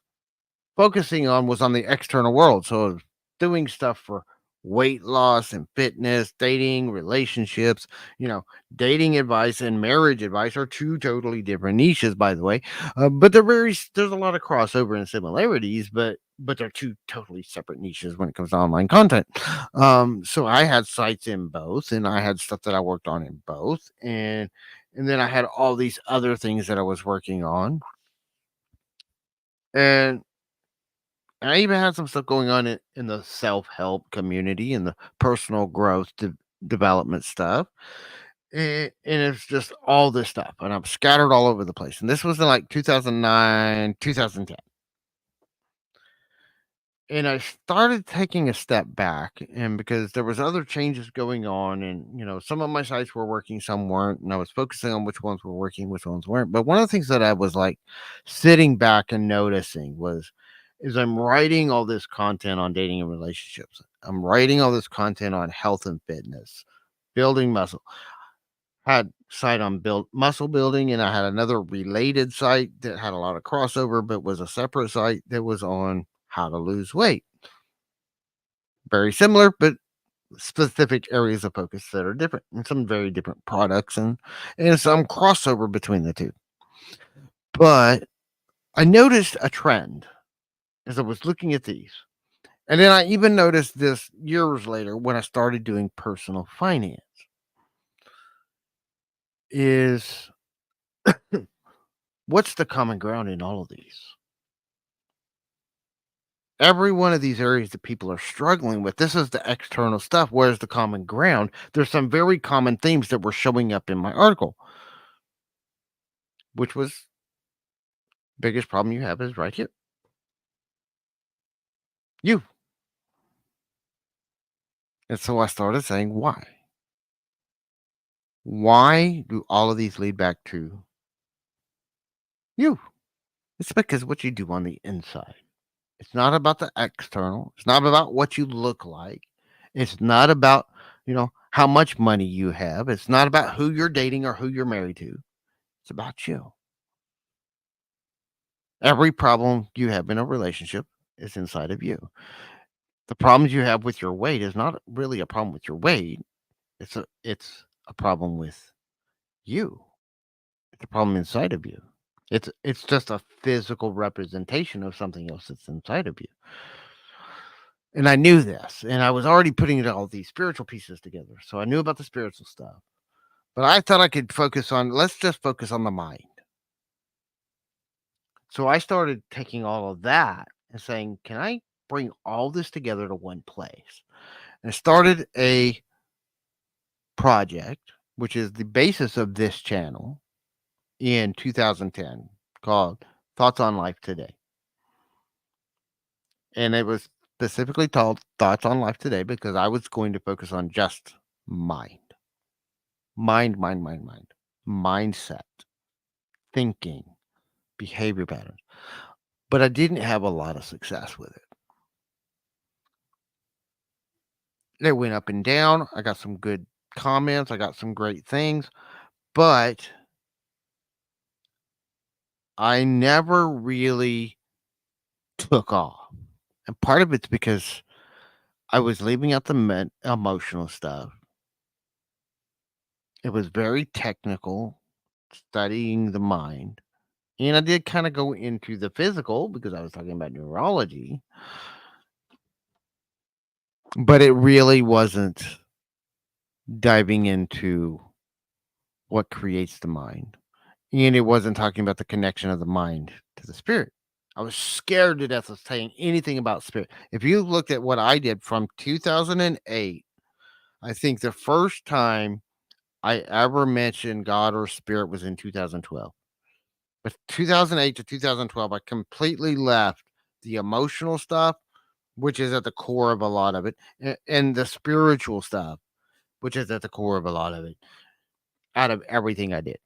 focusing on was on the external world. So I was doing stuff for weight loss and fitness, dating, relationships, you know, dating advice and marriage advice are two totally different niches, by the way. But there's a lot of crossover and similarities, but they're two totally separate niches when it comes to online content. So I had sites in both, and I had stuff that I worked on in both, and then I had all these other things that I was working on, and I even had some stuff going on in the self help community and the personal growth development stuff. And it's just all this stuff. And I'm scattered all over the place. And this was in like 2009, 2010. And I started taking a step back, and because there was other changes going on, and some of my sites were working, some weren't, and I was focusing on which ones were working, which ones weren't. But one of the things that I was like sitting back and noticing was is I'm writing all this content on dating and relationships. I'm writing all this content on health and fitness, building muscle. Had site on build muscle building, and I had another related site that had a lot of crossover, but was a separate site that was on how to lose weight. Very similar, but specific areas of focus that are different, and some very different products, and some crossover between the two. But I noticed a trend as I was looking at these. And then I even noticed this years later when I started doing personal finance is what's the common ground in all of these? Every one of these areas that people are struggling with, this is the external stuff. Where's the common ground? There's some very common themes that were showing up in my article, which was biggest problem you have is right here. You. And so I started saying, why? Why do all of these lead back to you? It's because what you do on the inside. It's not about the external. It's not about what you look like. It's not about, how much money you have. It's not about who you're dating or who you're married to. It's about you. Every problem you have in a relationship is inside of you. The problems you have with your weight is not really a problem with your weight. It's a problem with you. It's a problem inside of you. It's just a physical representation of something else that's inside of you. And I knew this, and I was already putting all these spiritual pieces together. So I knew about the spiritual stuff. But I thought I could let's just focus on the mind. So I started taking all of that and saying, can I bring all this together to one place? And I started a project, which is the basis of this channel in 2010 called Thoughts on Life Today. And it was specifically called Thoughts on Life Today because I was going to focus on just mind. Mind. Mindset, thinking, behavior patterns. But I didn't have a lot of success with it. It went up and down. I got some good comments. I got some great things, but I never really took off. And part of it's because I was leaving out the emotional stuff. It was very technical, studying the mind. And I did kind of go into the physical because I was talking about neurology, but it really wasn't diving into what creates the mind. And it wasn't talking about the connection of the mind to the spirit. I was scared to death of saying anything about spirit. If you looked at what I did from 2008, I think the first time I ever mentioned God or spirit was in 2012. But 2008 to 2012, I completely left the emotional stuff, which is at the core of a lot of it, and the spiritual stuff, which is at the core of a lot of it, out of everything I did.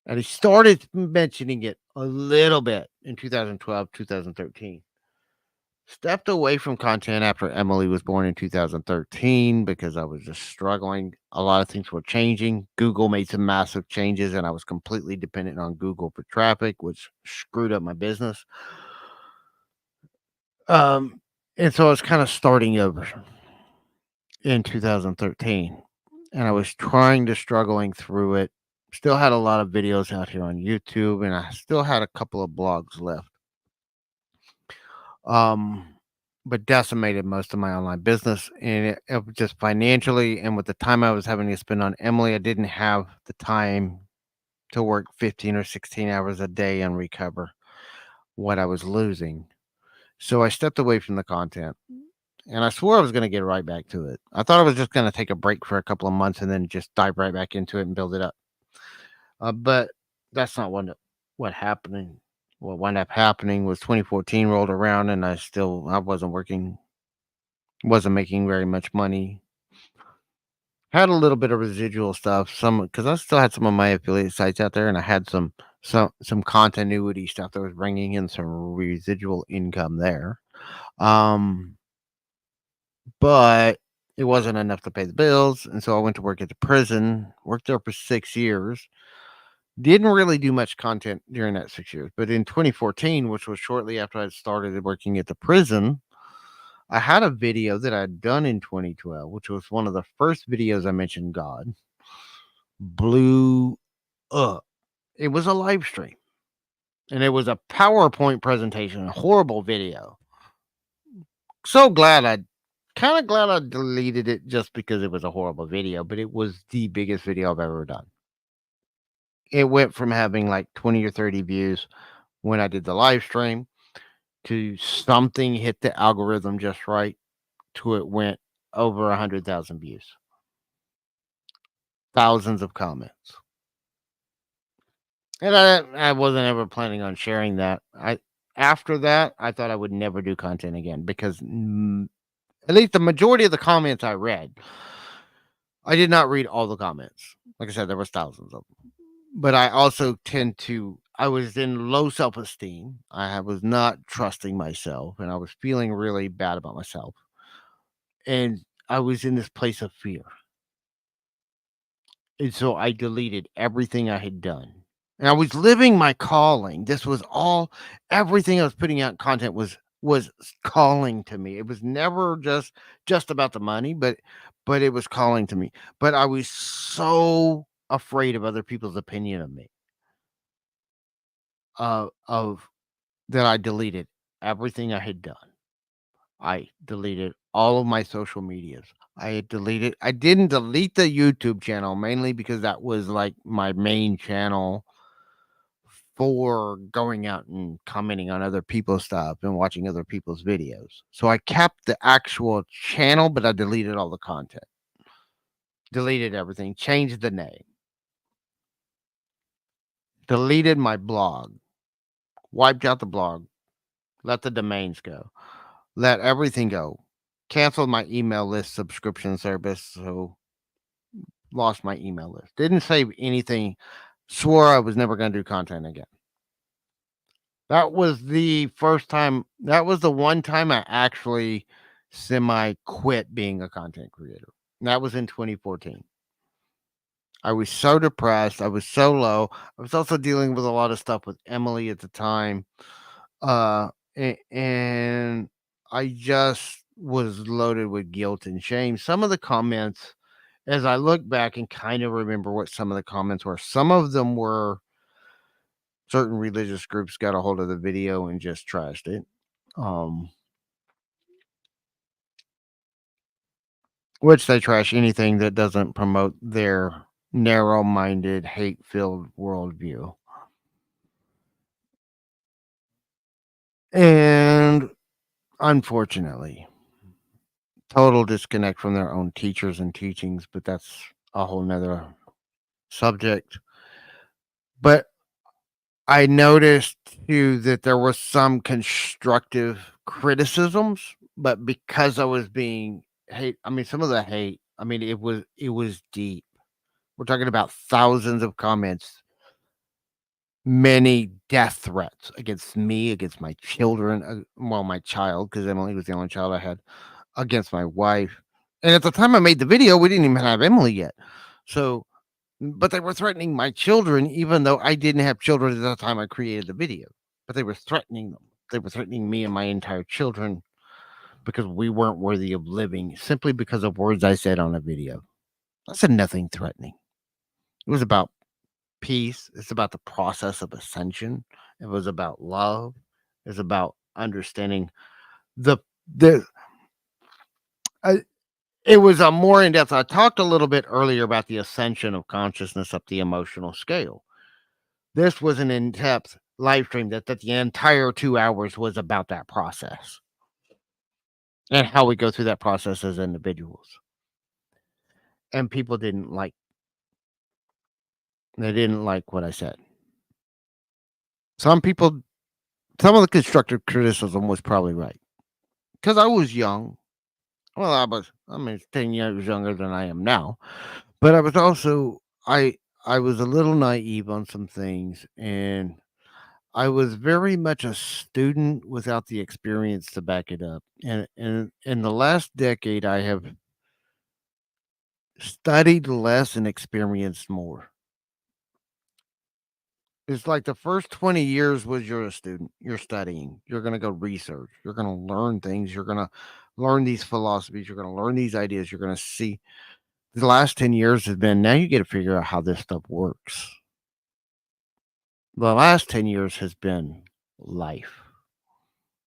And he started mentioning it a little bit in 2012, 2013. Stepped away from content after Emily was born in 2013 because I was just struggling. A lot of things were changing. Google made some massive changes, and I was completely dependent on Google for traffic, which screwed up my business. Um, and so I was kind of starting over in 2013, and I was trying to struggling through it. Still had a lot of videos out here on YouTube, and I still had a couple of blogs left. Um, but decimated most of my online business, and it was just financially and with the time I was having to spend on Emily, I didn't have the time to work 15 or 16 hours a day and recover what I was losing. So I stepped away from the content, and I swore I was going to get right back to it. I thought I was just going to take a break for a couple of months and then just dive right back into it and build it up. But that's not what happened. What wound up happening was 2014 rolled around, and I wasn't working, wasn't making very much money. Had a little bit of residual stuff, some because I still had some of my affiliate sites out there, and I had some continuity stuff that was bringing in some residual income there. Um, but it wasn't enough to pay the bills, and so I went to work at the prison. Worked there for 6 years. Didn't really do much content during that 6 years, but in 2014, which was shortly after I started working at the prison, I had a video that I'd done in 2012, which was one of the first videos I mentioned God. Blew up. It was a live stream, and it was a PowerPoint presentation, a horrible video. So glad I kind of glad I deleted it just because it was a horrible video, but it was the biggest video I've ever done. It went from having like 20 or 30 views when I did the live stream to something hit the algorithm just right to it went over 100,000 views, thousands of comments. And I wasn't ever planning on sharing that. After that, I thought I would never do content again because at least the majority of the comments I read, I did not read all the comments. Like I said, there was thousands of them. But I also I was in low self-esteem. I was not trusting myself, and I was feeling really bad about myself. And I was in this place of fear. And so I deleted everything I had done. And I was living my calling. This was all everything I was putting out content was calling to me. It was never just about the money, but it was calling to me. But I was so afraid of other people's opinion of me. Of that I deleted everything I had done. I deleted all of my social medias. I didn't delete the YouTube channel mainly because that was like my main channel for going out and commenting on other people's stuff and watching other people's videos. So I kept the actual channel, but I deleted all the content. Deleted everything, changed the name, deleted my blog, wiped out the blog, let the domains go, let everything go, canceled my email list subscription service. So lost my email list. Didn't save anything. Swore I was never going to do content again. That was the first time. That was the one time I actually semi quit being a content creator. That was in 2014. I was so depressed. I was so low. I was also dealing with a lot of stuff with Emily at the time. And I just was loaded with guilt and shame. Some of the comments, as I look back and kind of remember what some of the comments were, some of them were certain religious groups got a hold of the video and just trashed it. Um, which they trash anything that doesn't promote their narrow-minded, hate-filled worldview. And unfortunately, total disconnect from their own teachers and teachings, but that's a whole nother subject. But I noticed too that there was some constructive criticisms, but because I was being hate, I mean, some of the hate I mean, it was deep. We're talking about thousands of comments, many death threats against me, against my children, well, my child, because Emily was the only child I had, against my wife. And at the time I made the video, we didn't even have Emily yet. So, but they were threatening my children, even though I didn't have children at the time I created the video. But they were threatening them. They were threatening me and my entire children because we weren't worthy of living simply because of words I said on a video. I said nothing threatening. It was about peace. It's about the process of ascension. It was about love. It's about understanding the the. Uh, it was a more in depth. I talked a little bit earlier about the ascension of consciousness up the emotional scale. This was an in depth live stream that the entire 2 hours was about that process and how we go through that process as individuals. And people didn't like. They didn't like what I said. Some people, some of the constructive criticism was probably right because I was young. Well, I mean, 10 years younger than I am now, but I was also, I was a little naive on some things, and I was very much a student without the experience to back it up. And in the last decade, I have studied less and experienced more. It's like the first 20 years was you're a student, you're studying, you're going to go research, you're going to learn things, you're going to learn these philosophies, you're going to learn these ideas, you're going to see. The last 10 years has been now you get to figure out how this stuff works. The last 10 years has been life.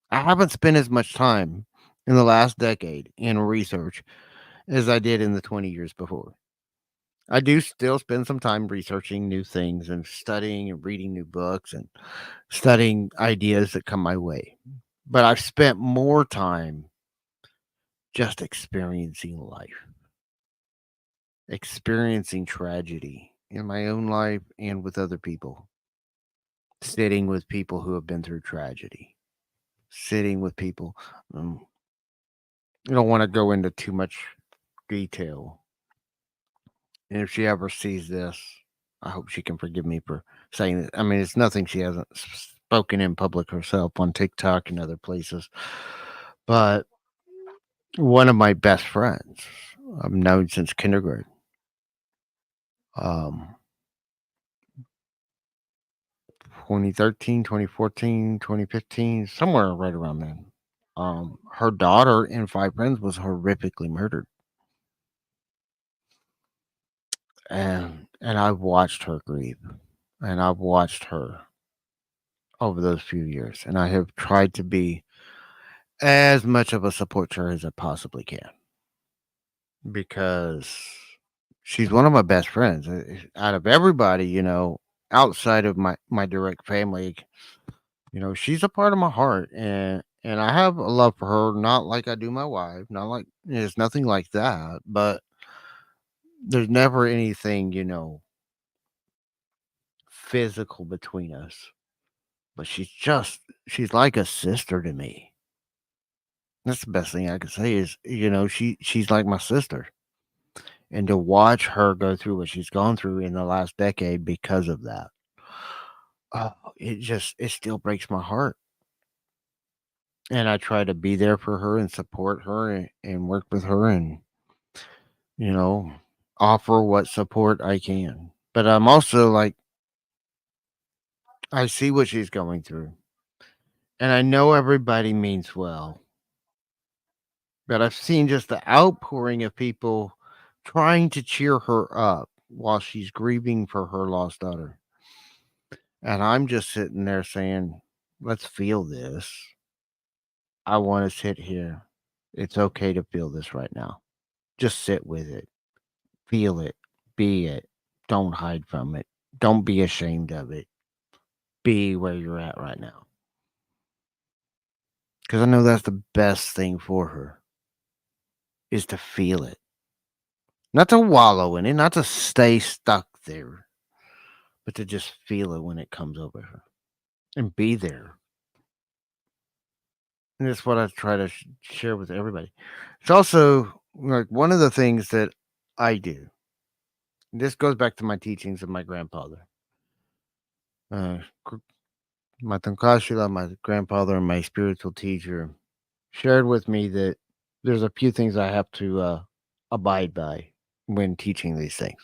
I haven't spent as much time in the last decade in research as I did in the 20 years before. I do still spend some time researching new things and studying and reading new books and studying ideas that come my way. But I've spent more time just experiencing life, experiencing tragedy in my own life and with other people, sitting with people who have been through tragedy, sitting with people. Um, I don't want to go into too much detail. And if she ever sees this, I hope she can forgive me for saying it. I mean, it's nothing she hasn't spoken in public herself on TikTok and other places. But one of my best friends I've known since kindergarten, um, 2013, 2014, 2015, somewhere right around then. Her daughter and five friends was horrifically murdered. And I've watched her grieve, and I've watched her over those few years, and I have tried to be as much of a support to her as I possibly can because she's one of my best friends. Out of everybody, outside of my direct family, she's a part of my heart, and I have a love for her, not like I do my wife, not like there's nothing like that, but there's never anything, physical between us. But she's like a sister to me. That's the best thing I can say is, she's like my sister. And to watch her go through what she's gone through in the last decade because of that, oh, it still breaks my heart. And I try to be there for her and support her and work with her and, you know, offer what support I can. But I'm also like, I see what she's going through. And I know everybody means well. But I've seen just the outpouring of people trying to cheer her up while she's grieving for her lost daughter. And I'm just sitting there saying, let's feel this. I want to sit here. It's okay to feel this right now. Just sit with it, feel it, be it. Don't hide from it. Don't be ashamed of it. Be where you're at right now. Because I know that's the best thing for her is to feel it. Not to wallow in it, not to stay stuck there, but to just feel it when it comes over her and be there. And that's what I try to share with everybody. It's also Like one of the things that I do, and this goes back to my teachings of my grandfather. Uh, gr- my Tankashila, my grandfather, and my spiritual teacher shared with me that there's a few things I have to abide by when teaching these things.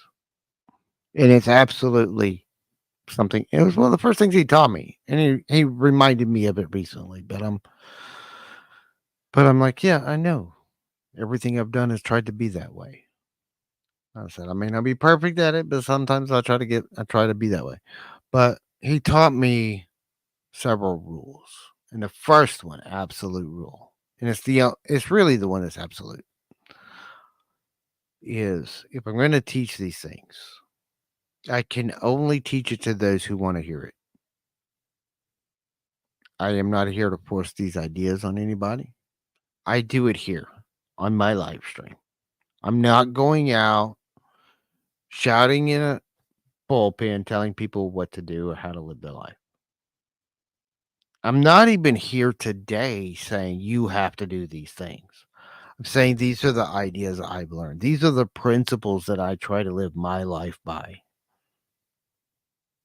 And it's absolutely something. It was one of the first things he taught me, and he reminded me of it recently. But I'm like, yeah, I know. Everything I've done is tried to be that way. I said I may not be perfect at it, but sometimes I try to be that way. But he taught me several rules, and the first one, absolute rule, and it's really the one that's absolute, is if I'm going to teach these things, I can only teach it to those who want to hear it. I am not here to force these ideas on anybody. I do it here on my live stream. I'm not going out shouting in a bullpen telling people what to do or how to live their life. I'm not even here today saying you have to do these things. I'm saying these are the ideas I've learned. These are the principles that I try to live my life by.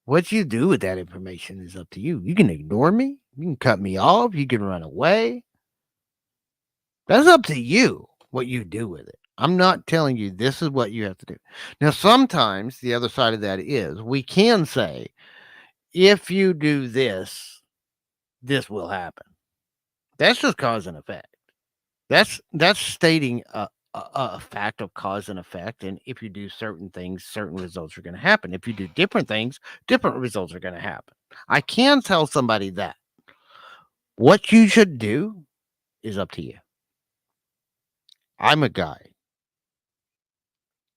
What you do with that information is up to you. You can ignore me. You can cut me off. You can run away. That's up to you what you do with it. I'm not telling you this is what you have to do. Now, sometimes the other side of that is we can say, if you do this, this will happen. That's just cause and effect. That's stating a fact of cause and effect. And if you do certain things, certain results are going to happen. If you do different things, different results are going to happen. I can tell somebody that what you should do is up to you. I'm a guide.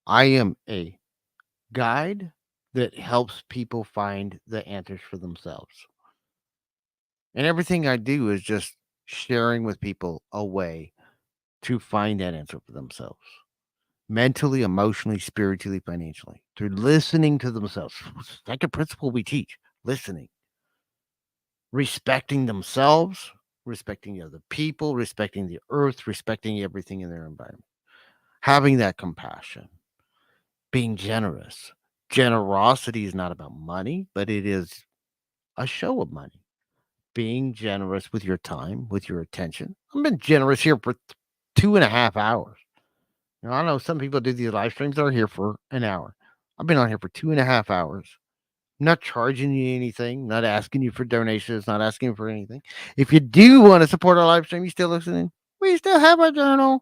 I am a guide that helps people find the answers for themselves. And everything I do is just sharing with people a way to find that answer for themselves mentally, emotionally, spiritually, financially, through listening to themselves. Second principle we teach listening, respecting themselves, respecting other people, respecting the earth, respecting everything in their environment, having that compassion, being generous. Generosity is not about money, but it is a show of money. Being generous with your time, with your attention. I've been generous here for 2.5 hours. Now, I know some people do these live streams that are here for an hour. I've been on here for 2.5 hours. I'm not charging you anything, not asking you for donations, not asking for anything. If you do want to support our live stream, you still listening? We still have our journal.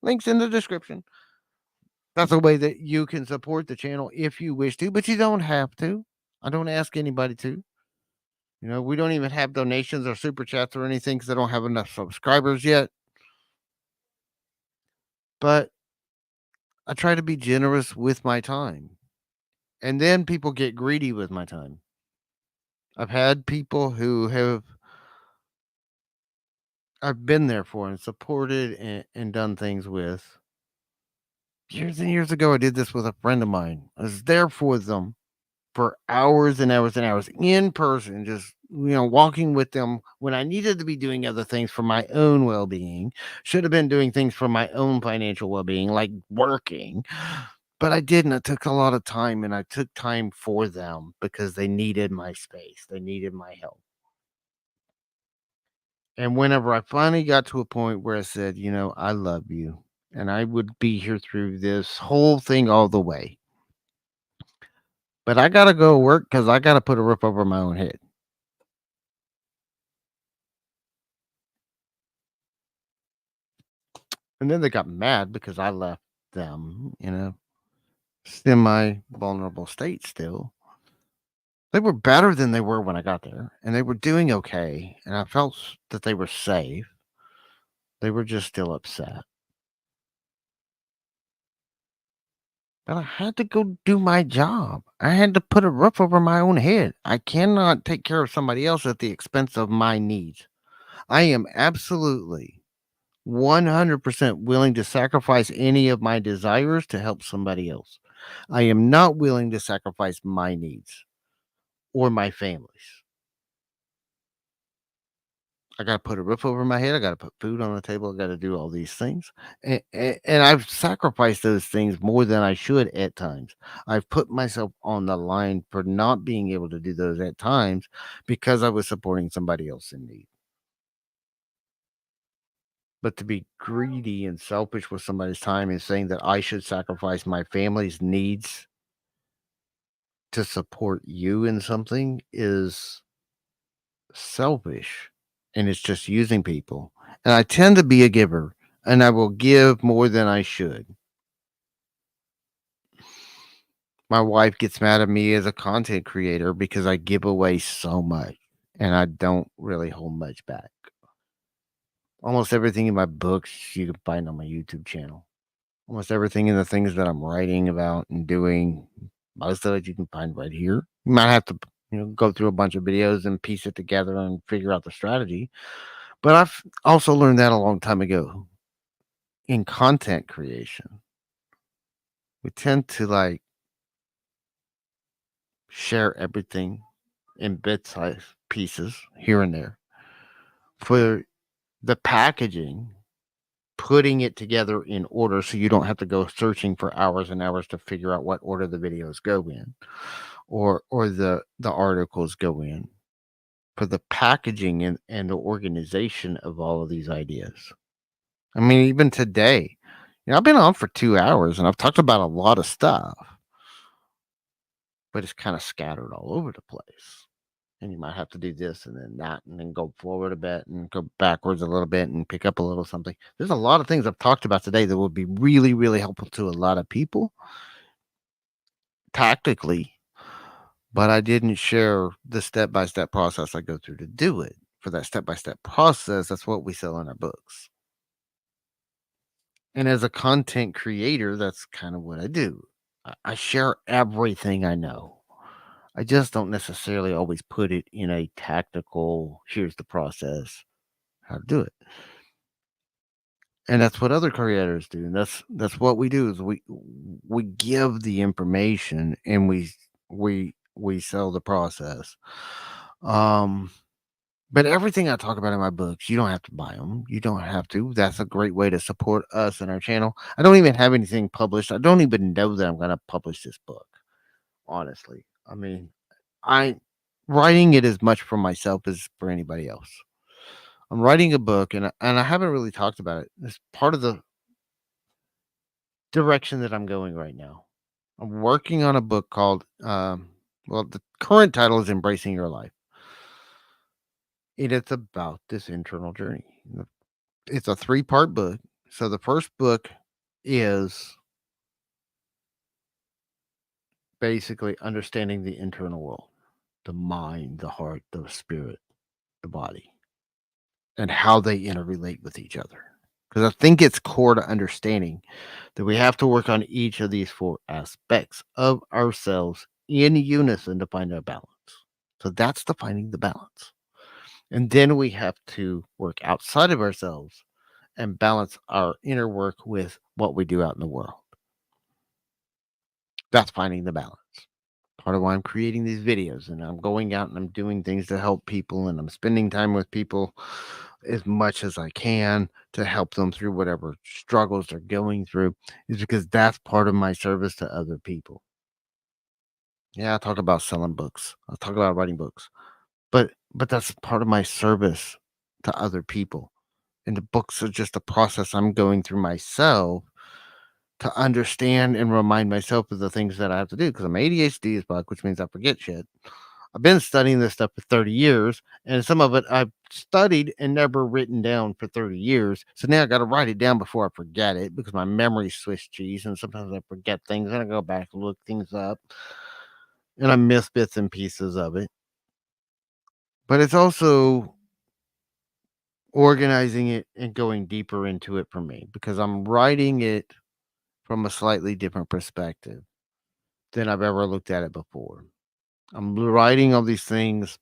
Links in the description. That's a way that you can support the channel if you wish to, but you don't have to. I don't ask anybody to. We don't even have donations or super chats or anything because I don't have enough subscribers yet. But I try to be generous with my time. And then people get greedy with my time. I've had people who I've been there for and supported and done things with. Years and years ago, I did this with a friend of mine. I was there for them for hours and hours and hours in person, just walking with them when I needed to be doing other things for my own well-being. Should have been doing things for my own financial well-being, like working, but I didn't. It took a lot of time, and I took time for them because they needed my space. They needed my help. And whenever I finally got to a point where I said, I love you, and I would be here through this whole thing all the way, but I got to go to work because I got to put a roof over my own head. And then they got mad because I left them in a semi vulnerable state still. They were better than they were when I got there, and they were doing okay. And I felt that they were safe. They were just still upset. But I had to go do my job. I had to put a roof over my own head. I cannot take care of somebody else at the expense of my needs. I am absolutely 100% willing to sacrifice any of my desires to help somebody else. I am not willing to sacrifice my needs or my family's. I gotta put a roof over my head, I gotta put food on the table, I gotta do all these things, and I've sacrificed those things more than I should at times. I've put myself on the line for not being able to do those at times because I was supporting somebody else in need. But to be greedy and selfish with somebody's time and saying that I should sacrifice my family's needs to support you in something is selfish, and it's just using people. And I tend to be a giver, and I will give more than I should. My wife gets mad at me as a content creator because I give away so much and I don't really hold much back. Almost everything in my books you can find on my YouTube channel. Almost everything in the things that I'm writing about and doing, most of it you can find right here. You might have to, go through a bunch of videos and piece it together and figure out the strategy. But I've also learned that a long time ago in content creation. We tend to like share everything in bit-sized pieces here and there. For the packaging, putting it together in order so you don't have to go searching for hours and hours to figure out what order the videos go in or the articles go in. For the packaging and the organization of all of these ideas. I mean, even today, I've been on for 2 hours and I've talked about a lot of stuff, but it's kinda scattered all over the place. And you might have to do this and then that, and then go forward a bit and go backwards a little bit and pick up a little something. There's a lot of things I've talked about today that would be really, really helpful to a lot of people tactically, but I didn't share the step by step process I go through to do it. For that step by step process, that's what we sell in our books. And as a content creator, that's kind of what I do. I share everything I know. I just don't necessarily always put it in a tactical, here's the process, how to do it. And that's what other creators do. And that's what we do is we give the information and we sell the process. Um but everything I talk about in my books, you don't have to buy them. You don't have to. That's a great way to support us and our channel. I don't even have anything published. I don't even know that I'm going to publish this book, honestly. I mean, I writing it as much for myself as for anybody else. I'm writing a book and I haven't really talked about it. It's part of the direction that I'm going right now. I'm working on a book called well, the current title is Embracing Your Life. It is about this internal journey. It's a three-part book. So the first book is basically understanding the internal world, the mind, the heart, the spirit, the body, and how they interrelate with each other. Because I think it's core to understanding that we have to work on each of these four aspects of ourselves in unison to find our balance. So that's defining the balance. And then we have to work outside of ourselves and balance our inner work with what we do out in the world. That's finding the balance. Part of why I'm creating these videos and I'm going out and I'm doing things to help people and I'm spending time with people as much as I can to help them through whatever struggles they're going through is because that's part of my service to other people. Yeah, I talk about selling books. I talk about writing books. But that's part of my service to other people. And the books are just a process I'm going through myself to understand and remind myself of the things that I have to do because I'm ADHD as fuck, which means I forget shit. I've been studying this stuff for 30 years, and some of it I've studied and never written down for 30 years. So now I got to write it down before I forget it because my memory's Swiss cheese, and sometimes I forget things, and I go back and look things up, and I miss bits and pieces of it. But it's also organizing it and going deeper into it for me because I'm writing it from a slightly different perspective than I've ever looked at it before. I'm writing all these things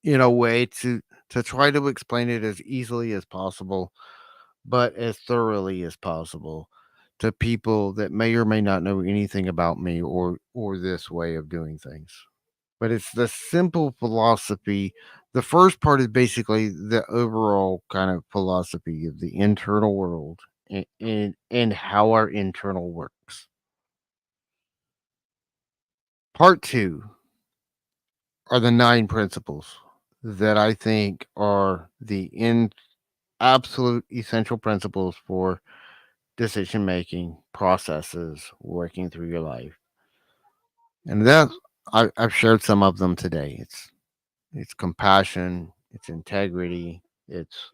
in a way to try to explain it as easily as possible, but as thoroughly as possible to people that may or may not know anything about me or this way of doing things. but it's the simple philosophy. The first part is basically the overall kind of philosophy of the internal world and how our internal works. Part two are the nine principles that I think are the absolute essential principles for decision making processes working through your life. And that I've shared some of them today. It's compassion, it's integrity, it's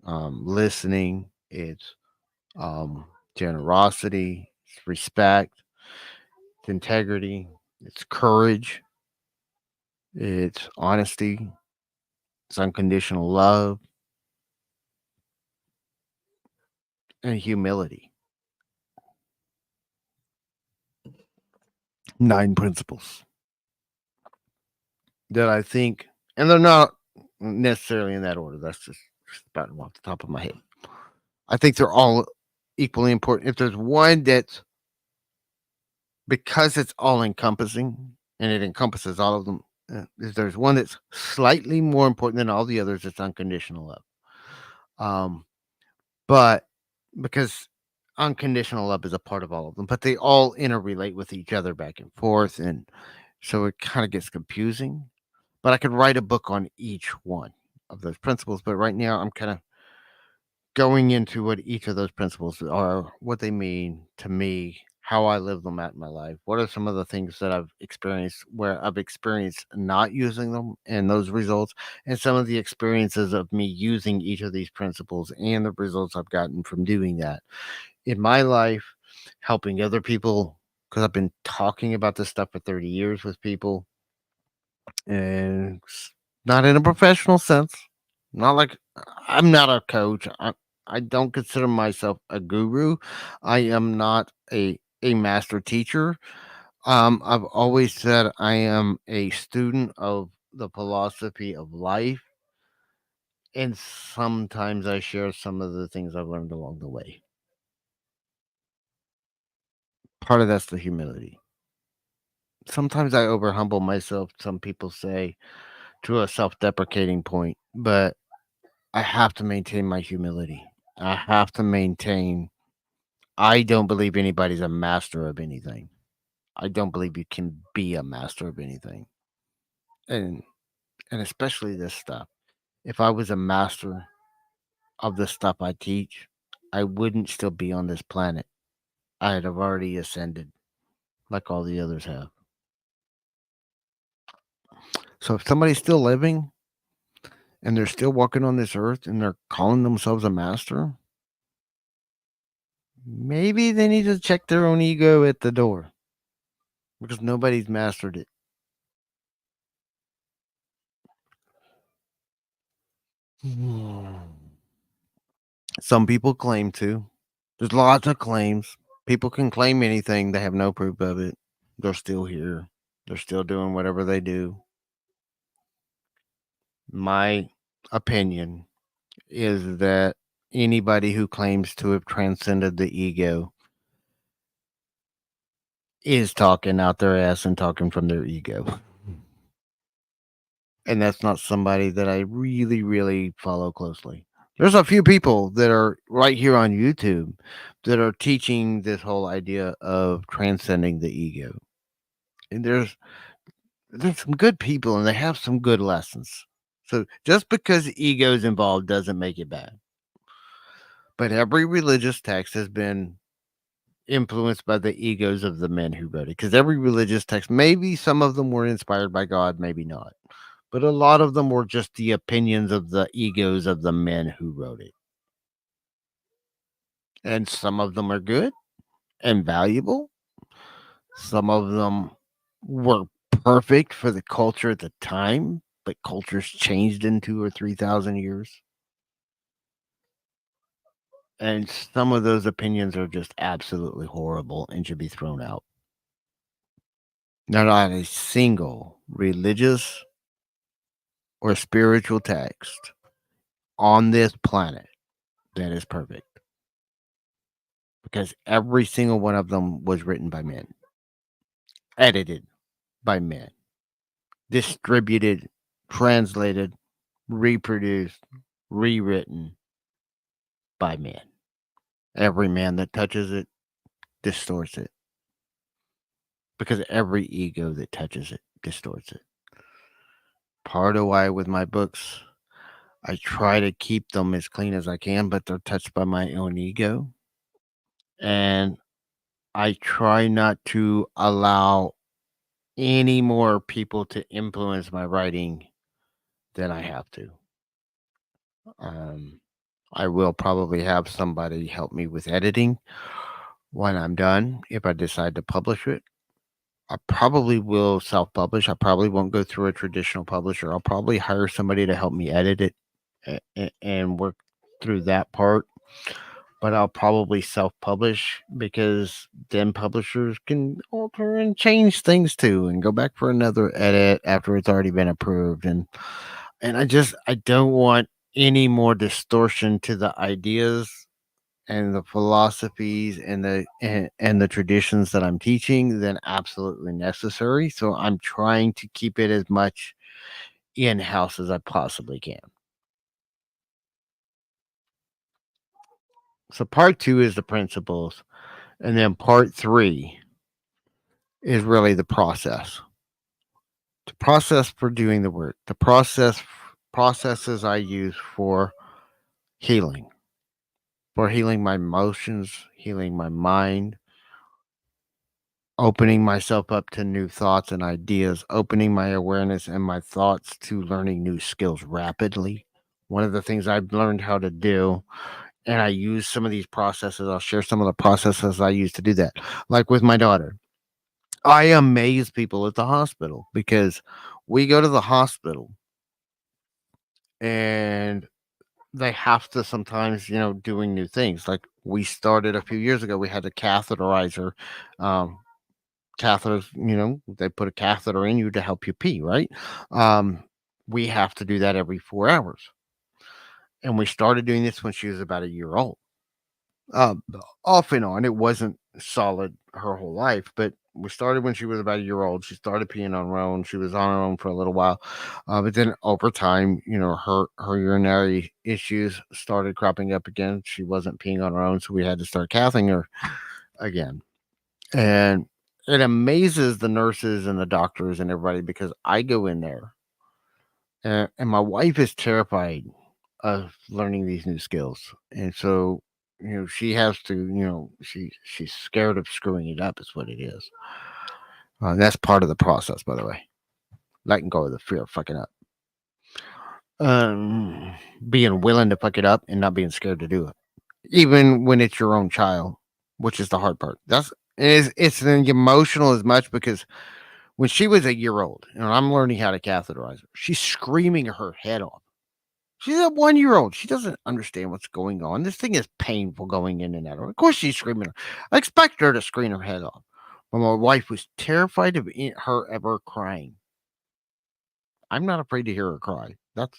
listening, it's generosity, it's respect, it's integrity, it's courage, it's honesty, it's unconditional love, and humility. Nine principles that I think, and they're not necessarily in that order. That's just about off the top of my head. I think they're all equally important. If there's one that's because it's all encompassing and it encompasses all of them, if there's one that's slightly more important than all the others, it's unconditional love. Um, but because unconditional love is a part of all of them, but they all interrelate with each other back and forth. And so it kind of gets confusing. But I could write a book on each one of those principles. But right now, I'm kind of going into what each of those principles are, what they mean to me, how I live them out in my life. What are some of the things that I've experienced where I've experienced not using them and those results, and some of the experiences of me using each of these principles and the results I've gotten from doing that in my life, helping other people because I've been talking about this stuff for 30 years with people and not in a professional sense. Not like I'm not a coach. I don't consider myself a guru. I am not a master teacher. I've always said I am a student of the philosophy of life, and sometimes I share some of the things I've learned along the way. Part of that's the humility. Sometimes I over humble myself. Some people say to a self deprecating point, but I have to maintain my humility. I have to maintain I don't believe anybody's a master of anything. I don't believe you can be a master of anything. And especially this stuff. If I was a master of the stuff I teach, I wouldn't still be on this planet. I'd have already ascended like all the others have. So if somebody's still living and they're still walking on this earth and they're calling themselves a master, maybe they need to check their own ego at the door because nobody's mastered it. Some people claim to. There's lots of claims. People can claim anything. They have no proof of it. They're still here. They're still doing whatever they do. My opinion is that anybody who claims to have transcended the ego is talking out their ass and talking from their ego. And that's not somebody that I really, really follow closely. There's a few people that are right here on YouTube that are teaching this whole idea of transcending the ego. And there's some good people and they have some good lessons. So just because ego is involved doesn't make it bad. But every religious text has been influenced by the egos of the men who wrote it. Because every religious text, maybe some of them were inspired by God, maybe not. But a lot of them were just the opinions of the egos of the men who wrote it. And some of them are good and valuable. Some of them were perfect for the culture at the time, but culture's changed in 2 or 3,000 years. And some of those opinions are just absolutely horrible and should be thrown out. Not a single religious or spiritual text on this planet that is perfect because every single one of them was written by men, edited by men, distributed, translated, reproduced, rewritten by man. Every man that touches it distorts it because every ego that touches it distorts it. Part of why with my books, I try to keep them as clean as I can, but they're touched by my own ego. And I try not to allow any more people to influence my writing than I have to. Um, I will probably have somebody help me with editing when I'm done if I decide to publish it. I probably will self publish. I probably won't go through a traditional publisher. I'll probably hire somebody to help me edit it and work through that part. But I'll probably self publish because then publishers can alter and change things too and go back for another edit after it's already been approved. And I don't want any more distortion to the ideas and the philosophies and the traditions that I'm teaching than absolutely necessary. So I'm trying to keep it as much in house as I possibly can. So part two is the principles, and then part three is really the process. The process for doing the work, the processes I use healing, for healing my emotions, healing my mind, opening myself up to new thoughts and ideas, opening my awareness and my thoughts to learning new skills rapidly. One of the things I've learned how to do, and I use some of these processes, I'll share some of the processes I use to do that. Like with my daughter, I amaze people at the hospital because we go to the hospital and they have to sometimes, doing new things. Like we started a few years ago, we had to catheterize her. Um, Catheters, they put a catheter in you to help you pee, right? Um, we have to do that every 4 hours. And we started doing this when she was about a year old. Um, Off and on, it wasn't solid her whole life, but we started when she was about a year old. She started peeing on her own. She was on her own for a little while, but then over time, her urinary issues started cropping up again. She wasn't peeing on her own, so we had to start cathing her again. And it amazes the nurses and the doctors and everybody because I go in there and my wife is terrified of learning these new skills. And so, she has to, she's scared of screwing it up, is what it is. That's part of the process, by the way. Letting go of the fear of fucking up. Um, Being willing to fuck it up and not being scared to do it, even when it's your own child, which is the hard part. It's the emotional as much because when she was a year old and I'm learning how to catheterize her, she's screaming her head off. She's a 1 year old. She doesn't understand what's going on. This thing is painful going in and out. Of course, she's screaming. I expect her to scream her head off. But my wife was terrified of her ever crying. I'm not afraid to hear her cry. That's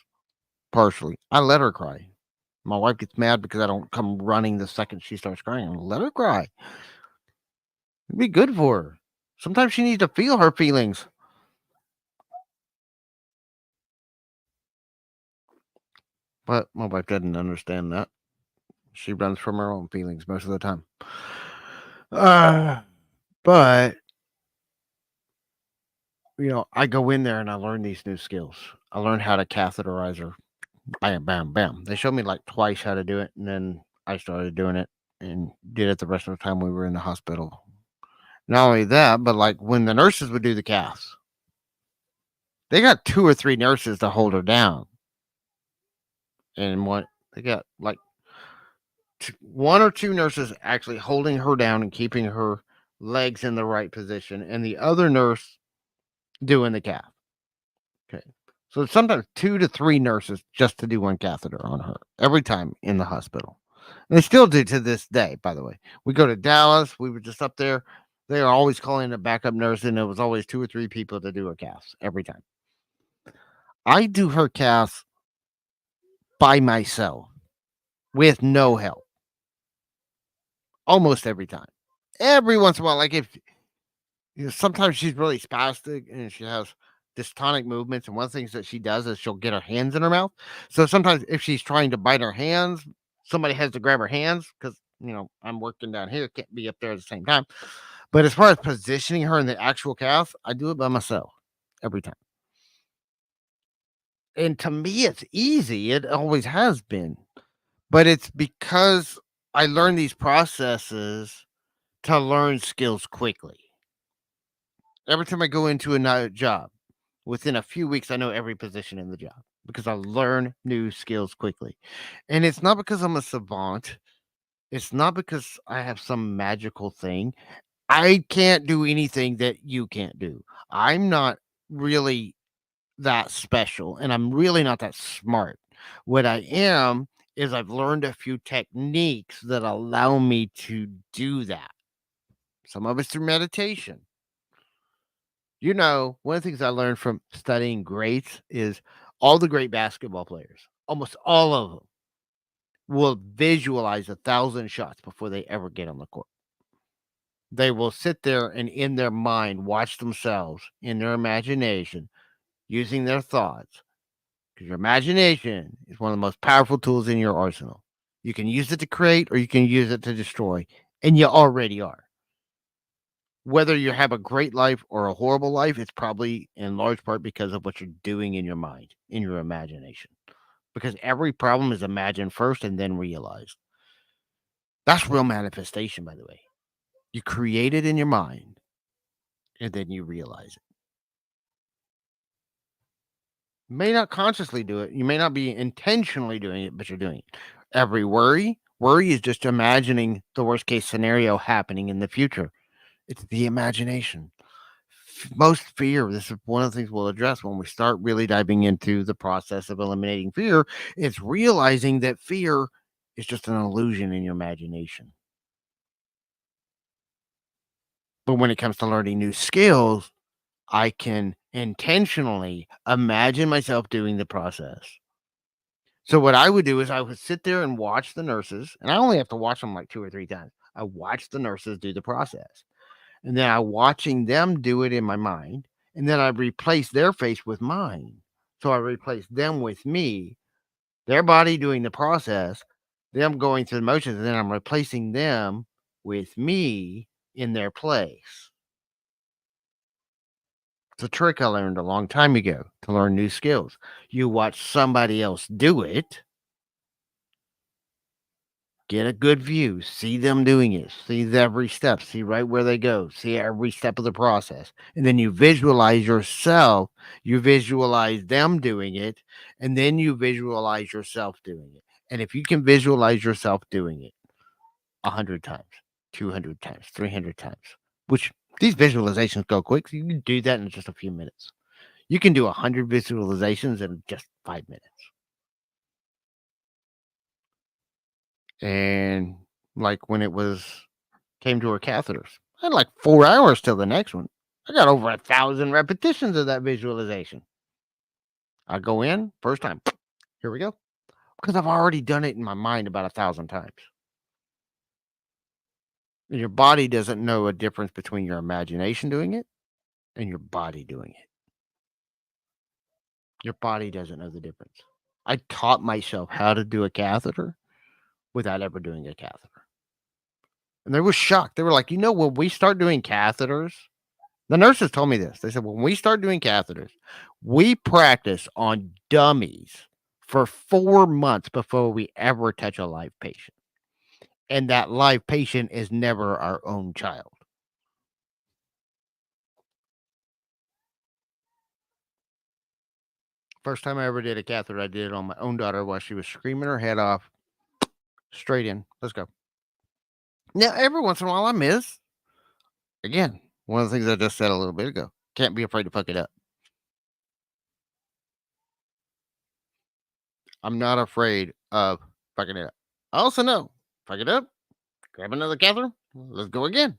partially. I let her cry. My wife gets mad because I don't come running the second she starts crying. Let her cry. It'd be good for her. Sometimes she needs to feel her feelings. But my wife doesn't understand that. She runs from her own feelings most of the time. Uh, but I go in there and I learn these new skills. I learn how to catheterize her. Bam, bam, bam. They showed me like twice how to do it, and then I started doing it and did it the rest of the time we were in the hospital. Not only that, but like when the nurses would do the caths, they got 2 or 3 nurses to hold her down, and they got like one or two nurses actually holding her down and keeping her legs in the right position, and the other nurse doing the cath. Okay. So sometimes 2 to 3 nurses just to do one catheter on her every time in the hospital. And they still do to this day, by the way. We go to Dallas. We were just up there. They are always calling a backup nurse, and it was always 2 or 3 people to do her caths every time. I do her caths by myself with no help almost every time. Every once in a while, like if sometimes she's really spastic and she has dystonic movements, and one of the things that she does is she'll get her hands in her mouth. So sometimes if she's trying to bite her hands, somebody has to grab her hands because I'm working down here, can't be up there at the same time. But as far as positioning her in the actual cast, I do it by myself every time. And to me, it's easy. It always has been. But it's because I learned these processes to learn skills quickly. Every time I go into another job, within a few weeks, I know every position in the job because I learn new skills quickly. And it's not because I'm a savant. It's not because I have some magical thing. I can't do anything that you can't do. I'm not really that special and I'm really not that smart. What I am is I've learned a few techniques that allow me to do that. Some of it's through meditation. One of the things I learned from studying greats is all the great basketball players, almost all of them, will visualize 1,000 shots before they ever get on the court. They will sit there and in their mind watch themselves in their imagination using their thoughts because your imagination is one of the most powerful tools in your arsenal. You can use it to create or you can use it to destroy, and you already are. Whether you have a great life or a horrible life, it's probably in large part because of what you're doing in your mind, in your imagination. Because every problem is imagined first and then realized. That's real manifestation, by the way. You create it in your mind and then you realize it. You may not consciously do it. You may not be intentionally doing it, but you're doing it. Every worry is just imagining the worst case scenario happening in the future. It's the imagination. Most fear, this is one of the things we'll address when we start really diving into the process of eliminating fear. It's realizing that fear is just an illusion in your imagination. But when it comes to learning new skills, I can intentionally imagine myself doing the process. So what I would do is I would sit there and watch the nurses, and I only have to watch them like 2 or 3 times. I watch the nurses do the process, and then I watching them do it in my mind, and then I replace their face with mine. So I replace them with me, their body doing the process, them going through the motions, and then I'm replacing them with me in their place. It's a trick I learned a long time ago to learn new skills. You watch somebody else do it, get a good view, see them doing it, see every step, see right where they go, see every step of the process. And then you visualize yourself, you visualize them doing it, and then you visualize yourself doing it. And if you can visualize yourself doing it 100 times, 200 times, 300 times, which these visualizations go quick, so you can do that in just a few minutes. You can do 100 visualizations in just 5 minutes. And like when it was came to her catheters, I had like 4 hours till the next one. I got over 1,000 repetitions of that visualization. I go in first time. Here we go. Because I've already done it in my mind about 1,000 times. And your body doesn't know a difference between your imagination doing it and your body doing it. Your body doesn't know the difference. I taught myself how to do a catheter without ever doing a catheter. And they were shocked. They were like, when we start doing catheters, the nurses told me this. They said, when we start doing catheters, we practice on dummies for 4 months before we ever touch a live patient. And that live patient is never our own child. First time I ever did a catheter, I did it on my own daughter while she was screaming her head off. Straight in. Let's go. Now, every once in a while, I miss. Again, one of the things I just said a little bit ago. Can't be afraid to fuck it up. I'm not afraid of fucking it up. I also know, fuck it up, grab another catheter, let's go again.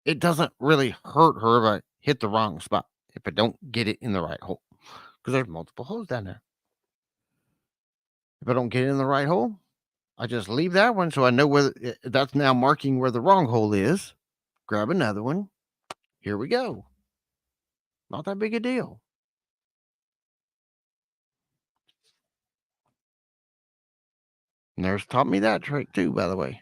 It doesn't really hurt her if I hit the wrong spot, if I don't get it in the right hole, because there's multiple holes down there. If I don't get it in the right hole, I just leave that one so I know where that's now marking where the wrong hole is. Grab another one. Here we go. Not that big a deal. Nurse taught me that trick too, by the way,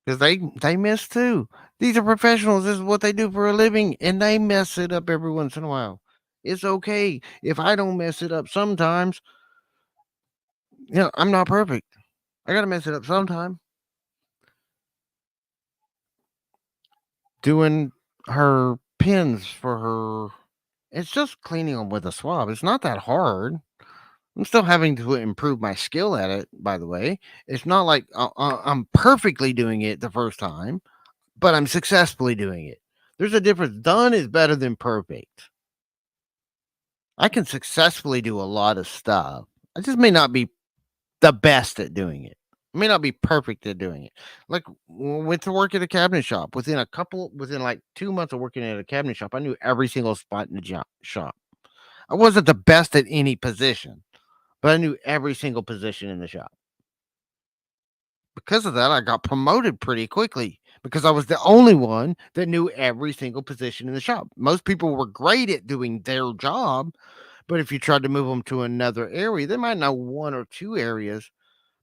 because they miss too. These are professionals. This is what they do for a living, and they mess it up every once in a while. It's okay if I don't mess it up sometimes. I'm not perfect. I gotta mess it up sometime. Doing her pins for her, it's just cleaning them with a swab. It's not that hard. I'm still having to improve my skill at it, by the way. It's not like I'm perfectly doing it the first time, but I'm successfully doing it. There's a difference. Done is better than perfect. I can successfully do a lot of stuff. I just may not be the best at doing it. I may not be perfect at doing it. Like went to work at a cabinet shop. Within like 2 months of working at a cabinet shop, I knew every single spot in the shop. I wasn't the best at any position, but I knew every single position in the shop. Because of that, I got promoted pretty quickly because I was the only one that knew every single position in the shop. Most people were great at doing their job, but if you tried to move them to another area, they might know one or two areas,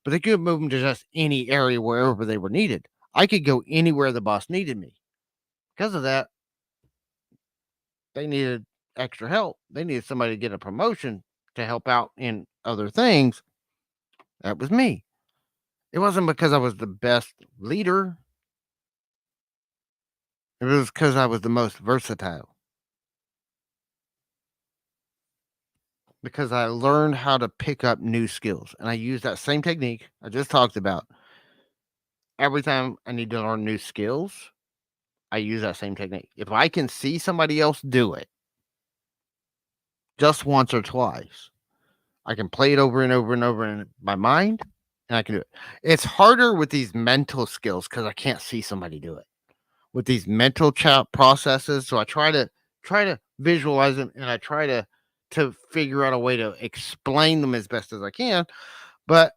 but they could move them to just any area wherever they were needed. I could go anywhere the boss needed me. Because of that, they needed extra help. They needed somebody to get a promotion to help out in other things. That was me. It wasn't because I was the best leader. It was because I was the most versatile. Because I learned how to pick up new skills. And I use that same technique I just talked about. Every time I need to learn new skills, I use that same technique. If I can see somebody else do it just once or twice, I can play it over and over and over in my mind and I can do it. It's harder with these mental skills because I can't see somebody do it. With these mental chat processes, so I try to visualize them and I try to figure out a way to explain them as best as I can. But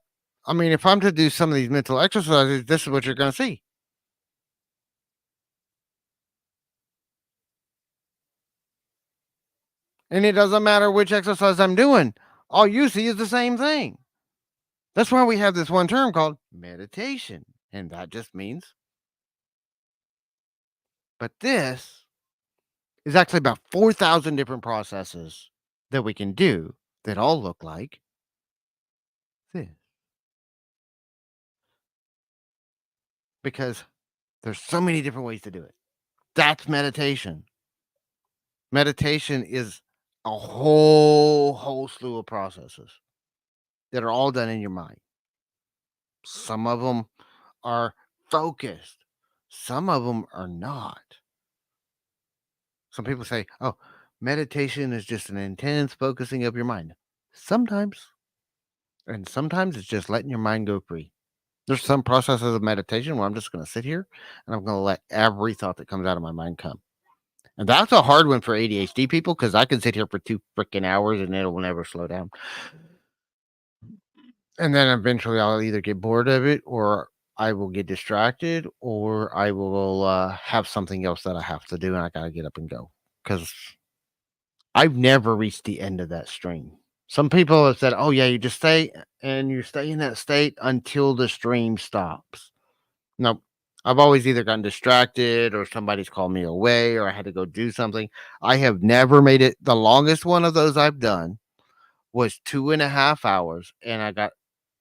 I mean, if I'm to do some of these mental exercises, this is what you're going to see. And it doesn't matter which exercise I'm doing. All you see is the same thing. That's why we have this one term called meditation. And that just means, but this is actually about 4,000 different processes that we can do that all look like this. Because there's so many different ways to do it. That's meditation. Meditation is a whole slew of processes that are all done in your mind. Some of them are focused. Some of them are not. Some people say, "Oh, meditation is just an intense focusing of your mind." Sometimes, and sometimes it's just letting your mind go free. There's some processes of meditation where I'm just going to sit here and I'm going to let every thought that comes out of my mind come. And that's a hard one for ADHD people because I can sit here for 2 freaking hours and it will never slow down. And then eventually I'll either get bored of it or I will get distracted or I will have something else that I have to do and I got to get up and go because I've never reached the end of that stream. Some people have said, oh, yeah, you just stay and you stay in that state until the stream stops. Nope. I've always either gotten distracted or somebody's called me away or I had to go do something. I have never made it. The longest one of those I've done was 2.5 hours and I got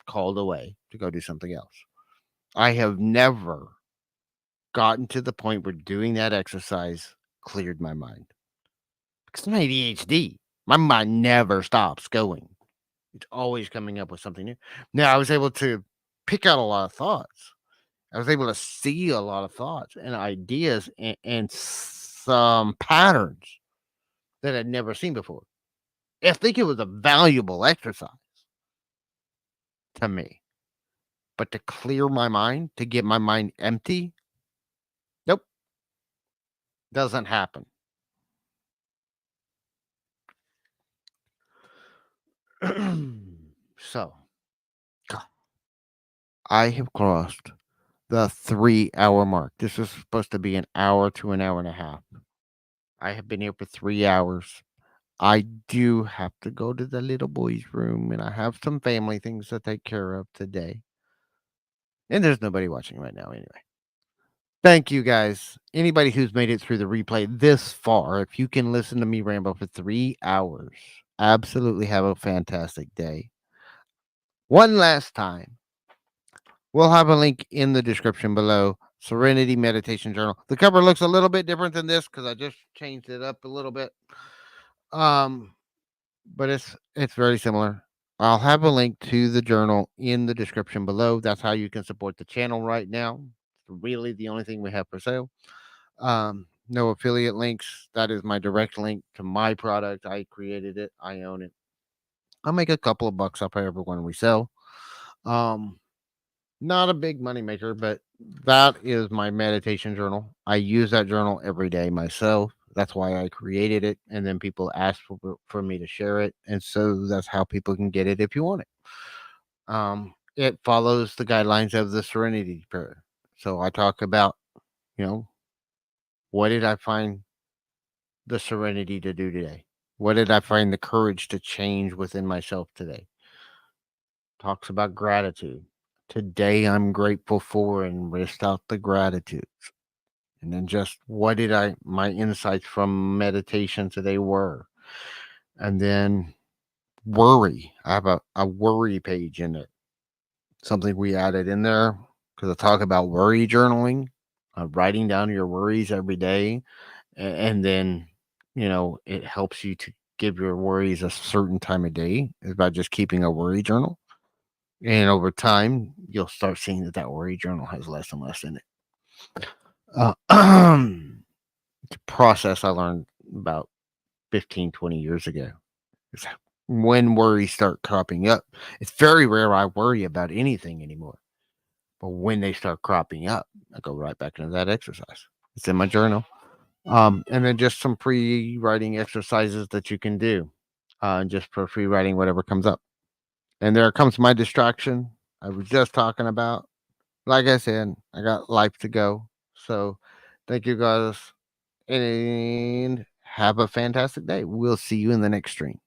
called away to go do something else. I have never gotten to the point where doing that exercise cleared my mind. Because I'm ADHD. My mind never stops going. It's always coming up with something new. Now I was able to pick out a lot of thoughts. I was able to see a lot of thoughts and ideas and some patterns that I'd never seen before. I think it was a valuable exercise to me. But to clear my mind, to get my mind empty, nope, doesn't happen. So, God, I have crossed the 3 hour mark. This is supposed to be an hour to an hour and a half. I have been here for 3 hours. I do have to go to the little boy's room, and I have some family things to take care of today. And there's nobody watching right now anyway. Thank you guys. Anybody who's made it through the replay this far, if you can listen to me ramble for 3 hours, absolutely have a fantastic day. One last time, we'll have a link in the description below. Serenity Meditation Journal. The cover looks a little bit different than this because I just changed it up a little bit. Um, but it's very similar. I'll have a link to the journal in the description below. That's how you can support the channel right now. It's really the only thing we have for sale. No affiliate links. That is my direct link to my product. I created it. I own it. I'll make a couple of bucks off every one we sell. Um, Not a big money maker, but that is my meditation journal. I use that journal every day myself. That's why I created it. And then people ask for me to share it. And so that's how people can get it if you want it. It follows the guidelines of the Serenity Prayer. So I talk about, you know, what did I find the serenity to do today? What did I find the courage to change within myself today? Talks about gratitude. Today I'm grateful for and list out the gratitudes. And then just what did my insights from meditation today were. And then worry. I have a worry page in it. Something we added in there because I talk about worry journaling, writing down your worries every day. And then, it helps you to give your worries a certain time of day is by just keeping a worry journal. And over time, you'll start seeing that worry journal has less and less in it. The process I learned about 15, 20 years ago is when worries start cropping up. It's very rare I worry about anything anymore. But when they start cropping up, I go right back into that exercise. It's in my journal. And then just some free writing exercises that you can do, just for free writing whatever comes up. And there comes my distraction I was just talking about. Like I said, I got life to go. So thank you guys and have a fantastic day. We'll see you in the next stream.